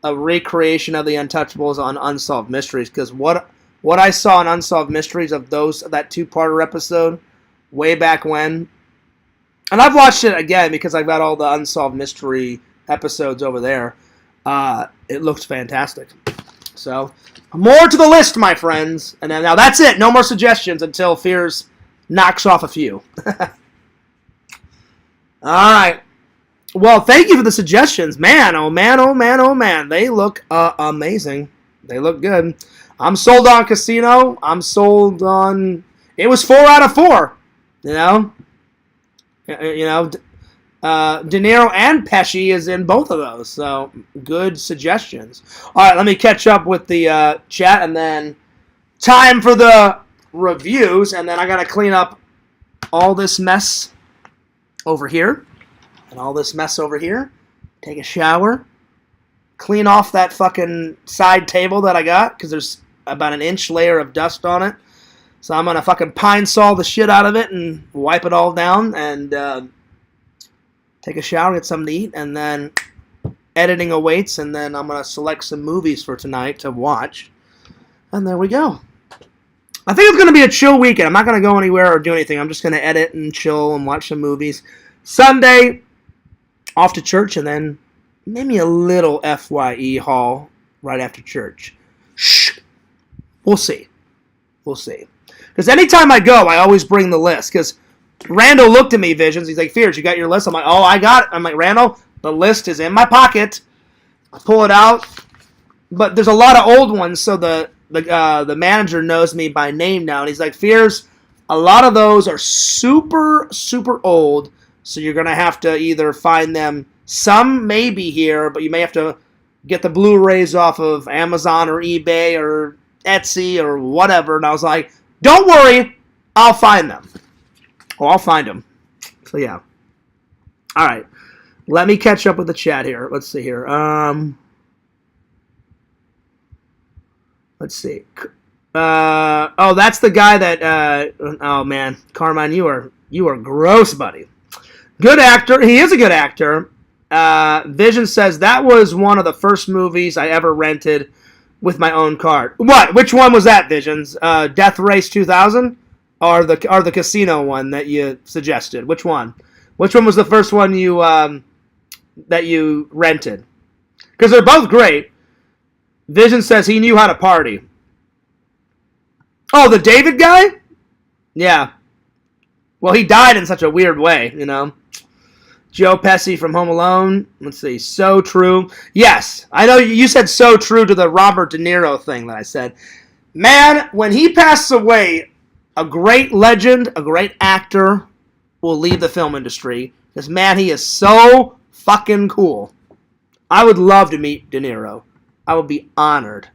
a recreation of the Untouchables on Unsolved Mysteries. Because what I saw in Unsolved Mysteries of that two-parter episode way back when, and I've watched it again because I've got all the Unsolved Mystery episodes over there. It looks fantastic. So, more to the list, my friends. And then, now that's it. No more suggestions until Fears knocks off a few. All right. Well, thank you for the suggestions. Man, oh man, oh man, oh man. They look amazing. They look good. I'm sold on Casino. I'm sold on... It was 4 out of 4. You know? De Niro and Pesci is in both of those, so good suggestions. All right, let me catch up with the chat, and then time for the reviews, and then I got to clean up all this mess over here, and all this mess over here, take a shower, clean off that fucking side table that I got, because there's about an inch layer of dust on it, so I'm going to fucking Pine Sol the shit out of it and wipe it all down, and... take a shower, get something to eat, and then editing awaits, and then I'm going to select some movies for tonight to watch. And there we go. I think it's going to be a chill weekend. I'm not going to go anywhere or do anything. I'm just going to edit and chill and watch some movies. Sunday, off to church, and then maybe a little FYE haul right after church. Shh. We'll see. We'll see. Because anytime I go, I always bring the list, because Randall looked at me, Visions. He's like, Fears, you got your list? I'm like, oh, I got it. I'm like, Randall, the list is in my pocket. I pull it out. But there's a lot of old ones, so the manager knows me by name now. And he's like, Fears, a lot of those are super, super old, so you're going to have to either find them. Some may be here, but you may have to get the Blu-rays off of Amazon or eBay or Etsy or whatever. And I was like, don't worry, I'll find them. Oh, I'll find them. So, yeah. All right. Let me catch up with the chat here. Let's see here. Let's see. Oh, that's the guy that... oh, man. Carmine, you are gross, buddy. Good actor. He is a good actor. Vision says, that was one of the first movies I ever rented with my own card. What? Which one was that, Visions? Death Race 2000? Or the Casino one that you suggested? Which one? Which one was the first one you that you rented? Because they're both great. Vision says he knew how to party. Oh, the David guy? Yeah. Well, he died in such a weird way, you know. Joe Pesci from Home Alone. Let's see. So True. Yes. I know you said so true to the Robert De Niro thing that I said. Man, when he passes away... a great legend, a great actor will leave the film industry. Because, man, he is so fucking cool. I would love to meet De Niro. I would be honored.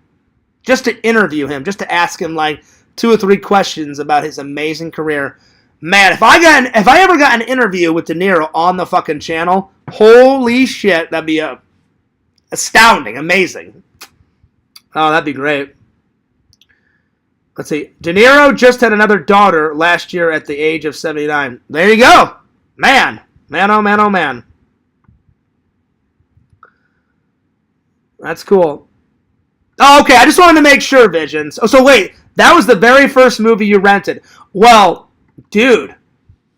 Just to interview him. Just to ask him, like, 2 or 3 questions about his amazing career. Man, if I ever got an interview with De Niro on the fucking channel, holy shit, that'd be astounding, amazing. Oh, that'd be great. Let's see. De Niro just had another daughter last year at the age of 79. There you go. Man. Man, oh man, oh man. That's cool. Oh, okay. I just wanted to make sure, Visions. Oh, so wait. That was the very first movie you rented. Well, dude.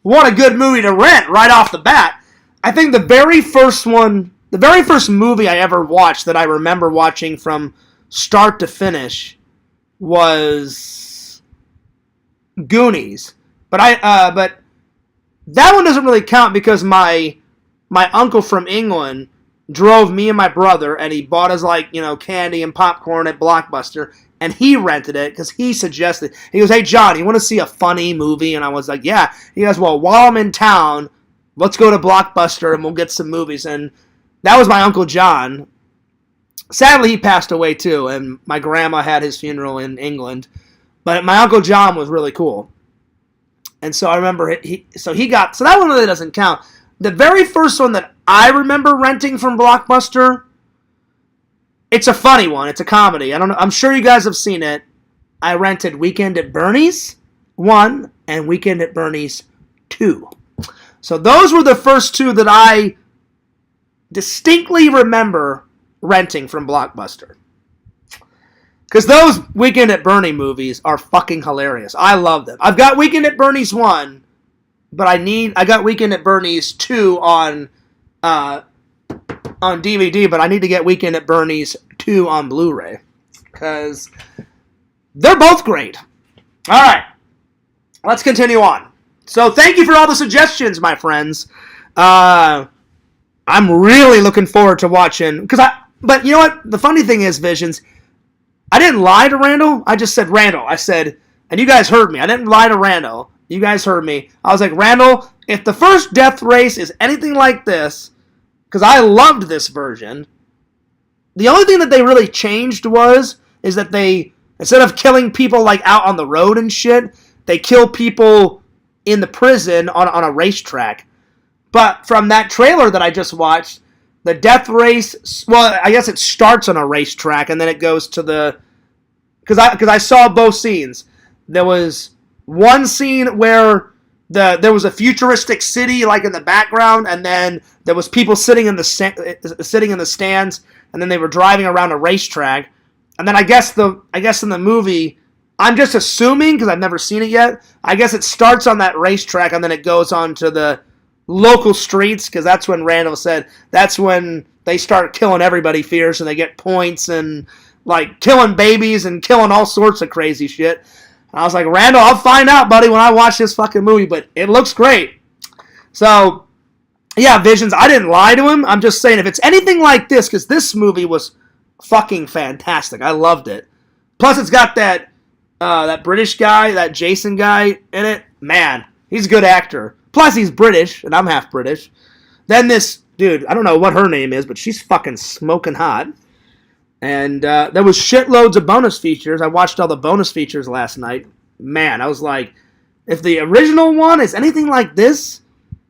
What a good movie to rent right off the bat. I think the very first movie I ever watched that I remember watching from start to finish was Goonies, but that one doesn't really count because my uncle from England drove me and my brother, and he bought us candy and popcorn at Blockbuster, and he rented it because he suggested. He goes, "Hey John, you want to see a funny movie?" And I was like, "Yeah." He goes, "Well, while I'm in town, let's go to Blockbuster and we'll get some movies." And that was my Uncle John. Sadly, he passed away too, and my grandma had his funeral in England. But my Uncle John was really cool. And so I remember he got, so that one really doesn't count. The very first one that I remember renting from Blockbuster, it's a funny one. It's a comedy. I don't know. I'm sure you guys have seen it. I rented Weekend at Bernie's 1 and Weekend at Bernie's 2. So those were the first two that I distinctly remember renting from Blockbuster. Because those Weekend at Bernie movies are fucking hilarious. I love them. I've got Weekend at Bernie's 1, but I got Weekend at Bernie's 2 on DVD, but I need to get Weekend at Bernie's 2 on Blu-ray. Because they're both great. Alright. Let's continue on. So thank you for all the suggestions, my friends. I'm really looking forward to watching. But you know what? The funny thing is, Visions, I didn't lie to Randall. I just said Randall. I said, and you guys heard me. I didn't lie to Randall. You guys heard me. I was like, Randall, if the first Death Race is anything like this, because I loved this version, the only thing that they really changed is that they, instead of killing people like out on the road and shit, they kill people in the prison on a racetrack. But from that trailer that I just watched, the Death Race, well, I guess it starts on a racetrack and then it goes to the, because I saw both scenes. There was one scene where there was a futuristic city like in the background, and then there was people sitting in the stands, and then they were driving around a racetrack. And then I guess in the movie, I'm just assuming because I've never seen it yet, I guess it starts on that racetrack and then it goes on to the local streets, because that's when Randall said that's when they start killing everybody fierce and they get points and like killing babies and killing all sorts of crazy shit. And I was like, Randall, I'll find out, buddy, when I watch this fucking movie, but it looks great. So yeah, Visions, I didn't lie to him. I'm just saying if it's anything like this, because this movie was fucking fantastic. I loved it. Plus it's got that British guy, that Jason guy in it. Man, he's a good actor. Plus, he's British, and I'm half British. Then this dude, I don't know what her name is, but she's fucking smoking hot. And there was shitloads of bonus features. I watched all the bonus features last night. Man, I was like, if the original one is anything like this,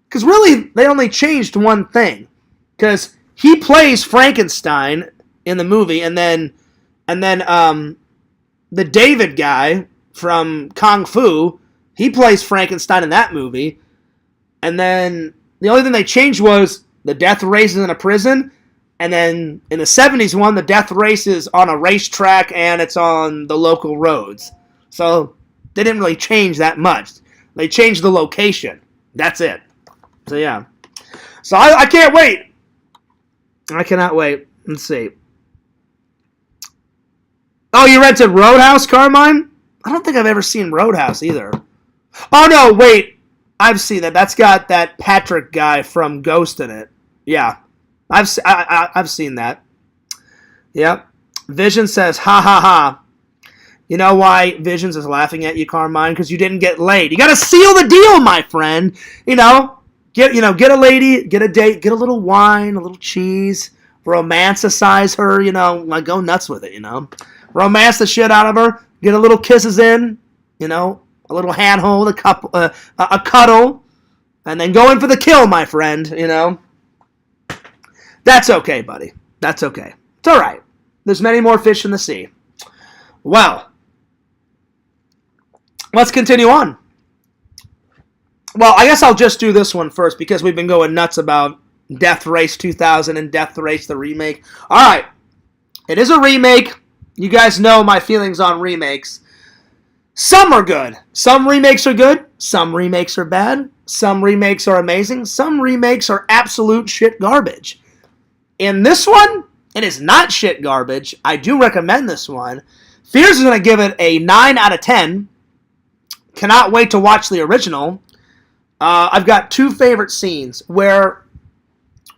because really, they only changed one thing. Because he plays Frankenstein in the movie, and then the David guy from Kung Fu, he plays Frankenstein in that movie. And then the only thing they changed was the Death Race is in a prison. And then in the 70s one, the Death Race is on a racetrack and it's on the local roads. So they didn't really change that much. They changed the location. That's it. So yeah. So I can't wait. I cannot wait. Let's see. Oh, you rented Roadhouse, Carmine? I don't think I've ever seen Roadhouse either. Oh no, wait. I've seen that. That's got that Patrick guy from Ghost in it. Yeah. I've seen that. Yep. Vision says, ha ha ha. You know why Visions is laughing at you, Carmine? Because you didn't get laid. You got to seal the deal, my friend. Get a lady, get a date, get a little wine, a little cheese, romanticize her, like go nuts with it, Romance the shit out of her, get a little kisses in, a little handhold, a cuddle, and then go in for the kill, my friend, That's okay, buddy. That's okay. It's all right. There's many more fish in the sea. Well, let's continue on. Well, I guess I'll just do this one first because we've been going nuts about Death Race 2000 and Death Race the remake. All right. It is a remake. You guys know my feelings on remakes. Some are good. Some remakes are good. Some remakes are bad. Some remakes are amazing. Some remakes are absolute shit garbage. In this one, it is not shit garbage. I do recommend this one. Fears is going to give it a 9 out of 10. Cannot wait to watch the original. I've got two favorite scenes where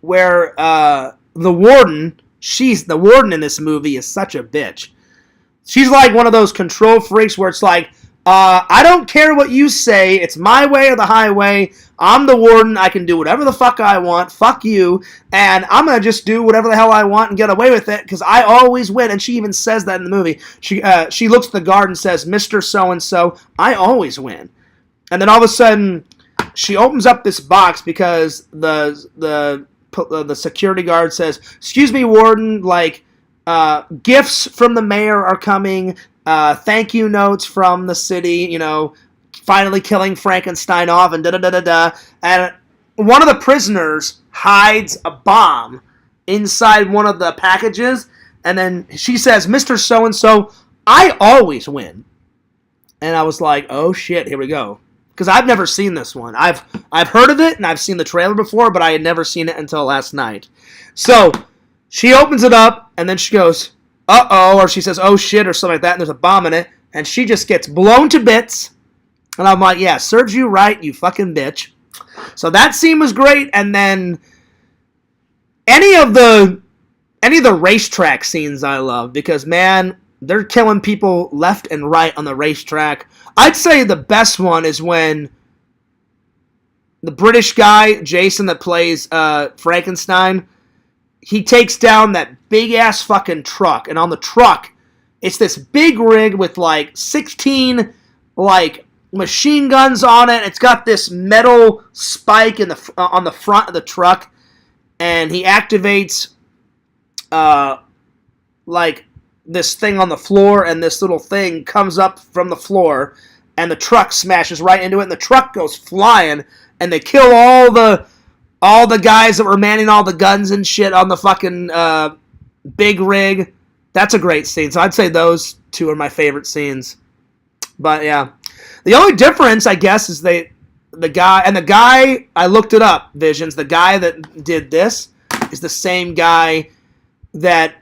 the warden, the warden in this movie is such a bitch. She's like one of those control freaks where it's like, I don't care what you say. It's my way or the highway. I'm the warden. I can do whatever the fuck I want. Fuck you. And I'm going to just do whatever the hell I want and get away with it because I always win. And she even says that in the movie. She looks at the guard and says, Mr. So-and-so, I always win. And then all of a sudden, she opens up this box because the security guard says, "Excuse me, warden, like, gifts from the mayor are coming, thank you notes from the city, you know, finally killing Frankenstein off, and da-da-da-da-da." And one of the prisoners hides a bomb inside one of the packages, and then she says, "Mr. So-and-so, I always win." And I was like, oh shit, here we go. Because I've never seen this one. I've heard of it, and I've seen the trailer before, but I had never seen it until last night. So, she opens it up, and then she goes, uh-oh, or she says, oh shit, or something like that, and there's a bomb in it, and she just gets blown to bits. And I'm like, yeah, serves you right, you fucking bitch. So that scene was great, and then any of the racetrack scenes I love, because, man, they're killing people left and right on the racetrack. I'd say the best one is when the British guy, Jason, that plays Frankenstein, he takes down that big-ass fucking truck. And on the truck, it's this big rig with, like, 16, like, machine guns on it. It's got this metal spike on the front of the truck. And he activates, like, this thing on the floor, and this little thing comes up from the floor, and the truck smashes right into it, and the truck goes flying, and they kill all the guys that were manning all the guns and shit on the fucking big rig. That's a great scene. So I'd say those two are my favorite scenes. But yeah, the only difference, I guess, is the guy I looked it up, Visions. The guy that did this is the same guy that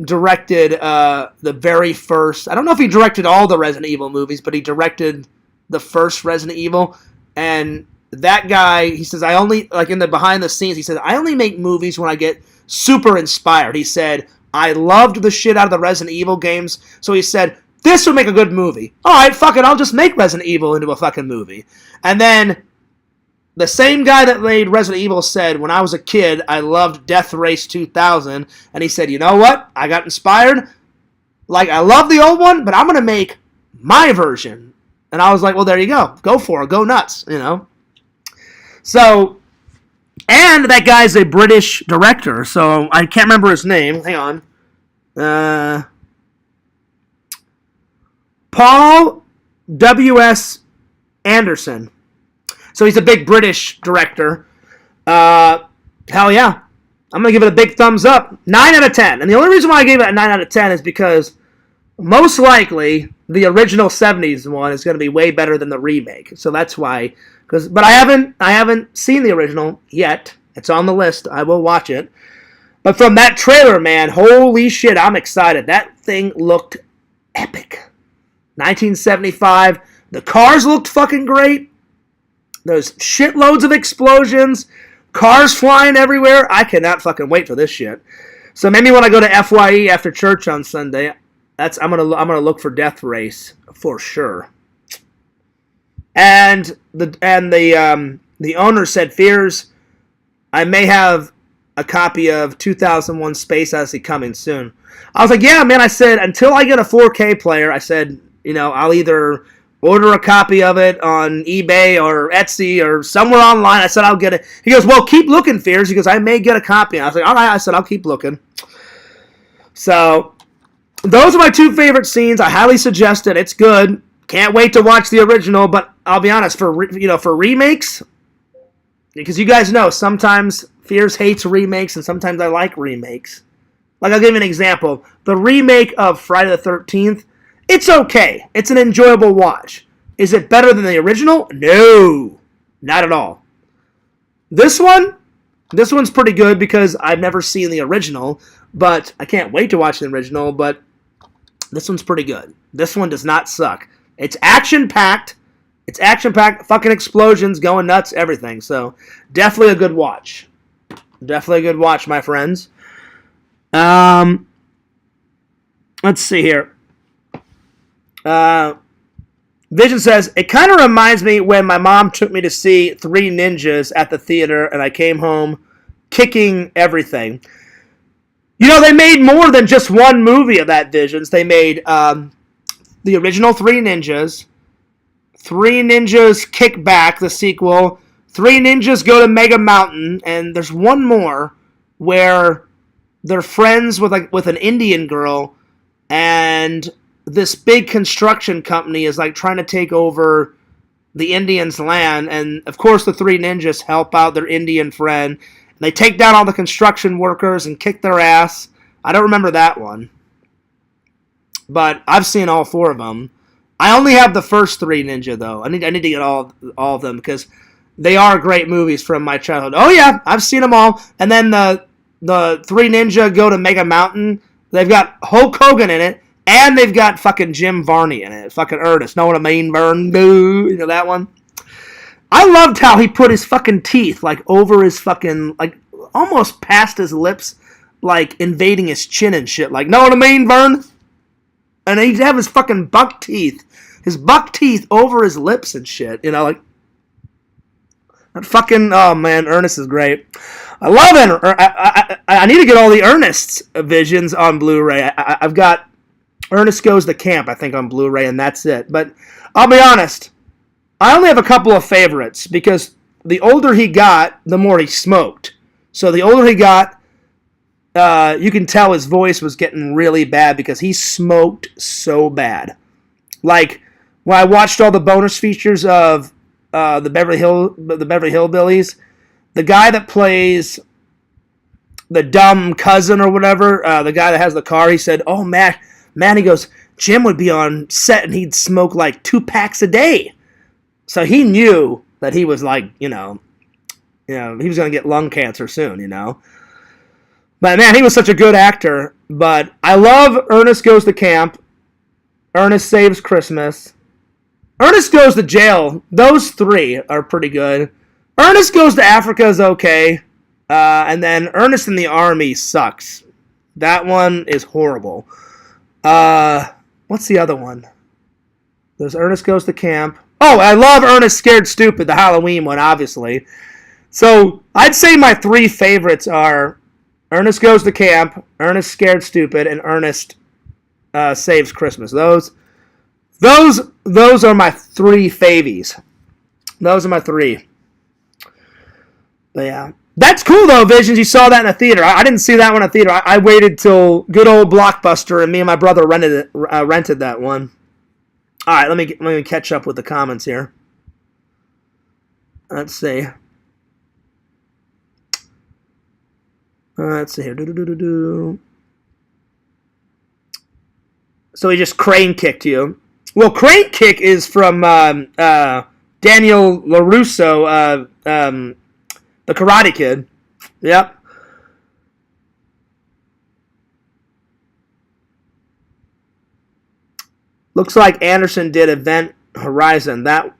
directed the very first. I don't know if he directed all the Resident Evil movies, but he directed the first Resident Evil. And that guy, he says, I only, like in the behind the scenes, he said, I only make movies when I get super inspired. He said, I loved the shit out of the Resident Evil games, so he said, this would make a good movie. Alright, fuck it, I'll just make Resident Evil into a fucking movie. And then the same guy that made Resident Evil said, when I was a kid, I loved Death Race 2000. And he said, you know what? I got inspired. Like, I love the old one, but I'm going to make my version. And I was like, well, there you go. Go for it. Go nuts, you know? So, and that guy's a British director. So, I can't remember his name. Hang on. Paul W.S. Anderson. So he's a big British director. Hell yeah. I'm going to give it a big thumbs up. 9 out of 10. And the only reason why I gave it a 9 out of 10 is because most likely the original 70s one is going to be way better than the remake. So that's why. But I haven't seen the original yet. It's on the list. I will watch it. But from that trailer, man, holy shit, I'm excited. That thing looked epic. 1975. The cars looked fucking great. There's shitloads of explosions, cars flying everywhere. I cannot fucking wait for this shit. So maybe when I go to FYE after church on Sunday, I'm gonna look for Death Race for sure. And the owner said, Fears, I may have a copy of 2001: Space Odyssey coming soon. I was like, yeah, man. I said, until I get a 4K player, I said, you know, I'll either order a copy of it on eBay or Etsy or somewhere online. I said, I'll get it. He goes, well, keep looking, Fears. He goes, I may get a copy. And I was like, all right. I said, I'll keep looking. So, those are my two favorite scenes. I highly suggest it. It's good. Can't wait to watch the original, but I'll be honest, for remakes, because you guys know, sometimes Fears hates remakes, and sometimes I like remakes. Like, I'll give you an example. The remake of Friday the 13th, it's okay. It's an enjoyable watch. Is it better than the original? No. Not at all. This one's pretty good because I've never seen the original, but I can't wait to watch the original, but this one's pretty good. This one does not suck. It's action-packed. Fucking explosions, going nuts, everything. So, definitely a good watch. Definitely a good watch, my friends. Let's see here. Vision says, it kind of reminds me when my mom took me to see Three Ninjas at the theater and I came home kicking everything. You know, they made more than just one movie of that, Visions. They made the original Three Ninjas, Three Ninjas Kick Back, the sequel. Three Ninjas Go to Mega Mountain, and there's one more where they're friends with an Indian girl, and this big construction company is like trying to take over the Indians' land, and of course the three ninjas help out their Indian friend. They take down all the construction workers and kick their ass. I don't remember that one, but I've seen all four of them. I only have the first Three Ninja though. I need to get all of them because they are great movies from my childhood. Oh yeah, I've seen them all. And then the Three Ninja Go to Mega Mountain. They've got Hulk Hogan in it, and they've got fucking Jim Varney in it. Fucking Ernest. Know what I mean, Vern? You know that one? I loved how he put his fucking teeth, like, over his fucking, like, almost past his lips, like, invading his chin and shit. Like, know what I mean, Vern? And he'd have his fucking buck teeth. His buck teeth over his lips and shit. You know, like, that fucking, oh, man, Ernest is great. I love it. I need to get all the Ernest visions on Blu-ray. I've got Ernest Goes to Camp, I think, on Blu-ray, and that's it. But I'll be honest, I only have a couple of favorites because the older he got, the more he smoked. So the older he got, you can tell his voice was getting really bad because he smoked so bad. Like, when I watched all the bonus features of the Beverly Hillbillies, the guy that plays the dumb cousin or whatever, the guy that has the car, he said, oh, man, he goes, Jim would be on set and he'd smoke like 2 packs a day. So he knew that he was like, he was going to get lung cancer soon, you know. But man, he was such a good actor. But I love Ernest Goes to Camp, Ernest Saves Christmas, Ernest Goes to Jail. Those three are pretty good. Ernest Goes to Africa is okay. And then Ernest in the Army sucks. That one is horrible. What's the other one? There's Ernest Goes to Camp. Oh, I love Ernest Scared Stupid, the Halloween one, obviously. So I'd say my three favorites are Ernest Goes to Camp, Ernest Scared Stupid, and Ernest Saves Christmas. Those are my three favies. Those are my three. But yeah. That's cool, though, Visions. You saw that in a theater. I didn't see that one in a theater. I waited till good old Blockbuster, and me and my brother rented that one. All right, let me catch up with the comments here. Let's see. Let's see here. So he just crane kicked you. Well, crane kick is from Daniel LaRusso, the Karate Kid. Yep. Looks like Anderson did Event Horizon. That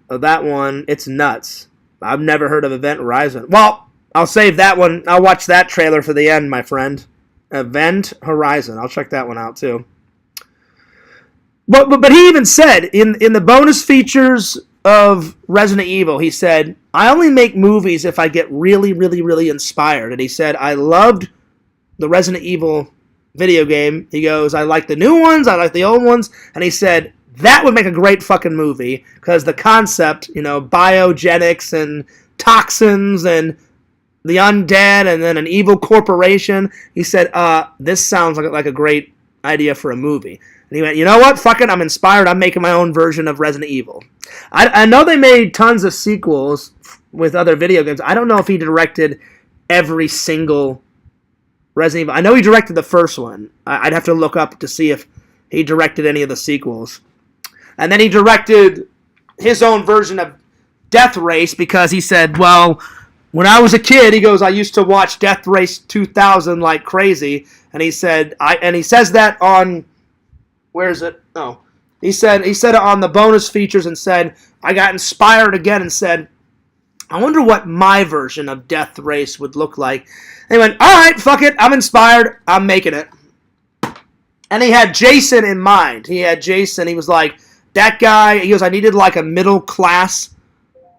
one, it's nuts. I've never heard of Event Horizon. Well, I'll save that one. I'll watch that trailer for the end, my friend. Event Horizon. I'll check that one out too. But he even said in the bonus features of Resident Evil, he said, I only make movies if I get really, really, really inspired. And he said, I loved the Resident Evil video game. He goes, I like the new ones, I like the old ones. And he said, that would make a great fucking movie because the concept, biogenics and toxins and the undead and then an evil corporation. He said, this sounds like a great idea for a movie. And he went, you know what? Fuck it. I'm inspired. I'm making my own version of Resident Evil. I know they made tons of sequels with other video games. I don't know if he directed every single Resident Evil. I know he directed the first one. I'd have to look up to see if he directed any of the sequels. And then he directed his own version of Death Race because he said, well, when I was a kid, he goes, I used to watch Death Race 2000 like crazy. And he said, he says that on, where is it? Oh, he said it on the bonus features and said, I got inspired again and said, I wonder what my version of Death Race would look like. And he went, all right, fuck it. I'm inspired. I'm making it. And he had Jason in mind. He was like, that guy, he goes, I needed like a middle class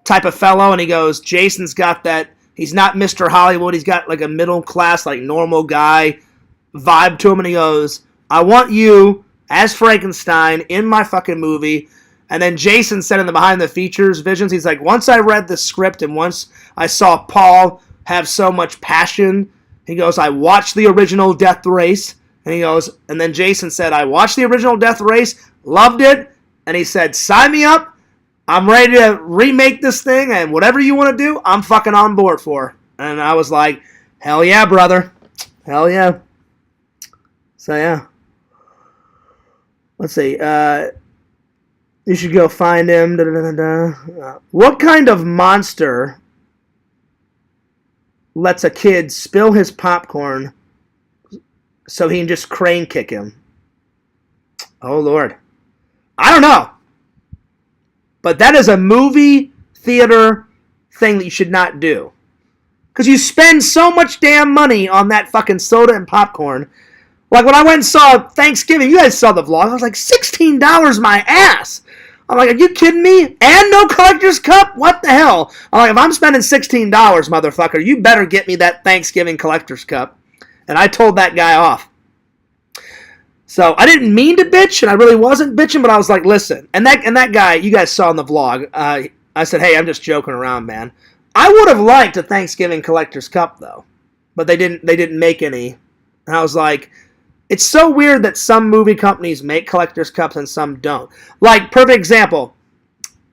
type of fellow. And he goes, Jason's got that, he's not Mr. Hollywood. He's got like a middle class, like normal guy vibe to him. And he goes, I want you as Frankenstein in my fucking movie. And then Jason said in the Behind the Features visions, he's like, once I read the script and once I saw Paul have so much passion, he goes, I watched the original Death Race. And he goes, and then Jason said, I watched the original Death Race, loved it. And he said, sign me up. I'm ready to remake this thing, and whatever you want to do, I'm fucking on board for. And I was like, hell yeah, brother. Hell yeah. So, yeah. Let's see. You should go find him. What kind of monster lets a kid spill his popcorn so he can just crane kick him? Oh, Lord. I don't know. But that is a movie theater thing that you should not do. Because you spend so much damn money on that fucking soda and popcorn. Like when I went and saw Thanksgiving, you guys saw the vlog, I was like, $16 my ass. I'm like, are you kidding me? And no collector's cup? What the hell? I'm like, if I'm spending $16, motherfucker, you better get me that Thanksgiving collector's cup. And I told that guy off. So I didn't mean to bitch, and I really wasn't bitching, but I was like, listen. And that guy, you guys saw in the vlog, I said, hey, I'm just joking around, man. I would have liked a Thanksgiving collector's cup, though. But they didn't make any. And I was like, it's so weird that some movie companies make collector's cups and some don't. Like, perfect example,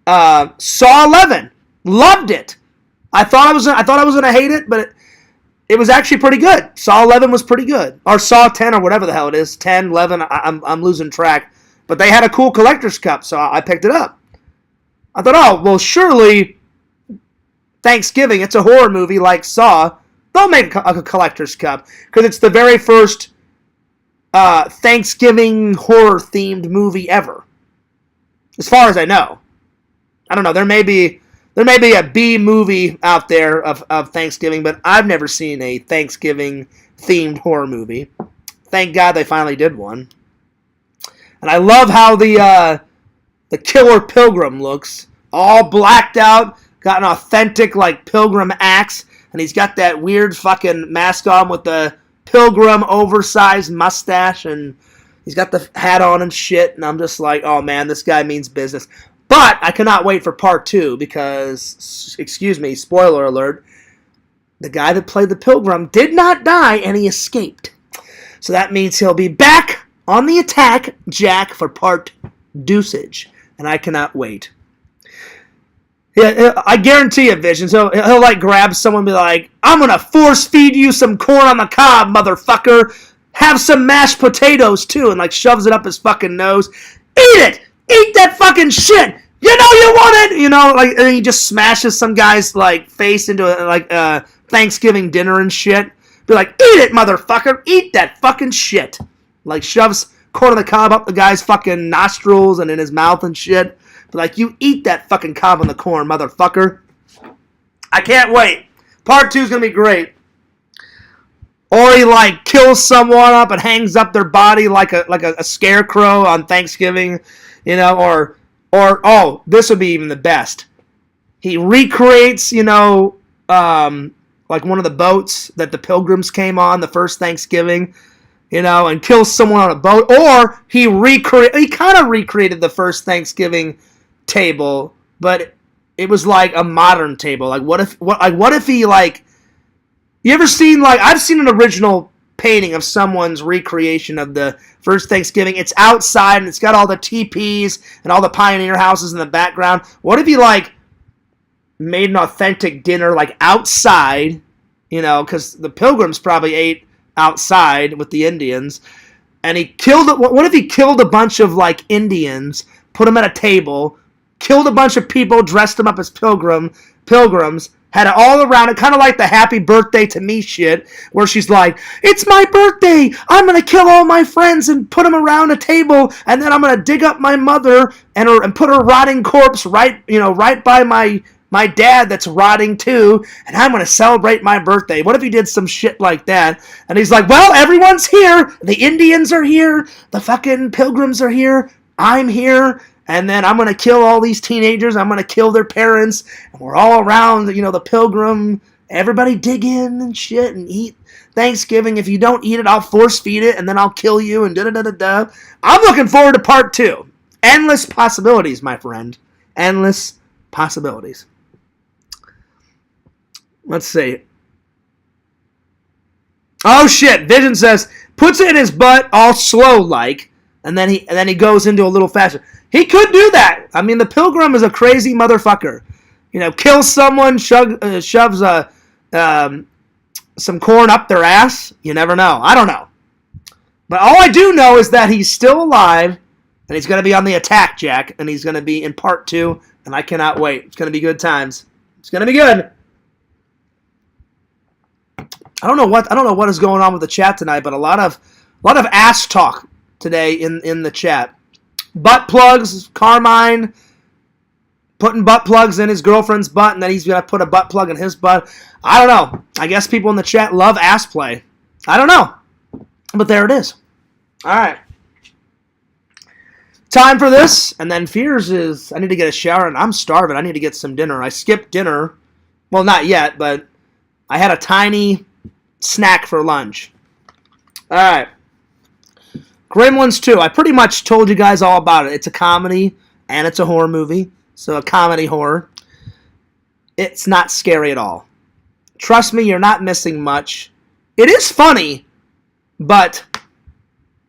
Saw 11. Loved it. I thought I was going to hate it, but it was actually pretty good. Saw 11 was pretty good. Or Saw 10 or whatever the hell it is. 10, 11, I'm losing track. But they had a cool collector's cup, so I picked it up. I thought, oh, well, surely Thanksgiving, it's a horror movie like Saw, they'll make a collector's cup. Because it's the very first Thanksgiving horror-themed movie ever. As far as I know. I don't know, there may be a B movie out there of Thanksgiving, but I've never seen a Thanksgiving-themed horror movie. Thank God they finally did one. And I love how the killer pilgrim looks. All blacked out, got an authentic, like, pilgrim axe, and he's got that weird fucking mask on with the pilgrim oversized mustache, and he's got the hat on and shit, and I'm just like, oh man, this guy means business. But I cannot wait for part 2 because, excuse me, spoiler alert, the guy that played the pilgrim did not die and he escaped. So that means he'll be back on the attack, Jack, for part deuceage. And I cannot wait. Yeah, I guarantee you, Vision. So he'll like grab someone and be like, I'm going to force feed you some corn on the cob, motherfucker. Have some mashed potatoes, too. And like shoves it up his fucking nose. Eat it! Eat that fucking shit! You know you want it! You know, like, and he just smashes some guy's, like, face into, a Thanksgiving dinner and shit. Be like, eat it, motherfucker! Eat that fucking shit! Like, shoves corn on the cob up the guy's fucking nostrils and in his mouth and shit. Be like, you eat that fucking cob on the corn, motherfucker. I can't wait. Part 2 is gonna be great. Or he, like, kills someone up and hangs up their body like a scarecrow on Thanksgiving. You know, or oh, this would be even the best. He recreates, you know, like one of the boats that the Pilgrims came on the first Thanksgiving, you know, and kills someone on a boat. Or he kind of recreated the first Thanksgiving table, but it was like a modern table. Like what if he like, you ever seen like, I've seen an original painting of someone's recreation of the first Thanksgiving. It's outside and it's got all the teepees and all the pioneer houses in the background. What if he like made an authentic dinner like outside, you know, because the Pilgrims probably ate outside with the Indians, and he killed it. What if he killed a bunch of like Indians, put them at a table, killed a bunch of people, dressed them up as pilgrims, had it all around it, kind of like the happy birthday to me shit, where she's like, it's my birthday, I'm going to kill all my friends and put them around a table, and then I'm going to dig up my mother and put her rotting corpse right by my dad that's rotting too, and I'm going to celebrate my birthday. What if he did some shit like that? And he's like, well, everyone's here, the Indians are here, the fucking Pilgrims are here, I'm here, and then I'm going to kill all these teenagers. I'm going to kill their parents. And we're all around, you know, the Pilgrim. Everybody dig in and shit and eat Thanksgiving. If you don't eat it, I'll force feed it. And then I'll kill you and da-da-da-da-da. I'm looking forward to part 2. endless possibilities, my friend. Endless possibilities. Let's see. Oh shit! Vision says puts it in his butt all slow like, and then he goes into a little faster. He could do that. I mean, the Pilgrim is a crazy motherfucker. You know, kills someone, shoves some corn up their ass. You never know. I don't know. But all I do know is that he's still alive, and he's going to be on the attack, Jack, and he's going to be in part 2, and I cannot wait. It's going to be good times. It's going to be good. I don't know what is going on with the chat tonight, but a lot of ass talk today in the chat. Butt plugs, Carmine putting butt plugs in his girlfriend's butt, and then he's going to put a butt plug in his butt. I don't know. I guess people in the chat love ass play. I don't know. But there it is. All right. Time for this, and then Fears is, I need to get a shower, and I'm starving. I need to get some dinner. I skipped dinner. Well, not yet, but I had a tiny snack for lunch. All right. Gremlins 2. I pretty much told you guys all about it. It's a comedy, and it's a horror movie. So a comedy horror. It's not scary at all. Trust me, you're not missing much. It is funny, but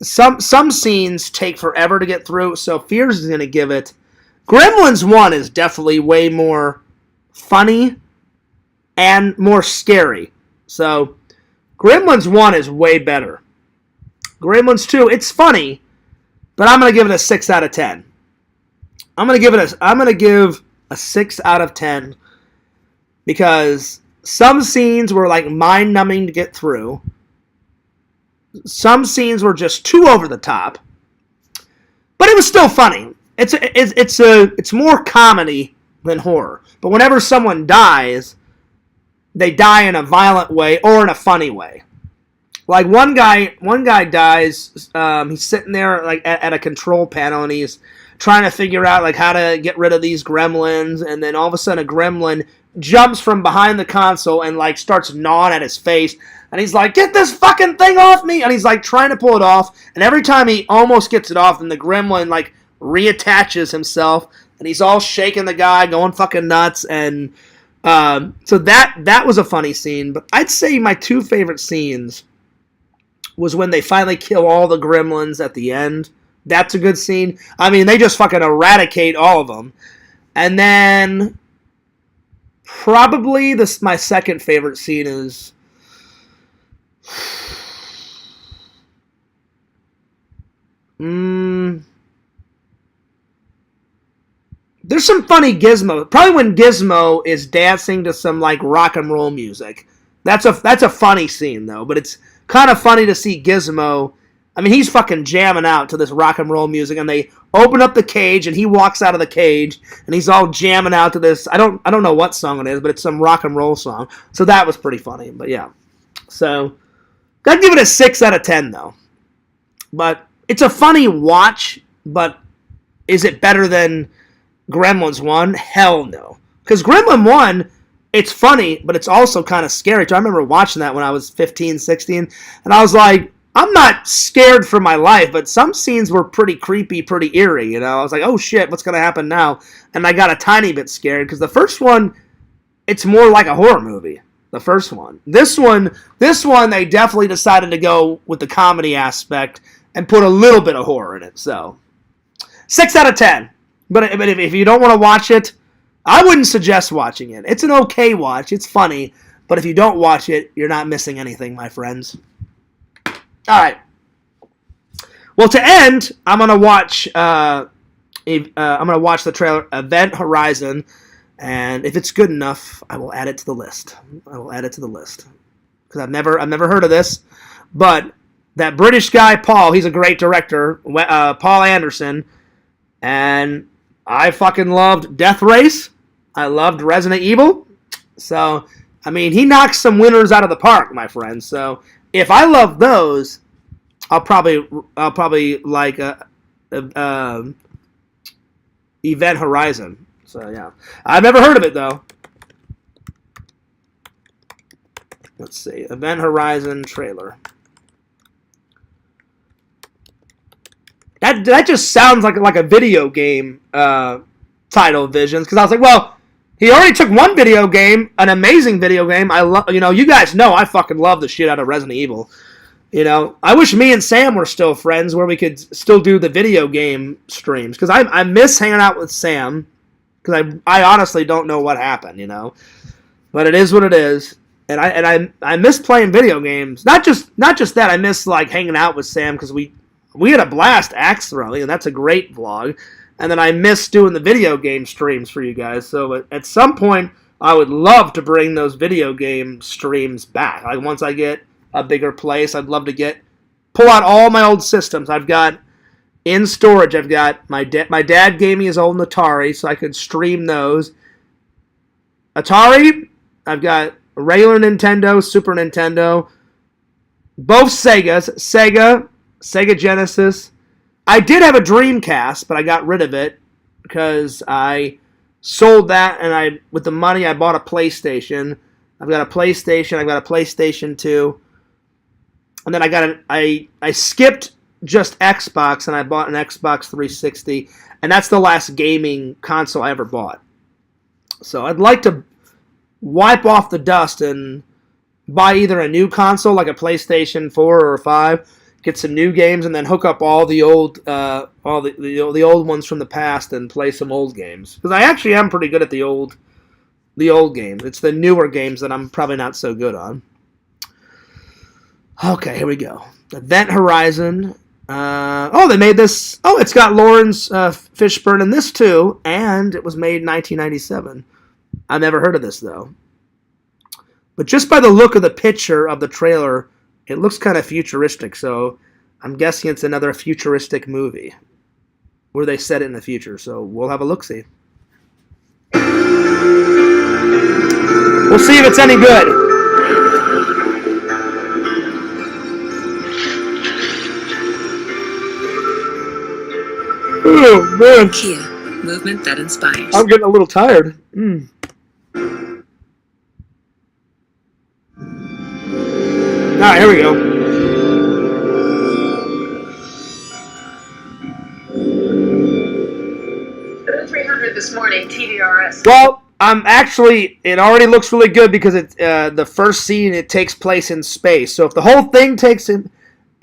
some scenes take forever to get through, so Fears is going to give it. Gremlins 1 is definitely way more funny and more scary. So Gremlins 1 is way better. Gremlins 2, it's funny, but I'm going to give it a 6 out of 10. I'm going to give a 6 out of 10 because some scenes were like mind-numbing to get through. Some scenes were just too over the top, but it was still funny. It's more comedy than horror. But whenever someone dies, they die in a violent way or in a funny way. Like one guy dies. He's sitting there like at a control panel, and he's trying to figure out like how to get rid of these gremlins. And then all of a sudden, a gremlin jumps from behind the console and like starts gnawing at his face. And he's like, "Get this fucking thing off me!" And he's like trying to pull it off. And every time he almost gets it off, then the gremlin like reattaches himself, and he's all shaking the guy, going fucking nuts. And so that was a funny scene. But I'd say my two favorite scenes was when they finally kill all the gremlins at the end. That's a good scene. I mean, they just fucking eradicate all of them. And then probably my second favorite scene is there's some funny Gizmo. Probably when Gizmo is dancing to some like rock and roll music. That's a funny scene though, but it's kind of funny to see Gizmo. I mean, he's fucking jamming out to this rock and roll music, and they open up the cage, and he walks out of the cage, and he's all jamming out to this. I don't know what song it is, but it's some rock and roll song. So that was pretty funny. But yeah, so I'd give it a 6 out of 10 though. But it's a funny watch. But is it better than Gremlins 1? Hell no. Because Gremlin 1, it's funny, but it's also kind of scary. I remember watching that when I was 15, 16, and I was like, I'm not scared for my life, but some scenes were pretty creepy, pretty eerie, you know? I was like, oh shit, what's going to happen now? And I got a tiny bit scared, because the first one, it's more like a horror movie. The first one. This one, they definitely decided to go with the comedy aspect and put a little bit of horror in it, so 6 out of 10. But if you don't want to watch it, I wouldn't suggest watching it. It's an okay watch. It's funny. But if you don't watch it, you're not missing anything, my friends. All right. Well, to end, I'm gonna watch. I'm gonna watch the trailer Event Horizon, and if it's good enough, I will add it to the list. Because I've never heard of this, but that British guy Paul, he's a great director. Paul Anderson, and I fucking loved Death Race. I loved Resident Evil. So, I mean, he knocks some winners out of the park, my friend. So, if I love those, I'll probably like Event Horizon. So, yeah. I've never heard of it, though. Let's see. Event Horizon trailer. That just sounds like a video game title, Visions. Because I was like, well, he already took one video game, an amazing video game. You guys know I fucking love the shit out of Resident Evil. I wish me and Sam were still friends where we could still do the video game streams. Because I miss hanging out with Sam. Because I honestly don't know what happened, But it is what it is. And I miss playing video games. Not just that, I miss like hanging out with Sam because we had a blast axe throwing, and that's a great vlog. And then I miss doing the video game streams for you guys. So at some point, I would love to bring those video game streams back. Like once I get a bigger place, I'd love to pull out all my old systems. I've got in storage. I've got my dad gave me his old Atari, so I could stream those. Atari. I've got regular Nintendo, Super Nintendo, both Segas, Sega Genesis. I did have a Dreamcast, but I got rid of it because I sold that, and with the money I bought a PlayStation. I've got a PlayStation. I've got a PlayStation 2, and then I skipped just Xbox, and I bought an Xbox 360, and that's the last gaming console I ever bought. So I'd like to wipe off the dust and buy either a new console like a PlayStation 4 or 5, get some new games, and then hook up all the old the old ones from the past and play some old games. Because I actually am pretty good at the old games. It's the newer games that I'm probably not so good on. Okay, here we go. Event Horizon. They made this. Oh, it's got Lawrence Fishburne in this too, and it was made in 1997. I've never heard of this, though. But just by the look of the picture of the trailer, it looks kind of futuristic, so I'm guessing it's another futuristic movie where they set it in the future, so we'll have a look-see. We'll see if it's any good. Oh, man. Kia, movement that inspires. I'm getting a little tired. Alright, here we go. 300 this morning, TDRS. Well, it already looks really good because the first scene, it takes place in space. So if the whole thing takes in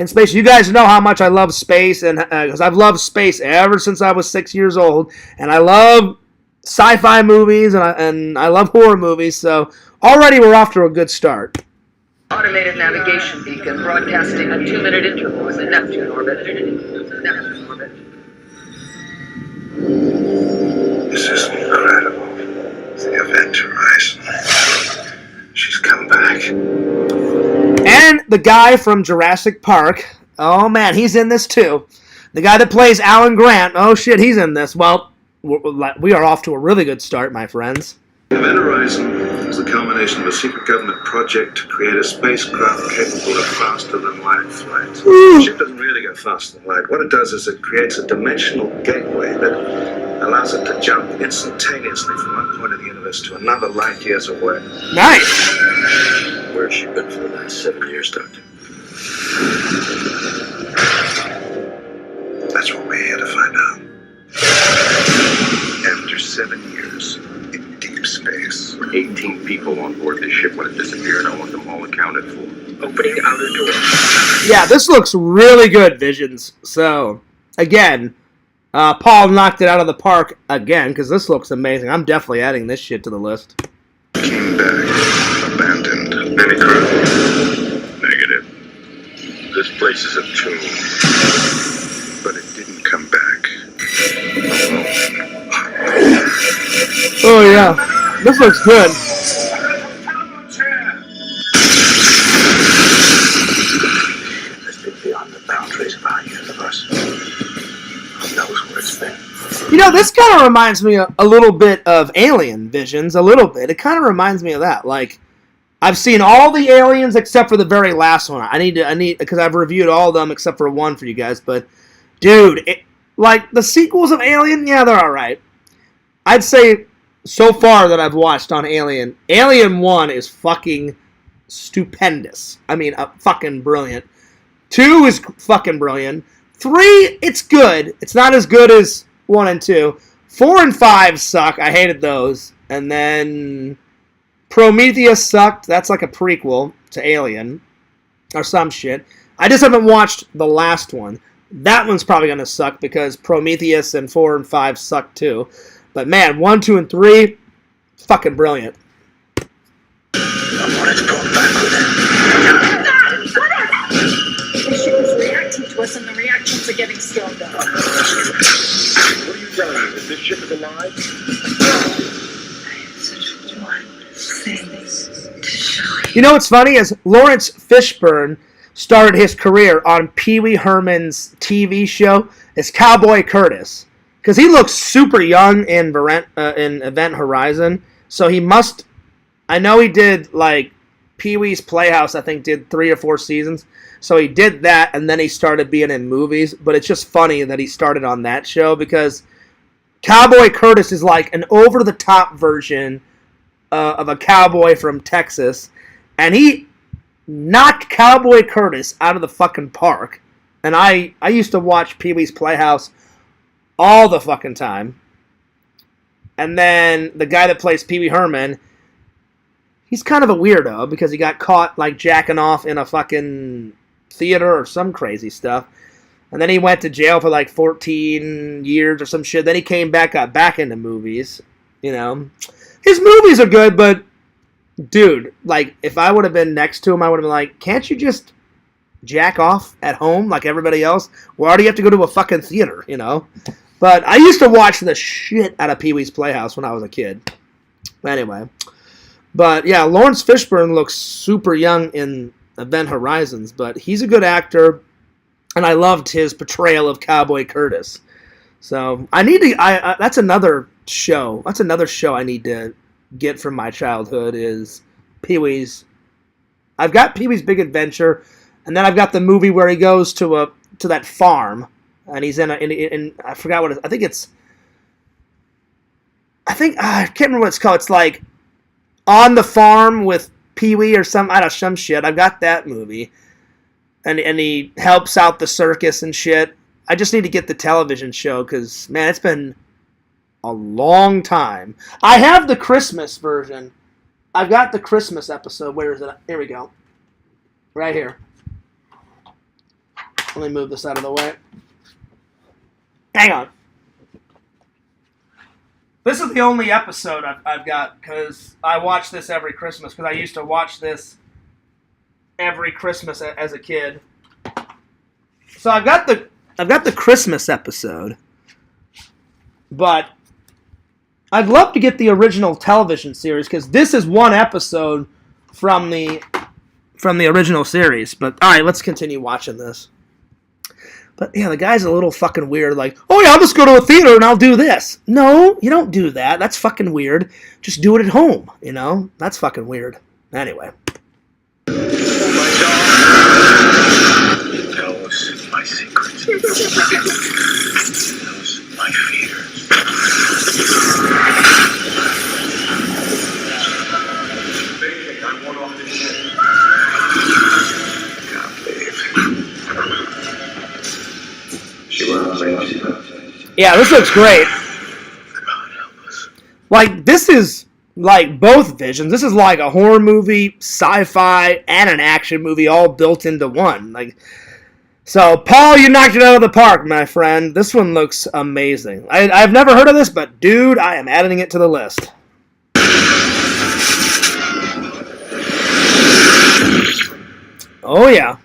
space, you guys know how much I love space, and because I've loved space ever since I was 6 years old, and I love sci-fi movies, and I love horror movies, so already we're off to a good start. Automated navigation beacon broadcasting at 2-minute intervals in Neptune orbit. This is incredible. It's the Event Horizon. She's come back. And the guy from Jurassic Park, oh man, he's in this too. The guy that plays Alan Grant, oh shit, he's in this. Well, we are off to a really good start, my friends. Event Horizon is the culmination of a secret government project to create a spacecraft capable of faster-than-light flight. The ship doesn't really go faster than light. What it does is it creates a dimensional gateway that allows it to jump instantaneously from one point of the universe to another light years away. Nice! Where's she been for the last 7 years, Doctor? That's what we're here to find out. After 7 years in deep space, 18 people on board this ship when it disappeared. I want them all accounted for. Opening outer door. Yeah, this looks really good, Visions. So, again, Paul knocked it out of the park again, because this looks amazing. I'm definitely adding this shit to the list. Came back, abandoned. Any crew? Negative. This place is a tomb. But it didn't come back. Oh yeah, this looks good. This been beyond the boundaries of our universe. Who knows where it's been? You know, this kind of reminds me a little bit of Alien, Visions. A little bit. It kind of reminds me of that. Like, I've seen all the Aliens except for the very last one. I need because I've reviewed all of them except for one for you guys. But, dude, like the sequels of Alien, yeah, they're all right. I'd say so far that I've watched on Alien, Alien 1 is fucking stupendous. I mean, fucking brilliant. 2 is fucking brilliant. 3, it's good. It's not as good as 1 and 2. 4 and 5 suck. I hated those. And then Prometheus sucked. That's like a prequel to Alien or some shit. I just haven't watched the last one. That one's probably going to suck because Prometheus and 4 and 5 suck too. But man, 1, 2, and 3, fucking brilliant. I wanted to go back with it. The ship is reacting to us and the reactions are getting slowed up. What are you telling me? That this ship is alive? You know what's funny is Lawrence Fishburne started his career on Pee Wee Herman's TV show as Cowboy Curtis. Because he looks super young in Event Horizon. So he must... I know he did, like, Pee Wee's Playhouse, I think, did 3 or 4 seasons. So he did that, and then he started being in movies. But it's just funny that he started on that show, because Cowboy Curtis is like an over-the-top version of a cowboy from Texas. And he knocked Cowboy Curtis out of the fucking park. And I used to watch Pee Wee's Playhouse all the fucking time. And then the guy that plays Pee Wee Herman, he's kind of a weirdo because he got caught like jacking off in a fucking theater or some crazy stuff. And then he went to jail for like 14 years or some shit. Then he came back, got back into movies. You know, his movies are good, but dude, like, if I would have been next to him, I would have been like, can't you just jack off at home like everybody else? Why do you have to go to a fucking theater, you know? But I used to watch the shit out of Pee Wee's Playhouse when I was a kid. Anyway. But, yeah, Lawrence Fishburne looks super young in Event Horizons, but he's a good actor, and I loved his portrayal of Cowboy Curtis. So, I need to... that's another show. That's another show I need to get from my childhood is Pee-wee's. I've got Pee-wee's Big Adventure, and then I've got the movie where he goes to that farm, and he's in I forgot what it is. I can't remember what it's called. It's like On the Farm with Pee-wee or some shit. I've got that movie, and he helps out the circus and shit. I just need to get the television show because, man, it's been a long time. I have the Christmas version. I've got the Christmas episode. Where is it? Here we go. Right here. Let me move this out of the way. Hang on. This is the only episode I've got because I watch this every Christmas because I used to watch this every Christmas as a kid. So I've got the Christmas episode, but I'd love to get the original television series because this is one episode from the original series. But all right, let's continue watching this. But yeah, the guy's a little fucking weird. Like, oh yeah, I'll just go to a theater and I'll do this. No, you don't do that. That's fucking weird. Just do it at home. You know, that's fucking weird. Anyway. He knows my secrets. He knows my fears. I want off this shit. Yeah, this looks great. Like, this is like both visions. This is like a horror movie, sci-fi, and an action movie all built into one. Like, so, Paul, you knocked it out of the park, my friend. This one looks amazing. I've never heard of this, but dude, I am adding it to the list. Oh, yeah.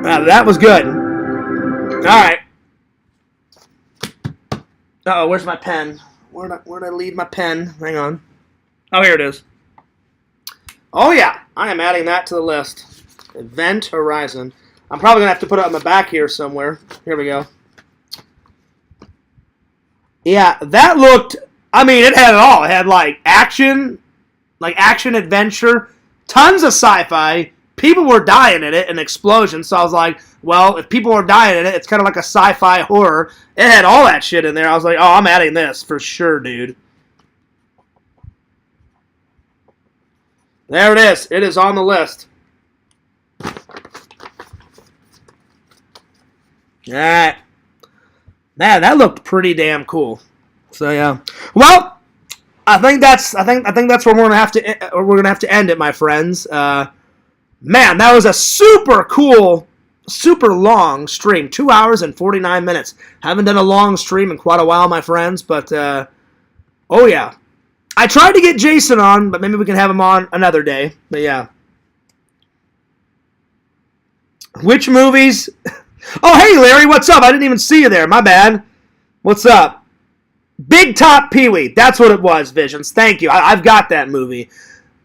That was good. Alright. Uh-oh, where's my pen? Where'd I leave my pen? Hang on. Oh, here it is. Oh, yeah. I am adding that to the list. Event Horizon. I'm probably going to have to put it on the back here somewhere. Here we go. Yeah, that looked... I mean, it had it all. It had, like, action, adventure, tons of sci-fi. People were dying in it and explosions. So I was like, well, if people are dying in it, it's kind of like a sci-fi horror. It had all that shit in there. I was like, oh, I'm adding this for sure, dude. There it is. It is on the list. All right. Man, that looked pretty damn cool. So yeah. Well, I think that's where we're gonna have to end it, my friends. Man, that was a super cool, super long stream. 2 hours and 49 minutes. Haven't done a long stream in quite a while, my friends. But oh yeah, I tried to get Jason on, but maybe we can have him on another day. But yeah. Which movies? Oh, hey, Larry, what's up? I didn't even see you there. My bad. What's up? Big Top Pee-wee. That's what it was, Visions. Thank you. I've got that movie.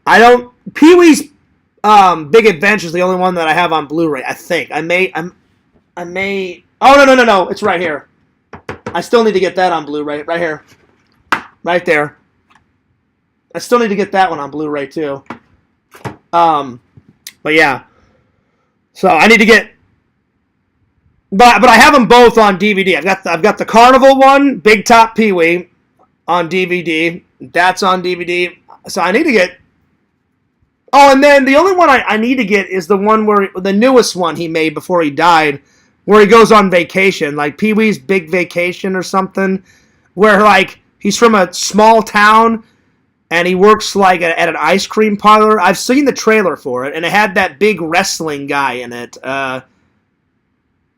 Pee-wee's Big Adventure is the only one that I have on Blu-ray, I think. I may. Oh, no. It's right here. I still need to get that on Blu-ray. Right here. Right there. I still need to get that one on Blu-ray, too. But yeah. So I need to get... But I have them both on DVD. I've got the Carnival one, Big Top Pee-wee, on DVD. That's on DVD. So I need to get... Oh, and then the only one I need to get is the one where... The newest one he made before he died, where he goes on vacation. Like Pee-wee's Big Vacation or something. Where, like, he's from a small town, and he works, like, at an ice cream parlor. I've seen the trailer for it, and it had that big wrestling guy in it.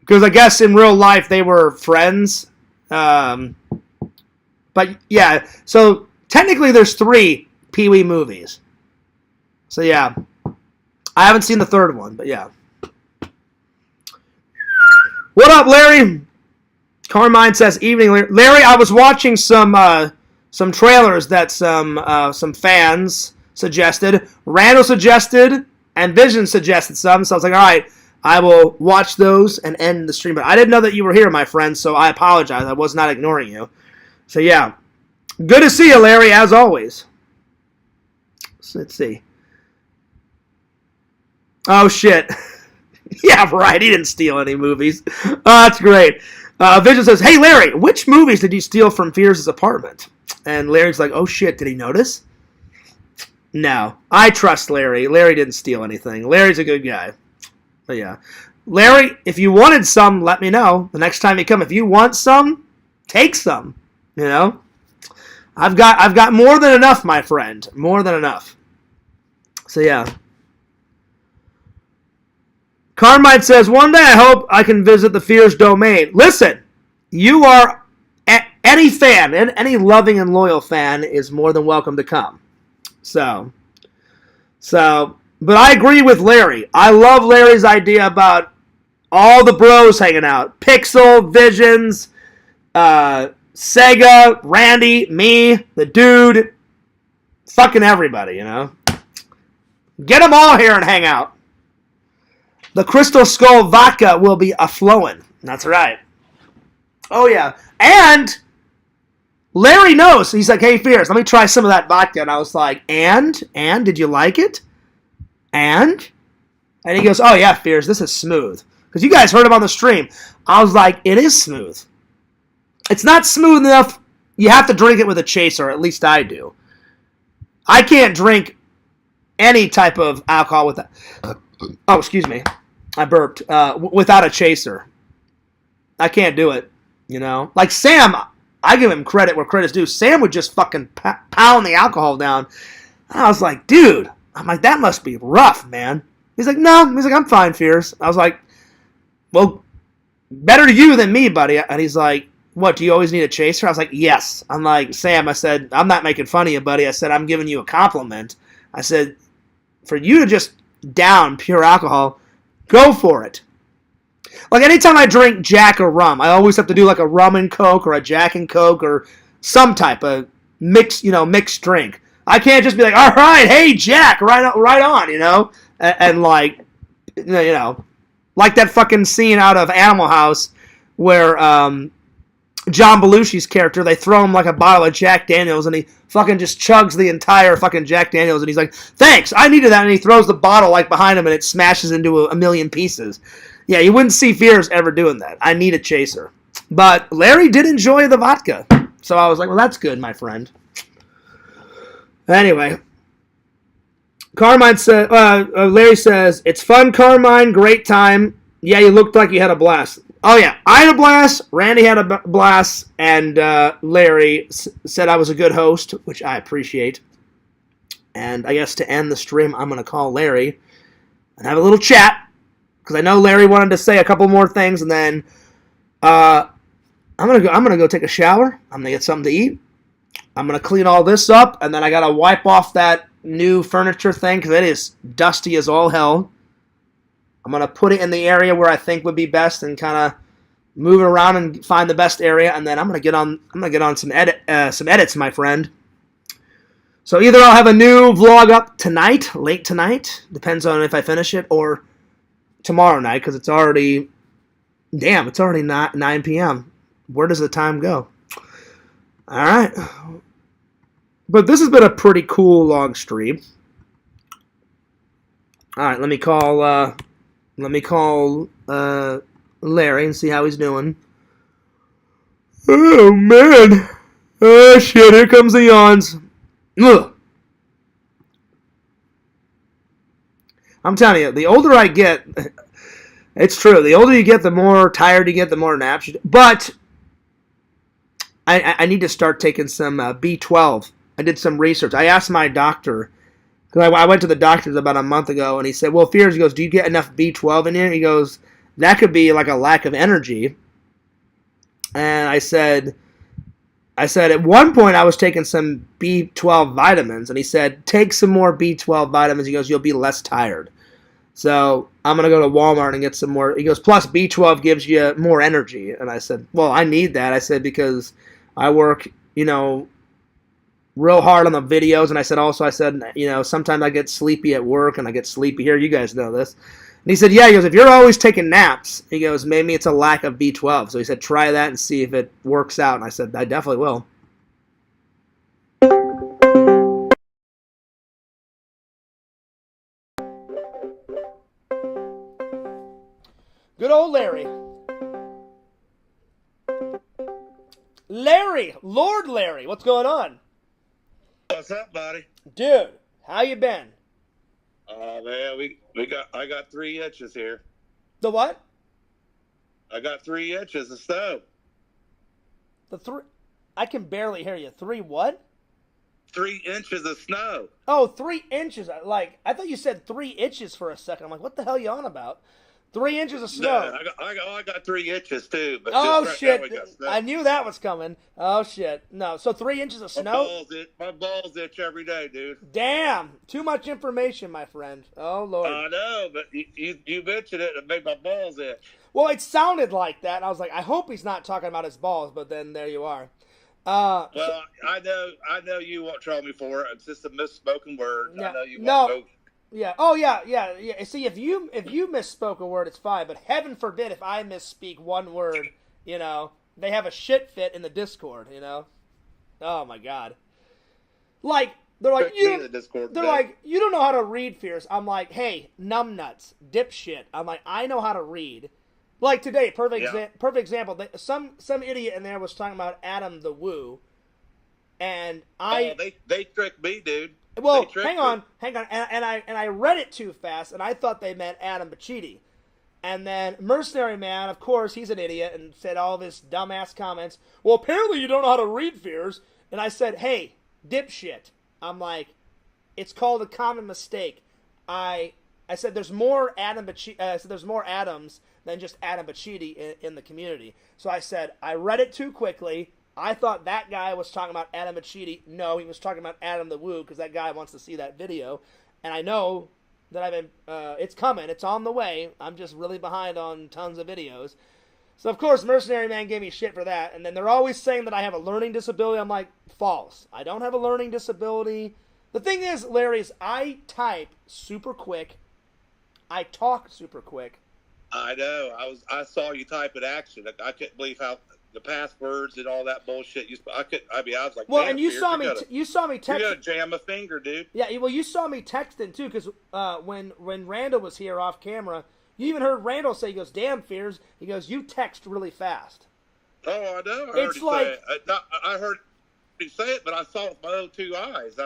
Because I guess in real life they were friends. But yeah, so technically there's 3 Pee-wee movies. So yeah, I haven't seen the third one, but yeah. What up, Larry? Carmine says, evening, Larry. I was watching some trailers that some fans suggested. Randall suggested, and Vision suggested some. So I was like, all right. I will watch those and end the stream. But I didn't know that you were here, my friend, so I apologize. I was not ignoring you. So, yeah. Good to see you, Larry, as always. So, let's see. Oh, shit. Yeah, right. He didn't steal any movies. Oh, that's great. Vision says, hey, Larry, which movies did you steal from Fears' apartment? And Larry's like, oh, shit, did he notice? No. I trust Larry. Larry didn't steal anything. Larry's a good guy. But yeah, Larry, if you wanted some, let me know. The next time you come, if you want some, take some. You know, I've got more than enough, my friend. More than enough. So yeah. Carmine says, one day I hope I can visit the Fears domain. Listen, you are any fan, any loving and loyal fan is more than welcome to come. So. But I agree with Larry. I love Larry's idea about all the bros hanging out. Pixel, Visions, Sega, Randy, me, the dude. Fucking everybody, you know. Get them all here and hang out. The Crystal Skull vodka will be a-flowing. That's right. Oh, yeah. And Larry knows. He's like, hey, Fears, let me try some of that vodka. And I was like, and? Did you like it? And he goes, oh, yeah, Fears, this is smooth. Because you guys heard him on the stream. I was like, it is smooth. It's not smooth enough. You have to drink it with a chaser, or at least I do. I can't drink any type of alcohol with that. Oh, excuse me. I burped. Without a chaser. I can't do it, you know. Like Sam, I give him credit where credit's due. Sam would just fucking pound the alcohol down. And I was like, dude. I'm like, that must be rough, man. He's like, no. He's like, I'm fine, Fears. I was like, well, better you than me, buddy. And he's like, what, do you always need a chaser? I was like, yes. I'm like, Sam, I said, I'm not making fun of you, buddy. I said, I'm giving you a compliment. I said, for you to just down pure alcohol, go for it. Like, anytime I drink Jack or rum, I always have to do like a rum and Coke or a Jack and Coke or some type of mixed drink. I can't just be like, all right, hey, Jack, right on, you know? And like, you know, like that fucking scene out of Animal House where John Belushi's character, they throw him like a bottle of Jack Daniels and he fucking just chugs the entire fucking Jack Daniels and he's like, thanks, I needed that. And he throws the bottle like behind him and it smashes into a million pieces. Yeah, you wouldn't see Fears ever doing that. I need a chaser. But Larry did enjoy the vodka. So I was like, well, that's good, my friend. Anyway, Carmine said, Larry says, it's fun, Carmine, great time. Yeah, you looked like you had a blast. Oh, yeah. I had a blast. Randy had a blast. And Larry said I was a good host, which I appreciate. And I guess to end the stream, I'm going to call Larry and have a little chat. Because I know Larry wanted to say a couple more things. And then I'm gonna go take a shower. I'm going to get something to eat. I'm going to clean all this up. And then I got to wipe off that new furniture thing because it is dusty as all hell. I'm going to put it in the area where I think would be best and kind of move it around and find the best area, and then I'm going to get on some edits, my friend. So either I'll have a new vlog up tonight, late tonight, depends on if I finish it, or tomorrow night, because it's already 9 p.m. Where does the time go? All right. But this has been a pretty cool long stream. All right, let me call Larry and see how he's doing. Oh, man. Oh, shit, here comes the yawns. Ugh. I'm telling you, the older I get, it's true, the older you get, the more tired you get, the more naps you do. But I need to start taking some B12. I did some research. I asked my doctor, because I went to the doctor's about a month ago, and he said, well, Fears, he goes, do you get enough B12 in here? He goes, that could be like a lack of energy. And I said, at one point I was taking some B12 vitamins, and he said, take some more B12 vitamins. He goes, you'll be less tired. So I'm going to go to Walmart and get some more. He goes, plus B12 gives you more energy. And I said, well, I need that. I said, because I work, real hard on the videos. And I said, sometimes I get sleepy at work and I get sleepy here. You guys know this. And he said, yeah, he goes, if you're always taking naps, he goes, maybe it's a lack of B12. So he said, try that and see if it works out. And I said, I definitely will. Good old Larry. Lord Larry, what's going on? What's up, buddy? Dude, how you been? Man, I got 3 inches here. The what? I got 3 inches of snow. I can barely hear you. 3 what? 3 inches of snow. Oh, 3 inches. I thought you said 3 inches for a second. I'm like, what the hell are you on about? 3 inches of snow. No, I got 3 inches too. But oh shit! I knew that was coming. Oh shit! No, so 3 inches of snow. My balls itch every day, dude. Damn! Too much information, my friend. Oh lord. I know, but you mentioned it and made my balls itch. Well, it sounded like that, and I was like, I hope he's not talking about his balls. But then there you are. Well, I know you won't troll me for it. It's just a misspoken word. Yeah, I know you won't. Yeah. Oh, yeah. See, if you misspoke a word, it's fine. But heaven forbid if I misspeak one word, they have a shit fit in the Discord, Oh, my God. They're like, you don't know how to read, Fierce. I'm like, hey, numbnuts, dipshit. I'm like, I know how to read. Like today, perfect example. Some idiot in there was talking about Adam the Woo. And they tricked me, dude. Well, hang on, and I read it too fast, and I thought they meant Adam Bachidi. And then Mercenary Man, of course, he's an idiot, and said all of his dumbass comments. Well, apparently you don't know how to read, Fears. And I said, hey, dipshit. I'm like, it's called a common mistake. I said there's more there's more Adams than just Adam Bachidi in the community. So I said I read it too quickly. I thought that guy was talking about Adam Bachidi. No, he was talking about Adam the Woo, because that guy wants to see that video. And I know that it's coming. It's on the way. I'm just really behind on tons of videos. So, of course, Mercenary Man gave me shit for that. And then they're always saying that I have a learning disability. I'm like, false. I don't have a learning disability. The thing is, Larry, is I type super quick. I talk super quick. I know. I saw you type in action. I couldn't believe how the passwords and all that bullshit. I was like, well, and you saw me text. You gotta jam a finger, dude. Yeah, well, you saw me texting too, because when Randall was here off camera, you even heard Randall say, he goes, "Damn, Fears," he goes, "You text really fast." Oh, I know. I heard you say it, but I saw it with my own 2 eyes.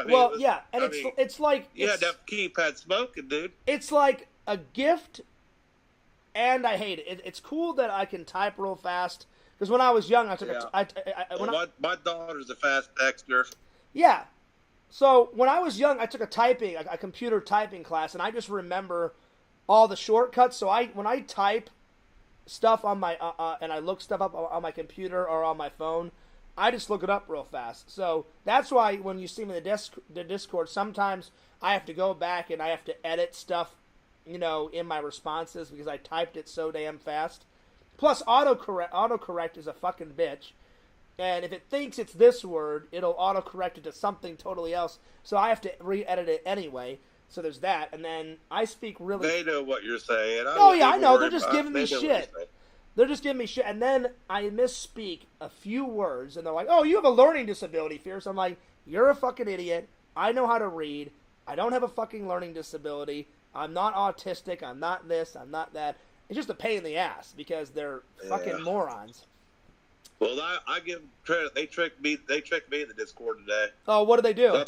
It's like you had that keypad smoking, dude. It's like a gift and I hate it. It's cool that I can type real fast. Because when I was young, I took my daughter's a fast texter. Yeah. So when I was young, I took a computer typing class, and I just remember all the shortcuts. So when I type stuff on my and I look stuff up on my computer or on my phone, I just look it up real fast. So that's why when you see me in the Discord, sometimes I have to go back and I have to edit stuff, in my responses because I typed it so damn fast. Plus, autocorrect is a fucking bitch. And if it thinks it's this word, it'll autocorrect it to something totally else. So I have to re-edit it anyway. So there's that. And then I speak really... They know what you're saying. I know. They're just giving me shit. They're just giving me shit. And then I misspeak a few words. And they're like, oh, you have a learning disability, Fierce. I'm like, you're a fucking idiot. I know how to read. I don't have a fucking learning disability. I'm not autistic. I'm not this. I'm not that. It's just a pain in the ass because they're fucking morons. Well, I give them credit. They tricked me. They tricked me in the Discord today. Oh, what did they do? I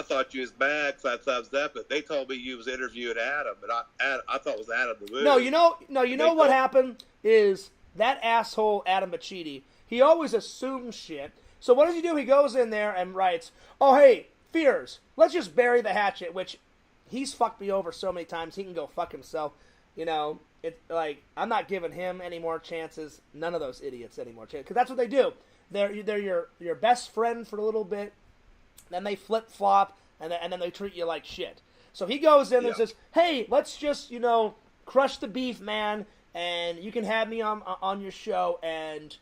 thought you was mad because I thumbs up it. They told me you was interviewing Adam, but I thought it was Adam the movie. No, you know what happened is that asshole Adam Bachidi. He always assumes shit. So what does he do? He goes in there and writes, "Oh hey, Fears, let's just bury the hatchet." Which he's fucked me over so many times. He can go fuck himself. It's like I'm not giving him any more chances. None of those idiots any more chances because that's what they do. They're your best friend for a little bit, then they flip flop, and then they treat you like shit. So he goes in and says, "Hey, let's just crush the beef, man, and you can have me on your show." And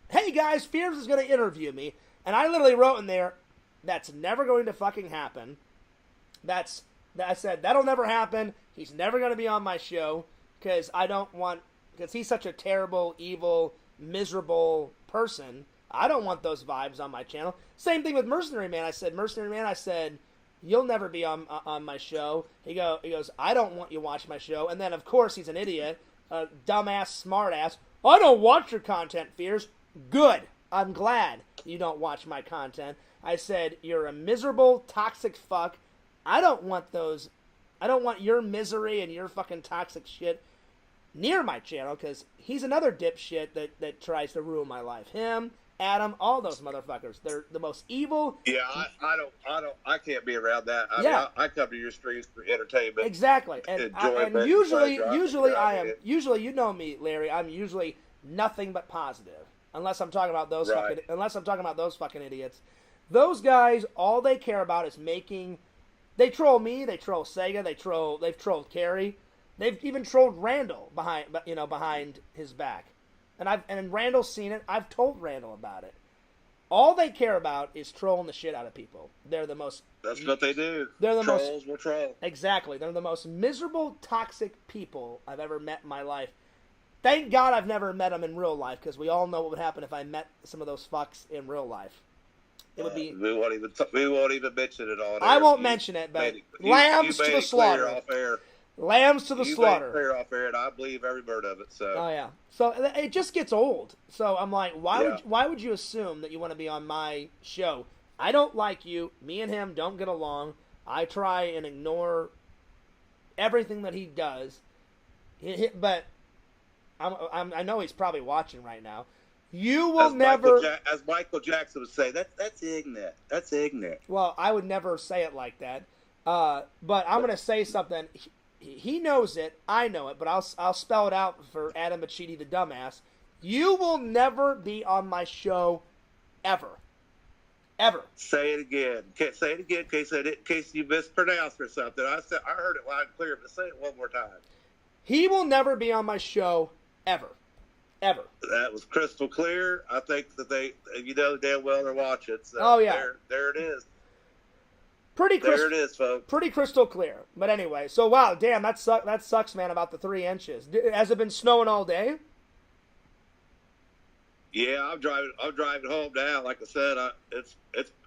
hey guys, Fears is going to interview me, and I literally wrote in there, "That's never going to fucking happen." I said that'll never happen. He's never going to be on my show because because he's such a terrible, evil, miserable person. I don't want those vibes on my channel. Same thing with Mercenary Man. I said, you'll never be on my show. He goes, I don't want you to watch my show. And then, of course, he's an idiot, a dumbass, smartass. I don't watch your content, Fears. Good. I'm glad you don't watch my content. I said, you're a miserable, toxic fuck. I don't want your misery and your fucking toxic shit near my channel because he's another dipshit that tries to ruin my life. Him, Adam, all those motherfuckers. They're the most evil. Yeah, I can't be around that. I come to your streams for entertainment. Exactly. And usually I am. Usually, you know me, Larry. I'm usually nothing but positive. Unless I'm talking about those fucking idiots. Those guys, all they care about is making. They troll me. They troll Sega. They've trolled Carrie. They've even trolled Randall behind his back, and Randall's seen it. I've told Randall about it. All they care about is trolling the shit out of people. They're the most. That's what they do. Trolls will troll. Exactly. They're the most miserable, toxic people I've ever met in my life. Thank God I've never met them in real life because we all know what would happen if I met some of those fucks in real life. It would be. We won't even mention it on. I won't mention it, but lambs to the slaughter. Lambs to the slaughter. You made it clear off air, and I believe every word of it. So. Oh yeah. So it just gets old. So I'm like, why would you assume that you want to be on my show? I don't like you. Me and him don't get along. I try and ignore everything that he does. But I know he's probably watching right now. You will never, as Michael Jackson would say, that's ignorant. That's ignorant. Well, I would never say it like that. But I'm going to say something. He knows it. I know it. But I'll spell it out for Adam Bachidi, the dumbass. You will never be on my show, ever, ever. Say it again. Say it again in case you mispronounced or something. I heard it loud and clear, but say it one more time. He will never be on my show, ever. Ever. That was crystal clear. I think that damn well they're watching. So oh yeah, there it is. There it is, folks. Pretty crystal clear. But anyway, so wow, damn, that sucks, man. About the 3 inches. Has it been snowing all day? Yeah, I'm driving home now. Like I said, it's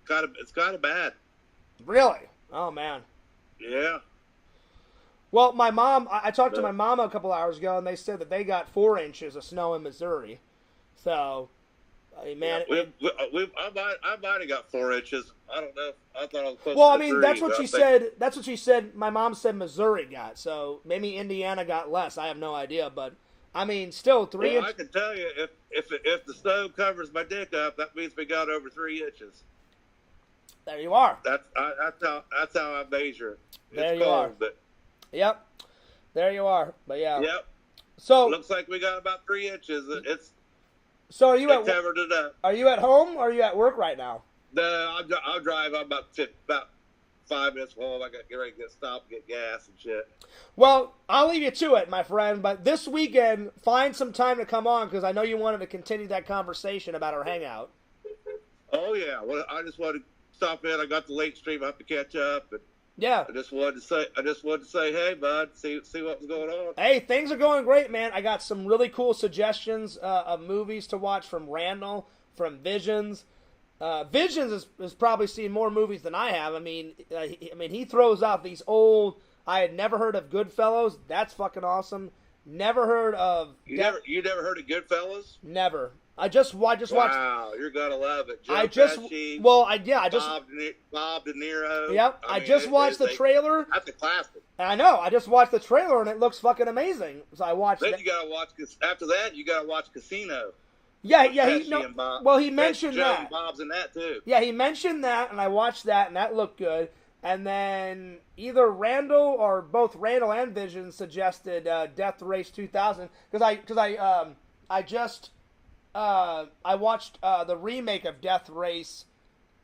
kind of bad. Really? Oh man. Yeah. Well, my mom, I talked to my mom a couple hours ago, and they said that they got 4 inches of snow in Missouri. So, I mean, man. Yeah, I might have got 4 inches. I don't know. I thought I was close to 3, that's what she said. That's what she said. My mom said Missouri got. So, maybe Indiana got less. I have no idea. But I mean, still 3 inches. I can tell you, if the stove covers my dick up, that means we got over 3 inches. There you are. That's how I measure. There you are. But yep. There you are. But yeah. Yep. So looks like we got about 3 inches. So are you covered it up. Are you at home or are you at work right now? I'll drive about 5 minutes home. I got to get ready to stop and get gas and shit. Well, I'll leave you to it, my friend. But this weekend, find some time to come on because I know you wanted to continue that conversation about our hangout. Oh yeah. Well, I just wanted to stop in. I got the late stream. I have to catch up. And yeah. I just wanted to say, hey, bud, see what was going on. Hey, things are going great, man. I got some really cool suggestions of movies to watch from Randall, from Visions. Visions has probably seen more movies than I have. I mean, he throws out these old. I had never heard of Goodfellas. That's fucking awesome. Never heard of. You never heard of Goodfellas? Never. I just watched. Wow, you're gonna love it. Joe I Pesci, Bob De Niro. Yep, I just watched the trailer. That's a classic. I know. I just watched the trailer and it looks fucking amazing. So I watched. Then you gotta watch. After that, you gotta watch Casino. Yeah. He mentioned Joe that. And Bob's in that too. Yeah, he mentioned that, and I watched that, and that looked good. And then either Randall or both Randall and Vision suggested Death Race 2000 because I watched the remake of Death Race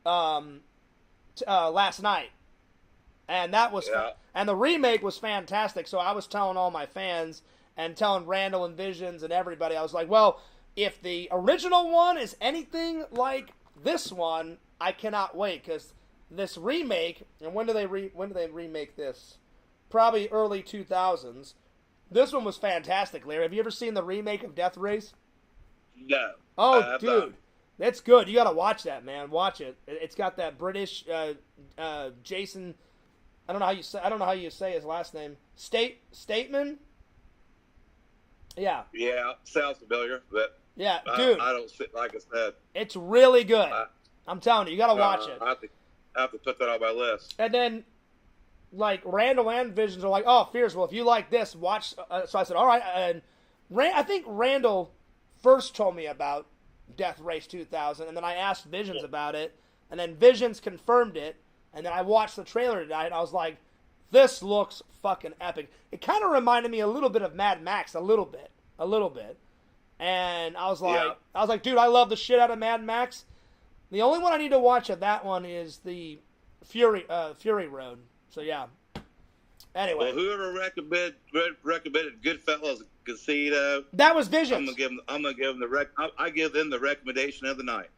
last night, and that was and the remake was fantastic. So I was telling all my fans and telling Randall and Visions and everybody, I was like, well, if the original one is anything like this one, I cannot wait because this remake. And when do they remake this? Probably early 2000s. This one was fantastic, Larry. Have you ever seen the remake of Death Race? No. Oh, dude, that's good. You gotta watch that, man. Watch it. It's got that British Jason. I don't know how you say his last name. Stateman. Yeah. Yeah, sounds familiar, but yeah, dude. I don't sit like I said. It's really good. I'm telling you, you gotta watch it. I have to put that on my list. And then, like Randall and Visions are like, "Oh, Fierce. Well, if you like this, watch." So I said, "All right." And I think Randall first told me about Death Race 2000, and then I asked Visions about it, and then Visions confirmed it, and then I watched the trailer tonight, and I was like, this looks fucking epic. It kind of reminded me a little bit of Mad Max, a little bit, and I was like, dude, I love the shit out of Mad Max. The only one I need to watch of that one is the Fury Road. So yeah. Anyway, well, whoever recommended Goodfellas, Casino. That was Visions. I'm gonna give them I give them the recommendation of the night.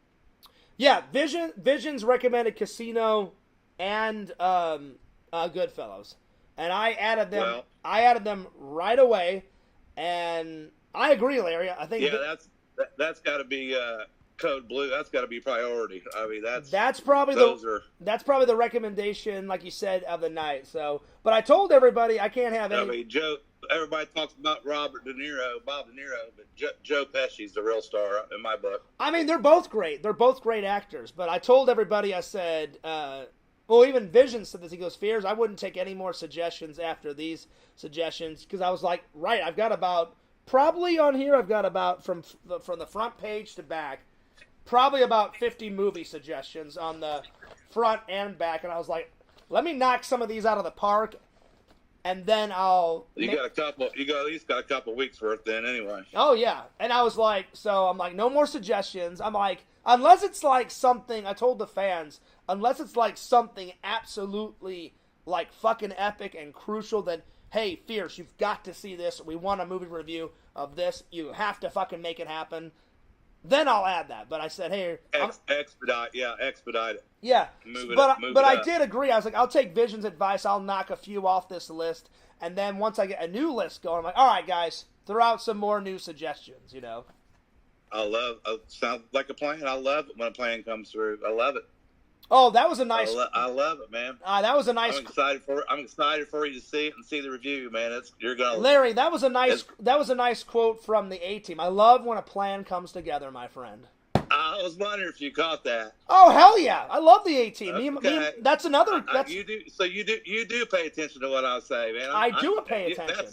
Yeah, Visions recommended Casino and Goodfellas, and I added them. Well, I added them right away, and I agree, Larry. I think that's got to be Code Blue. That's got to be priority. I mean, that's probably the recommendation, like you said, of the night. So, but I told everybody I can't have any. I mean, everybody talks about Bob De Niro, but Joe Pesci's the real star in my book. I mean, they're both great. They're both great actors. But I told everybody, I said, well, even Vision said this. He goes, Fears, I wouldn't take any more suggestions after these suggestions because I was like, right, I've got about probably on here. I've got about from the front page to back. Probably about 50 movie suggestions on the front and back, and I was like, let me knock some of these out of the park, and then I'll... You got at least got a couple weeks worth then anyway. Oh, yeah. And I was like, I'm like, no more suggestions. I'm like, unless it's like something, I told the fans, unless it's like something absolutely like fucking epic and crucial, then, hey, Fierce, you've got to see this. We want a movie review of this. You have to fucking make it happen. Then I'll add that. But I said, hey... Expedite it. Yeah. But I did agree. I was like, I'll take Vision's advice. I'll knock a few off this list. And then once I get a new list going, I'm like, all right, guys, throw out some more new suggestions, you know? Sounds like a plan. I love it when a plan comes through. I love it. Oh, that was a nice... I love it, man. That was a nice... I'm excited for you to see it and see the review, man. You're gonna... Larry, that was a nice quote from the A-Team. I love when a plan comes together, my friend. I was wondering if you caught that. Oh, hell yeah. I love the A-Team. Okay. That's another... You do pay attention to what I say, man. I do pay attention.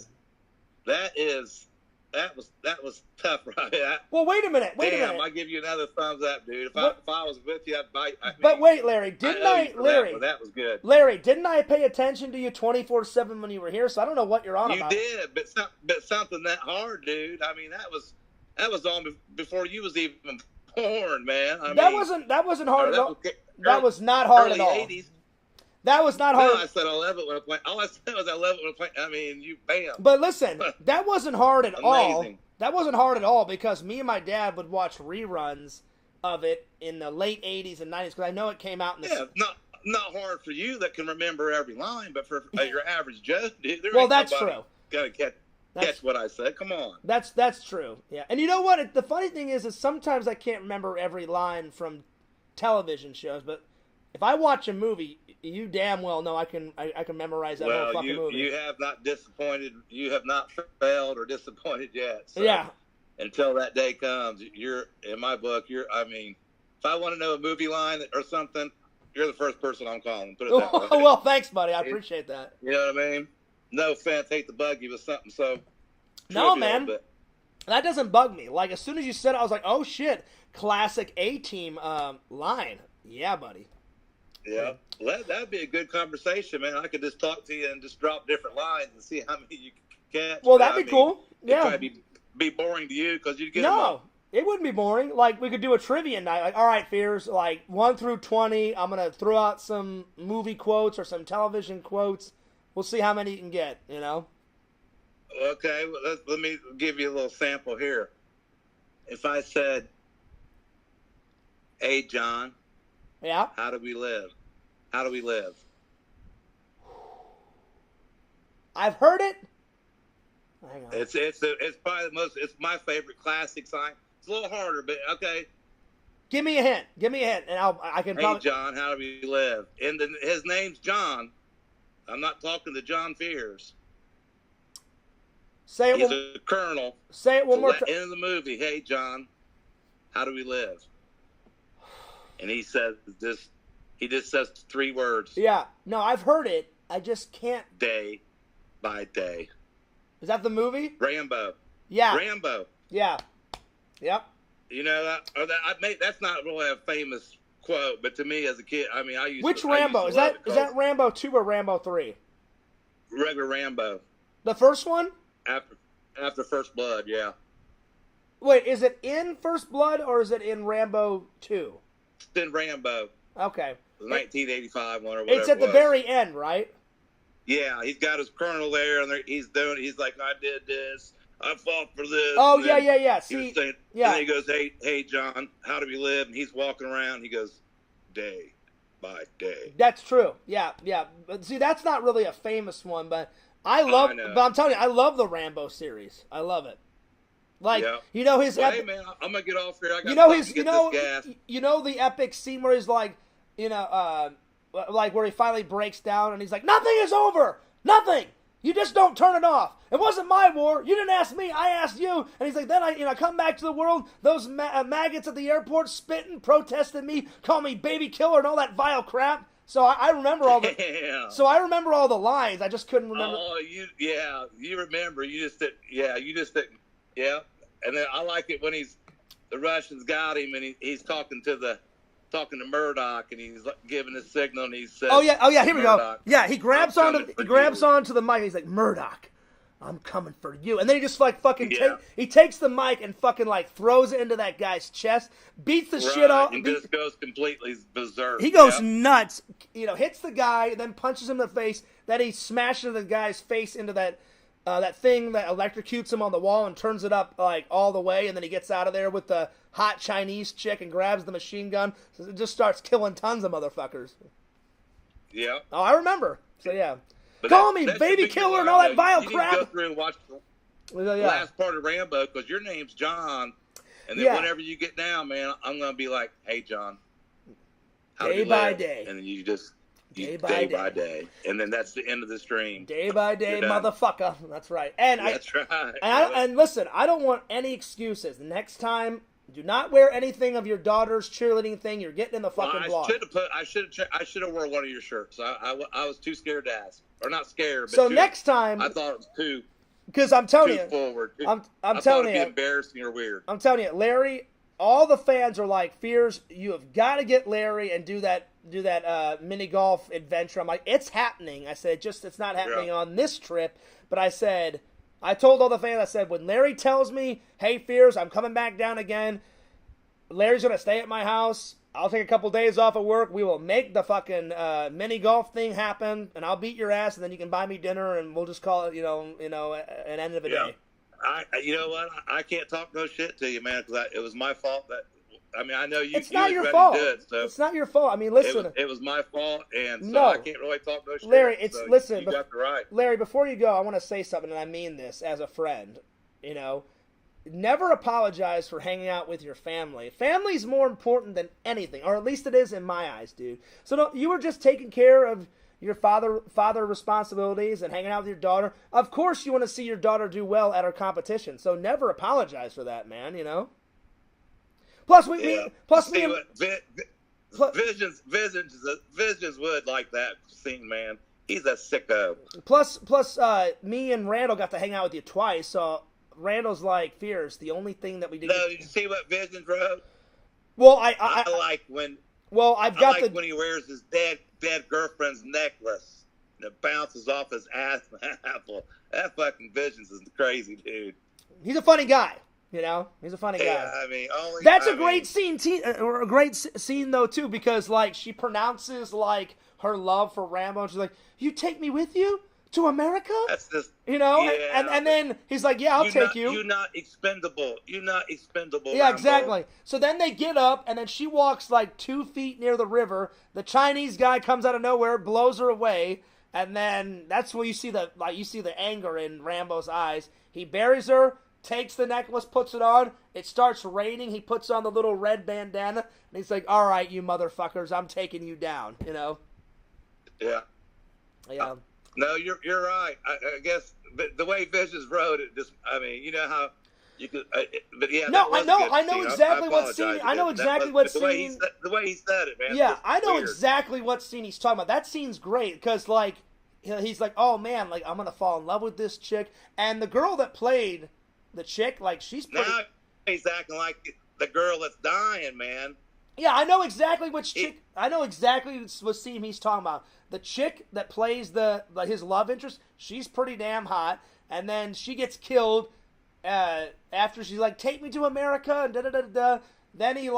That is that was tough, right? Well, wait a minute. Damn, I give you another thumbs up, dude. If I was with you, I'd bite. But wait, Larry, Larry, that was good. Larry, didn't I pay attention to you 24/7 when you were here? So I don't know what you're on about. You did, but something that hard, dude. I mean, that was on before you was even born, man. That wasn't hard at all. That was not hard at all. 80s. That was not hard. No, I said I love it when I play. All I said was I love it when I play. I mean, you bam. But listen, that wasn't hard at all. Amazing. That wasn't hard at all because me and my dad would watch reruns of it in the late 80s and 90s because I know it came out in the... Yeah, not hard for you that can remember every line, but for your average Joe, dude, that's true. Got to catch what I said. Come on. That's true. Yeah, and you know what? The funny thing is sometimes I can't remember every line from television shows, but if I watch a movie, you damn well know I can memorize that whole fucking movie. You have not disappointed. You have not failed or disappointed yet. So yeah. Until that day comes, you're in my book. I mean, if I want to know a movie line or something, you're the first person I'm calling. Put it that way. Well, thanks, buddy. I appreciate that. You know what I mean? No offense, hate to bug you with something so. No, man. That doesn't bug me. Like as soon as you said it, I was like, oh shit, classic A-Team line. Yeah, buddy. Yeah, well, that'd be a good conversation, man. I could just talk to you and just drop different lines and see how many you catch. Well, that'd be cool. Yeah. It'd probably be boring to you because you'd get No, it wouldn't be boring. Like, we could do a trivia night. Like, all right, Fears, like 1 through 20, I'm going to throw out some movie quotes or some television quotes. We'll see how many you can get, you know? Okay, well, let me give you a little sample here. If I said, hey, John. Yeah? How do we live? How do we live? I've heard it. Hang on. It's probably it's my favorite classic sign. It's a little harder, but okay. Give me a hint, and I can probably... Hey, John, how do we live? And his name's John. I'm not talking to John Fears. Say it. He's a colonel. Say it one more time. End of the movie. Hey, John, how do we live? And he says this. He just says 3 words. Yeah. No, I've heard it. I just can't. Day by day. Is that the movie? Rambo. Yeah. Rambo. Yeah. Yep. You know that's not really a famous quote, but to me as a kid, I mean, I used. Which to, Rambo? I used to Is that Rambo 2 or Rambo 3? Regular Rambo. The first one? After First Blood, yeah. Wait, is it in First Blood or is it in Rambo 2? It's in Rambo. Okay. The 1985 one or whatever. It's at the very end, right? Yeah, he's got his colonel there, and he's like, I did this, I fought for this. Oh, yeah. See, saying, yeah. And then he goes, hey, John, how do we live? And he's walking around, he goes, day by day. That's true. Yeah. But see, that's not really a famous one, but but I'm telling you, I love the Rambo series. I love it. Like, yeah. You know his... Well, hey, man, I'm going to get off here. I got you know the epic scene where he's like, like where he finally breaks down and he's like, nothing is over! Nothing! You just don't turn it off. It wasn't my war. You didn't ask me. I asked you. And he's like, then I come back to the world. Those maggots at the airport spitting, protesting me, call me baby killer and all that vile crap. So I remember all the. Yeah. So I remember all the lines. I just couldn't remember. Oh, you remember. You just didn't. Yeah. And then I like it when the Russians got him and he's talking to Murdoch and he's giving a signal and he says, "Oh yeah, here we go." Yeah, he grabs onto the mic and he's like, "Murdoch, I'm coming for you." And then he just like fucking takes the mic and fucking like throws it into that guy's chest, beats the shit off, and just goes completely berserk. He goes nuts. Hits the guy, then punches him in the face. Then he smashes the guy's face into that thing that electrocutes him on the wall and turns it up like all the way, and then he gets out of there with the hot Chinese chick and grabs the machine gun. So it just starts killing tons of motherfuckers. Yeah. Oh, I remember. So yeah. Call me baby killer and all that vile crap. You need to go through and watch the last part of Rambo because your name's John, and then whenever you get down, man, I'm gonna be like, "Hey, John, day by day," and then you just. Day by day, and then that's the end of the stream. Day by day, motherfucker. That's right. And that's right. And listen, I don't want any excuses. Next time, do not wear anything of your daughter's cheerleading thing. You're getting in the fucking blog. I should have worn one of your shirts. I was too scared to ask, or not scared. But so next time, I thought it was too. Because I'm telling you, forward. I'm telling you, embarrassing or weird. I'm telling you, Larry. All the fans are like, Fears, you have got to get Larry and do that mini golf adventure. I'm like, it's happening. I said, it's not happening on this trip. But I told all the fans, I said, when Larry tells me, hey, Fears, I'm coming back down again, Larry's going to stay at my house. I'll take a couple days off of work. We will make the fucking mini golf thing happen, and I'll beat your ass, and then you can buy me dinner, and we'll just call it, an end of the day. You know what? I can't talk no shit to you, man, because it was my fault. I know you. It's not you your was fault. ready to do it, so it's not your fault. I mean, listen. It was my fault, and so no. I can't really talk no shit. Larry, listen. You got the right. Larry, before you go, I want to say something, and I mean this as a friend. Never apologize for hanging out with your family. Family's more important than anything, or at least it is in my eyes, dude. So you were just taking care of your father responsibilities and hanging out with your daughter. Of course you want to see your daughter do well at her competition. So never apologize for that, man, Plus Visions would like that scene, man. He's a sicko. Plus me and Randall got to hang out with you twice, so Randall's like, Fears, the only thing that we did. No, did you see what Visions wrote? Well, I like when. Well, I like when he wears his dead girlfriend's necklace and it bounces off his ass apple. That fucking Visions is crazy, dude. He's a funny guy, He's a funny guy. Yeah, that's a great scene, or a great scene though too, because like she pronounces like her love for Rambo. And she's like, "You take me with you to America?" That's just and then he's like, "Yeah, I'll take you. You're not expendable. You're not expendable." Yeah, Rambo. exactly. So then they get up, and then she walks like 2 feet near the river. The Chinese guy comes out of nowhere, blows her away, and then that's where you see the anger in Rambo's eyes. He buries her, takes the necklace, puts it on. It starts raining. He puts on the little red bandana, and he's like, "All right, you motherfuckers, I'm taking you down." Yeah. Yeah. No, you're right. I guess the way Visions wrote it, just how you could. But yeah, no, I know exactly what scene. I know exactly what scene. The way he said it, man. Yeah, I know exactly what scene he's talking about. That scene's great because like he's like, "Oh man, like I'm gonna fall in love with this chick," and the girl that played the chick, like she's pretty. Now he's acting like the girl that's dying, man. Yeah, I know exactly which chick. I know exactly what scene he's talking about. The chick that plays his love interest, she's pretty damn hot, and then she gets killed after she's like, "Take me to America," and da da da da. Then he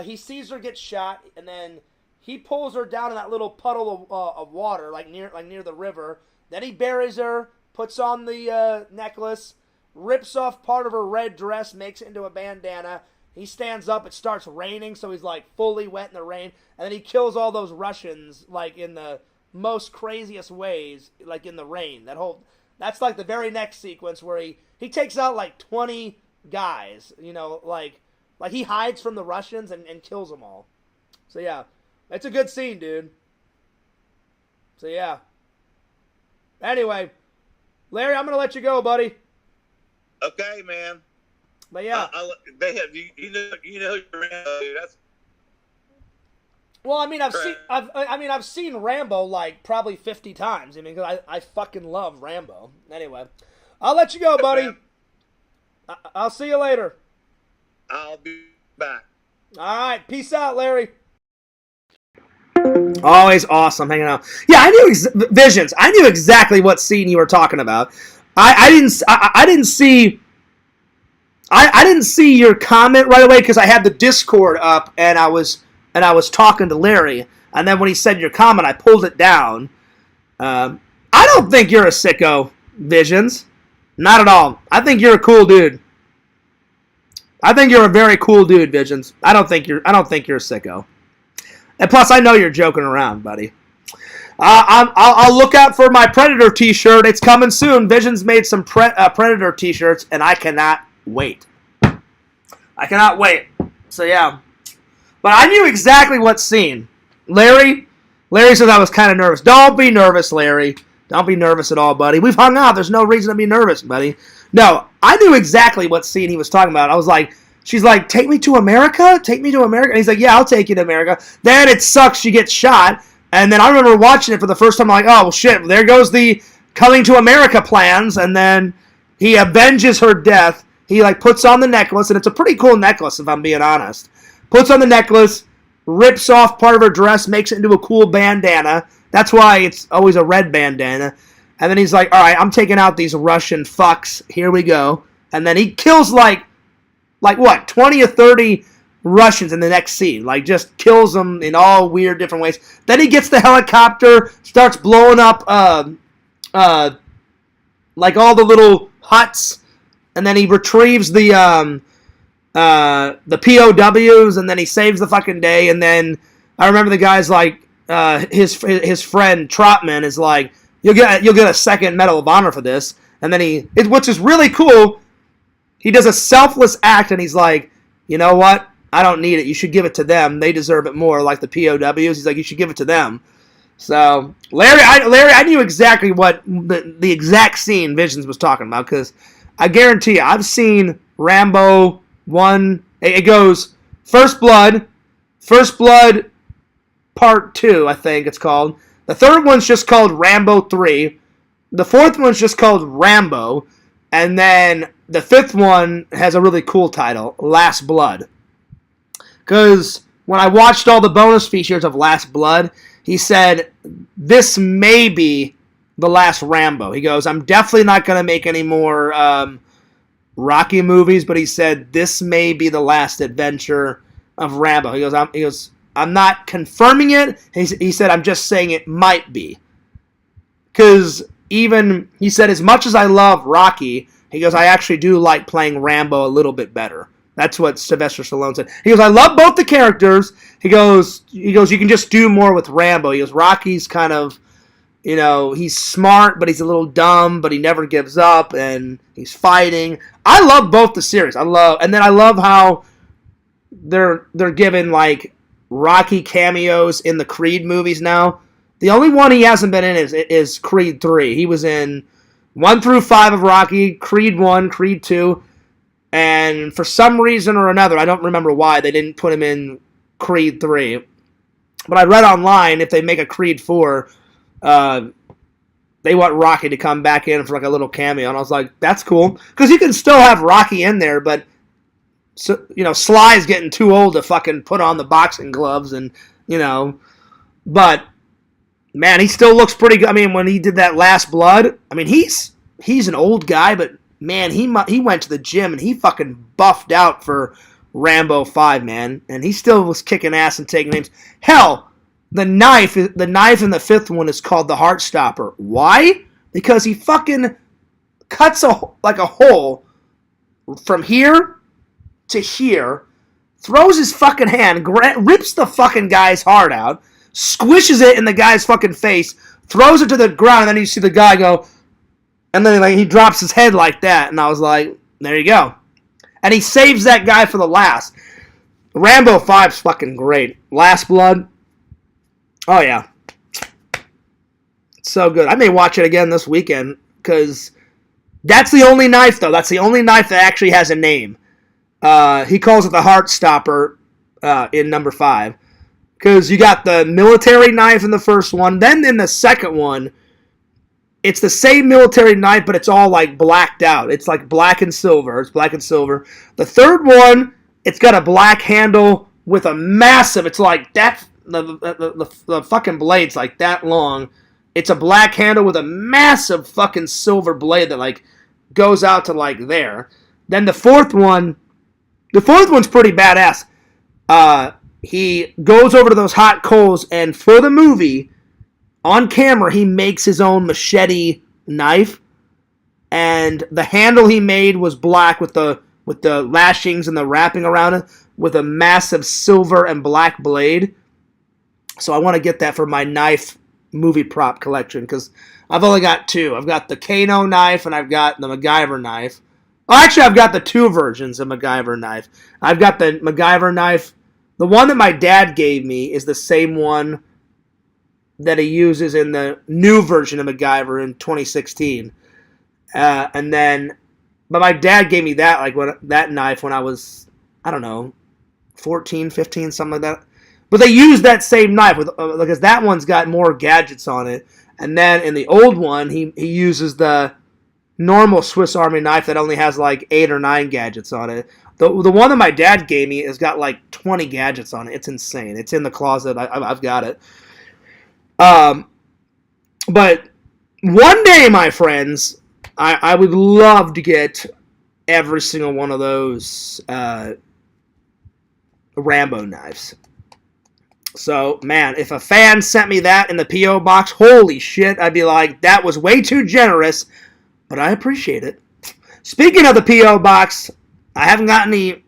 he sees her get shot, and then he pulls her down in that little puddle of water, like near the river. Then he buries her, puts on the necklace, rips off part of her red dress, makes it into a bandana. He stands up, it starts raining, so he's like fully wet in the rain, and then he kills all those Russians like in the most craziest ways, like in the rain. That's like the very next sequence where he takes out like 20 guys, like he hides from the Russians and kills them all. So yeah, it's a good scene, dude. So yeah. Anyway, Larry, I'm gonna let you go, buddy. Okay, man. But yeah, they have you know dude. That's well. I mean, I've seen Rambo like probably 50 times. I mean, because I fucking love Rambo. Anyway, I'll let you go, buddy. I'll see you later. I'll be back. All right, peace out, Larry. Always awesome hanging out. Yeah, I knew Visions. I knew exactly what scene you were talking about. I didn't see. I didn't see your comment right away because I had the Discord up and I was talking to Larry, and then when he said your comment, I pulled it down. I don't think you're a sicko, Visions. Not at all. I think you're a cool dude. I think you're a very cool dude, Visions. I don't think you're a sicko. And plus, I know you're joking around, buddy. I'll look out for my Predator t-shirt. It's coming soon. Visions made some Predator t-shirts, and I cannot wait. I cannot wait. So, yeah. But I knew exactly what scene. Larry says I was kind of nervous. Don't be nervous, Larry. Don't be nervous at all, buddy. We've hung out. There's no reason to be nervous, buddy. No, I knew exactly what scene he was talking about. I was like, she's like, take me to America? Take me to America? And he's like, yeah, I'll take you to America. Then it sucks. She gets shot. And then I remember watching it for the first time. I'm like, oh, well, shit. There goes the coming to America plans, and then he avenges her death. He like puts on the necklace, and it's a pretty cool necklace if I'm being honest. Puts on the necklace, rips off part of her dress, makes it into a cool bandana. That's why it's always a red bandana. And then he's like, all right, I'm taking out these Russian fucks. Here we go. And then he kills like what, 20 or 30 Russians in the next scene. Like, just kills them in all weird different ways. Then he gets the helicopter, starts blowing up like all the little huts. And then he retrieves the POWs, and then he saves the fucking day. And then I remember the guy's like, his friend Trotman is like, you'll get a second Medal of Honor for this. And then which is really cool, he does a selfless act, and he's like, you know what? I don't need it. You should give it to them. They deserve it more, like the POWs. He's like, you should give it to them. So Larry, I knew exactly what the exact scene Visions was talking about, because I guarantee you, I've seen Rambo 1. It goes First Blood Part 2, I think it's called. The third one's just called Rambo 3. The fourth one's just called Rambo. And then the fifth one has a really cool title, Last Blood. Because when I watched all the bonus features of Last Blood, he said, this may be the last Rambo. He goes, I'm definitely not going to make any more Rocky movies, but he said, this may be the last adventure of Rambo. He goes, I'm not confirming it. He said, I'm just saying it might be. Because even, he said, as much as I love Rocky, he goes, I actually do like playing Rambo a little bit better. That's what Sylvester Stallone said. He goes, I love both the characters. He goes, you can just do more with Rambo. He goes, Rocky's kind of, he's smart, but he's a little dumb, but he never gives up, and he's fighting. I love both the series. And then I love how they're given like Rocky cameos in the Creed movies now. The only one he hasn't been in is Creed 3. He was in 1 through 5 of Rocky, Creed 1, Creed 2, and for some reason or another, I don't remember why, they didn't put him in Creed 3. But I read online, if they make a Creed 4, they want Rocky to come back in for like a little cameo, and I was like, that's cool, because you can still have Rocky in there, but Sly's getting too old to fucking put on the boxing gloves, and but man, he still looks pretty good. I mean, when he did that Last Blood, I mean, he's an old guy, but man, he went to the gym and he fucking buffed out for Rambo 5, man, and he still was kicking ass and taking names. Hell, the knife in the fifth one is called the Heartstopper. Why? Because he fucking cuts a hole from here to here, throws his fucking hand, rips the fucking guy's heart out, squishes it in the guy's fucking face, throws it to the ground, and then you see the guy go, and then he drops his head like that, and I was like, there you go. And he saves that guy for the last. Rambo 5's fucking great. Last Blood, oh yeah. It's so good. I may watch it again this weekend, because that's the only knife, though. That's the only knife that actually has a name. He calls it the Heartstopper in number 5. Because you got the military knife in the first one. Then in the second one, it's the same military knife, but it's all like blacked out. It's like black and silver. It's black and silver. The third one, it's got a black handle with a massive, it's like that, the fucking blade's like that long. It's a black handle with a massive fucking silver blade that like goes out to like there. Then the fourth one's pretty badass. He goes over to those hot coals, and for the movie, on camera, he makes his own machete knife, and the handle he made was black with the lashings and the wrapping around it, with a massive silver and black blade. So I want to get that for my knife movie prop collection, because I've only got 2. I've got the Kano knife, and I've got the MacGyver knife. Oh, actually, I've got the 2 versions of MacGyver knife. I've got the MacGyver knife. The one that my dad gave me is the same one that he uses in the new version of MacGyver in 2016. But my dad gave me that knife when I was, I don't know, 14, 15, something like that. But they used that same knife because that one's got more gadgets on it. And then in the old one, he uses the normal Swiss Army knife that only has like 8 or 9 gadgets on it. The one that my dad gave me has got like 20 gadgets on it. It's insane. It's in the closet. I've got it. But one day, my friends, I would love to get every single one of those Rambo knives. So, man, if a fan sent me that in the P.O. box, holy shit, I'd be like, that was way too generous, but I appreciate it. Speaking of the P.O. box, I haven't gotten any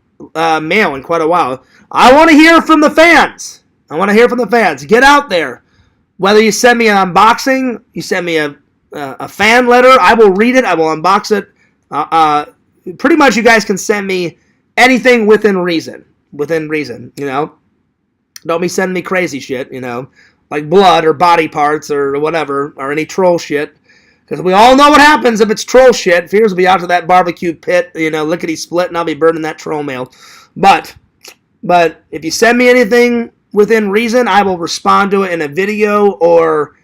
mail in quite a while. I want to hear from the fans. Get out there. Whether you send me an unboxing, you send me a fan letter, I will read it, I will unbox it. Pretty much you guys can send me anything within reason, you know. Don't be sending me crazy shit, you know, like blood or body parts or whatever, or any troll shit. Because we all know what happens if it's troll shit. Fears will be out to that barbecue pit, you know, lickety-split, and I'll be burning that troll mail. But if you send me anything within reason, I will respond to it in a video or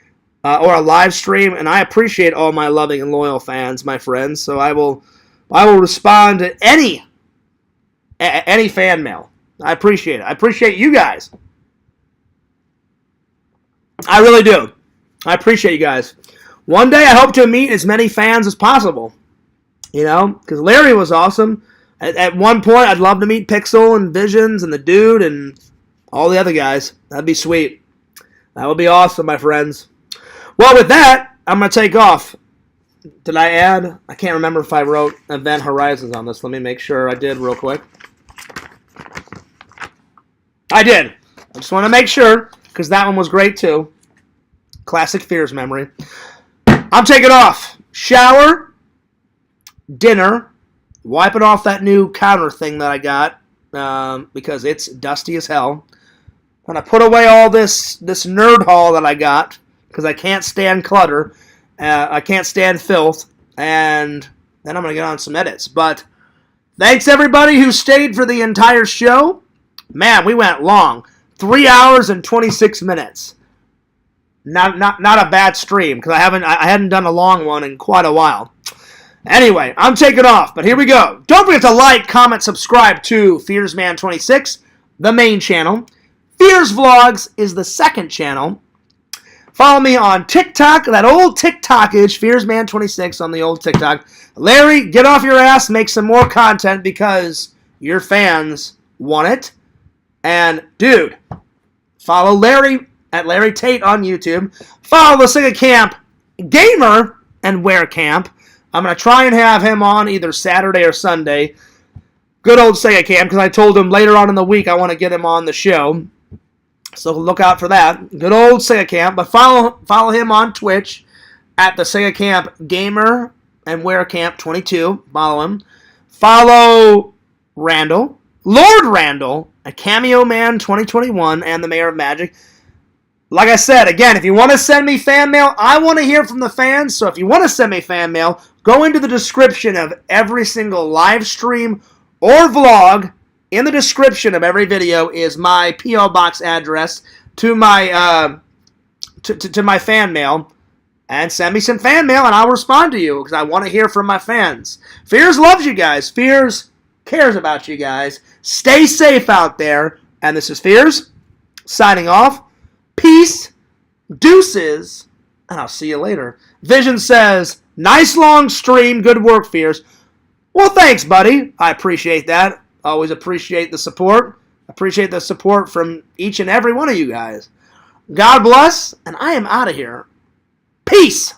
a live stream, and I appreciate all my loving and loyal fans, my friends. So I will respond to any fan mail. I appreciate it. I appreciate you guys. I really do. I appreciate you guys. One day I hope to meet as many fans as possible. You know, because Larry was awesome. At one point, I'd love to meet Pixel and Visions and the Dude and all the other guys. That'd be sweet. That would be awesome, my friends. Well, with that, I'm going to take off. Did I add? I can't remember if I wrote Event Horizons on this. Let me make sure I did real quick. I did. I just want to make sure, because that one was great too. Classic Fears memory. I'm taking off. Shower, dinner, wiping off that new counter thing that I got because it's dusty as hell. I'm going to put away all this nerd haul that I got because I can't stand clutter. I can't stand filth. And then I'm going to get on some edits. But thanks everybody who stayed for the entire show. Man, we went long. 3 hours and 26 minutes. Not a bad stream, because I hadn't done a long one in quite a while. Anyway, I'm taking off, but here we go. Don't forget to like, comment, subscribe to FearsMan26, the main channel. Fears Vlogs is the second channel. Follow me on TikTok, that old TikTok-ish, FearsMan26 on the old TikTok. Larry, get off your ass, make some more content, because your fans want it. And, dude, follow Larry at Larry Tate on YouTube. Follow the Sega Camp Gamer and Wear Camp. I'm going to try and have him on either Saturday or Sunday. Good old Sega Camp, because I told him later on in the week I want to get him on the show. So look out for that. Good old Sega Camp. But follow him on Twitch at the Sega Camp Gamer and Wear Camp 22. Follow him. Follow Randall. Lord Randall at Cameo Man 2021 and the Mayor of Magic. Like I said, again, if you want to send me fan mail, I want to hear from the fans. So if you want to send me fan mail, go into the description of every single live stream or vlog. In the description of every video is my P.O. Box address to my to my fan mail. And send me some fan mail and I'll respond to you because I want to hear from my fans. Fears loves you guys. Fears cares about you guys. Stay safe out there. And this is Fears signing off. Peace, deuces, and I'll see you later. Vision says, nice long stream. Good work, Fears. Well, thanks, buddy. I appreciate that. Always appreciate the support. Appreciate the support from each and every one of you guys. God bless, and I am out of here. Peace.